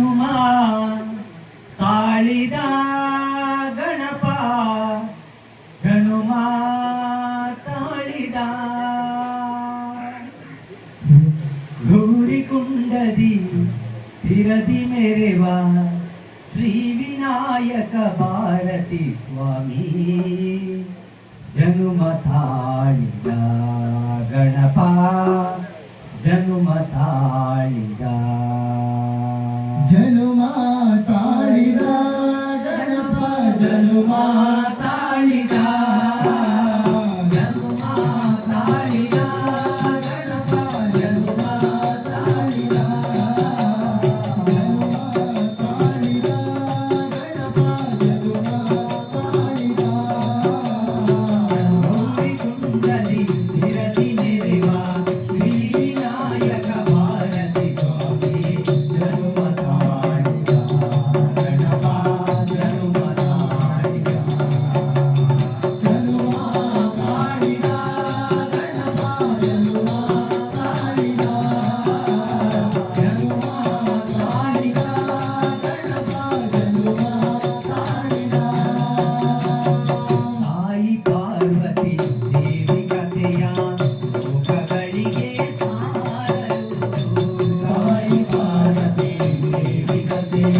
ಜನುಮ ತಾಳಿದ ಗಣಪ ಜನುಮ ತಾಳಿದ ಗೌರಿಕುಂಡದಿ ತಿರದಿ ಮೆರೆವ ಶ್ರೀ ವಿನಾಯಕ ಭಾರತಿ ಸ್ವಾಮಿ ಜನುಮ ತಾಳಿದ ಗಣಪ ಜನುಮ ತಾಳಿದ ಜನುಮ ತಾಳಿದ ಗಣಪ ಜನುಮ ತಾಳಿದ ಜನುಮ ತಾಳಿದ ಗಣಪ ಜನುಮ ತಾಳಿದ ಗೌರಿಕುಂಡದಿ ತಿರದಿ ಮೆರೆವ ಶ್ರೀ ವಿನಾಯಕ ಭಾರತಿ ಸ್ವಾಮಿ ಜನುಮ ತಾಳಿದ ಗಣಪ ಜನುಮ ತಾಳಿದ ಜನುಮ ತಾಳಿದ ಗಣಪ ಜನುಮ ತಾಳಿದ ಜನುಮ ತಾಳಿದ ಗಣಪ ಜನುಮ ತಾಳಿದ ತಾಯಿ ಪಾರ್ವತಿ ದೇವಿ ಕಥೆಯ ಲೋಕಗಳಿಗೆ ಸಾರಲು ತಾಯಿ ಪಾರ್ವತಿ ದೇವಿ ಕಥೆಯ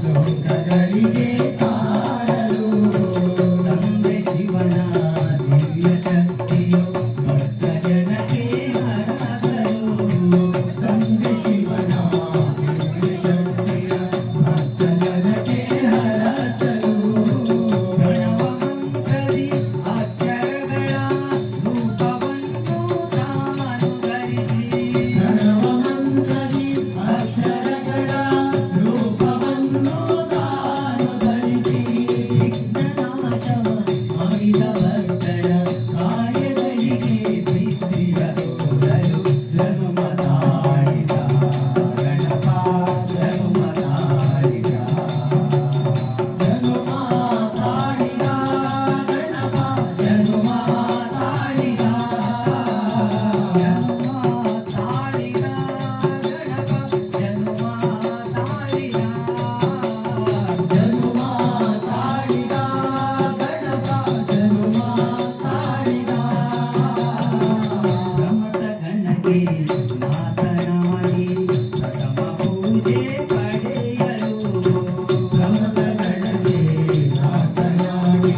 ಲೋಕಗಳಿಗೆ ಸಾರಲು ತಂದೆ ಶಿವನ ದಿವ್ಯ ಶಕ್ತಿಯು ಭಕ್ತ ಜನಕ್ಕೆ ಹರಸಲು ತಂದೆ ಶಿವನ ದಿವ್ಯ ಶಕ್ತಿಯ ಭಕ್ತ ಜನಕ್ಕೆ ಹರಸಲು ಪ್ರಣವ ಮಂತ್ರದಿ ಅಕ್ಷರಗಳ ರೂಪವನ್ನು ತಾನು ಧರಿಸಿ ಪ್ರಣವ ಮಂತ್ರದಿ ಅಕ್ಷರಗಳ ರೂಪವನ್ನು ತಾನು ಧರಿಸಿ ವಿಘ್ನನಾಶವ ಅಮಿತ ಭಕ್ತರ ಕಾರ್ಯಗಳಿಗೆ ಸಿದ್ಧಿಯ ಸೋದಲು ಜನುಮ ತಾಳಿದ ಗಣಪ ಜನುಮ ತಾಳಿದ ಜನುಮ ತಾಳಿದ ಗಣಪ ಜನುಮ ತಾಳಿದ ಜನುಮ ತಾಳಿದ ಗಣಪ ಜನುಮ ತಾಳಿದ ಜನುಮ ತಾಳಿದ ಗಣಪ ಜನುಮ ತಾಳಿದ ಪ್ರಮಥ ಗಣಕ್ಕೆ ಮಾತನಾಡಿ ಪ್ರಥಮ ಪೂಜೆ ಪಡೆಯಲು ಪ್ರಮಥ ಗಣಕ್ಕೆ ಮಾತನಾಡಿ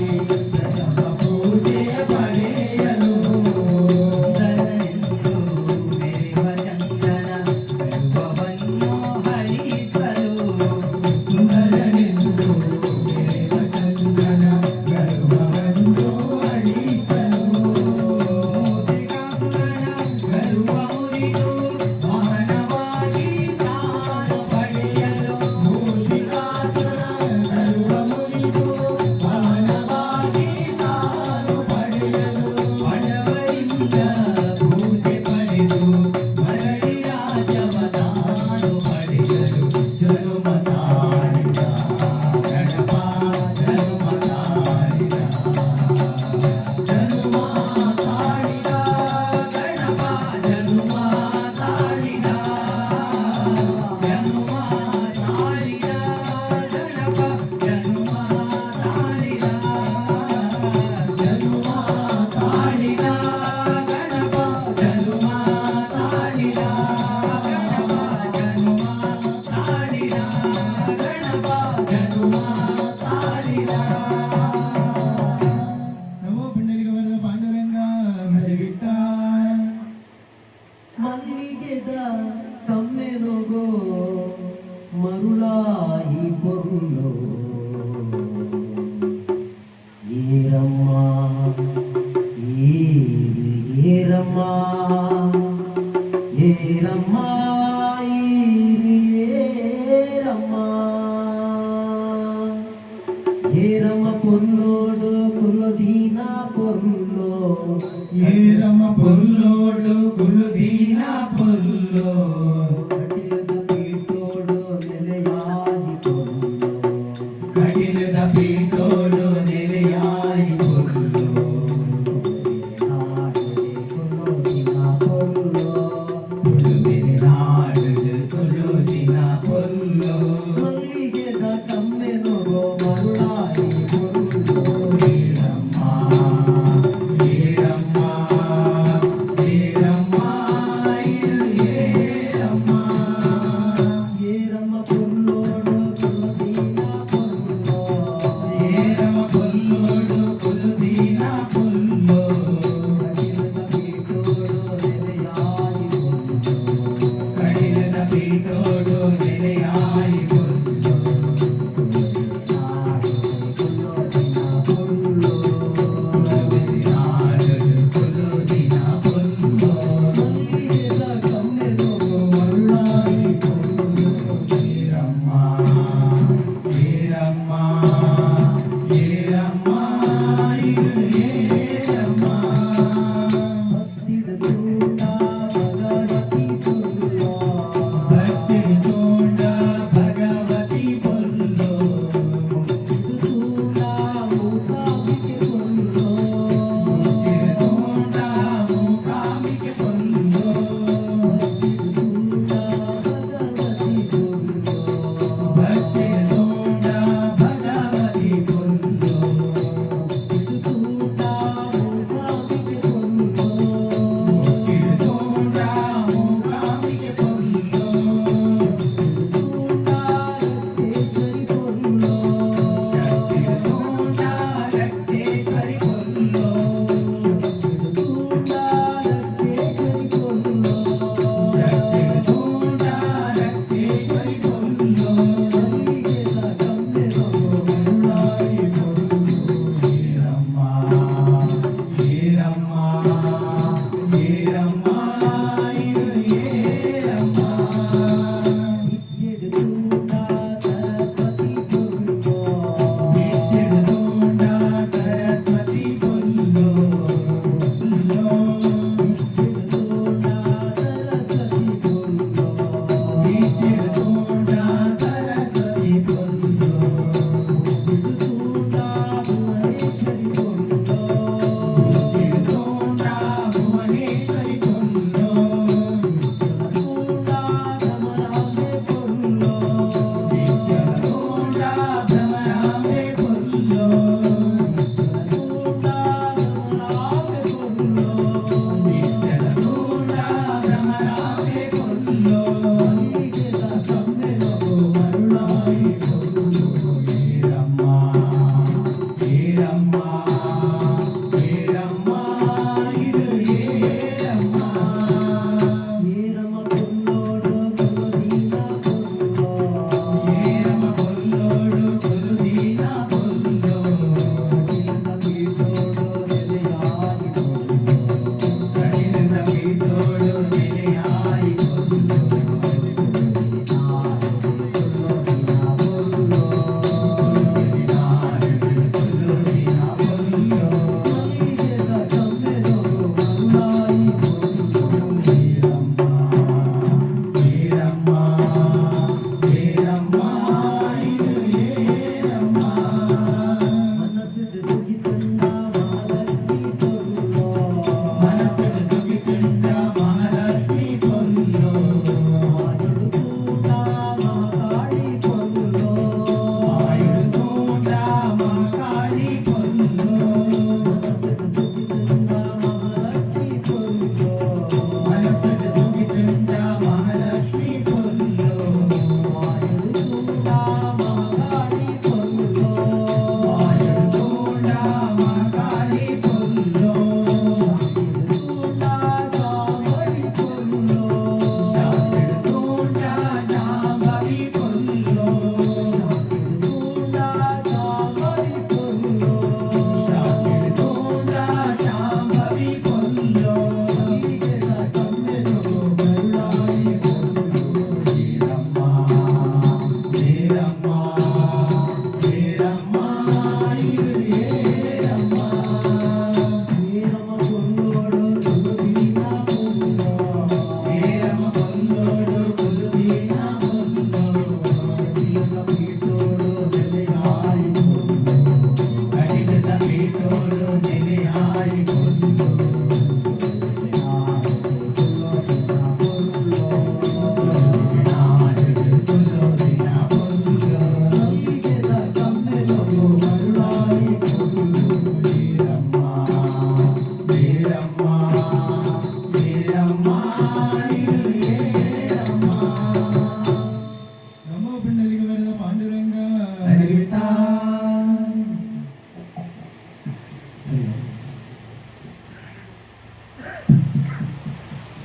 ಪ್ರಥಮ ಪೂಜೆ ಪಡೆಯಲು ಸುಂದರನೆಂದು ಮೆರೆವ ಚಂದನ ಗರ್ವವನ್ನು ಹರಿಸಲು ಸುಂದರನೆಂದು ಮೆರೆವ ಚಂದನ ಗರ್ವವನ್ನು ಅಳಿಸಲು ಮೋದಿಗಾಸುರನ ಗರ್ವ ಮುರಿದು ಮೌನವಾಗಿ ತಾನು ಪಡೆಯಲು ಮೂಷಿಕಾಸುರ ಗರ್ವ ಮುರಿದು ಮೌನವಾಗಿ ತಾನು ಪಡೆಯಲು ಬಡವರಿಂದ ಪೂಜೆ ಪಡೆದು ಮರಳಿ ರಾಜವ ತಾನು ಪಡೆಯಲು ಜನುಮ ತಾಳಿದ ಗಣಪ ಜನುಮ ತಾಳಿದ ಜನುಮ ತಾಳಿದ ಗಣಪ ಜನುಮ ತಾಳಿದ ಜನುಮ ತಾಳಿದ ಗಣಪ ಜನುಮ ತಾಳಿದ ಜನುಮ ತಾಳಿದ ಗಣಪ ಜನುಮ ತಾಳಿದ ಗಣಪ ಜನುಮ ತಾಳಿದ ಗಣಪ ಜನುಮ ತಾಳಿದ ನಮೋ ಪುಂಡಲಿಕ ವರದ ಪಾಂಡುರಂಗ ಹರಿವಿಟ್ಟ ಮಲ್ಲಿಗೆದ ಕಮ್ಮೆನೊಗೋ ಮರುಳಾಯಿ ಪೊರುಳು ಏರಮ್ಮ ಏರಮ್ಮ ಏರಮ್ಮ ಏರಮ್ಮ ಏರಮ್ಮ పొల్లోడు కులదీన పొర్లో ఏరమ్మ పొల్లోడు గులుదీన పొల్లో కటిలದ పీటోడు నెలయాయి పొర్లో కటిలద పీటోడు నెలయాయి పొల్లో కులదీన పొర్లో పుడు మెరినా ಪೀಠೋಡು ನೆಲೆಯಾಯಿ ಪೊಲ್ಲು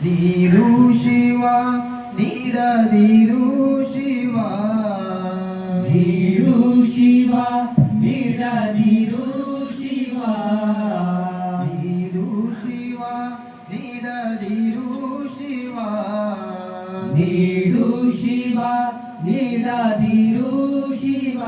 ನೀನು ಶಿವ ನೀಡದಿರು ಶಿವ ನೀಡು ಶಿವ ನೀಡದಿರು ಶಿವ ನೀಡು ಶಿವ ನೀಡದಿರು ಶಿವ ನೀಡು ಶಿವ ನೀಡದಿರು ಶಿವ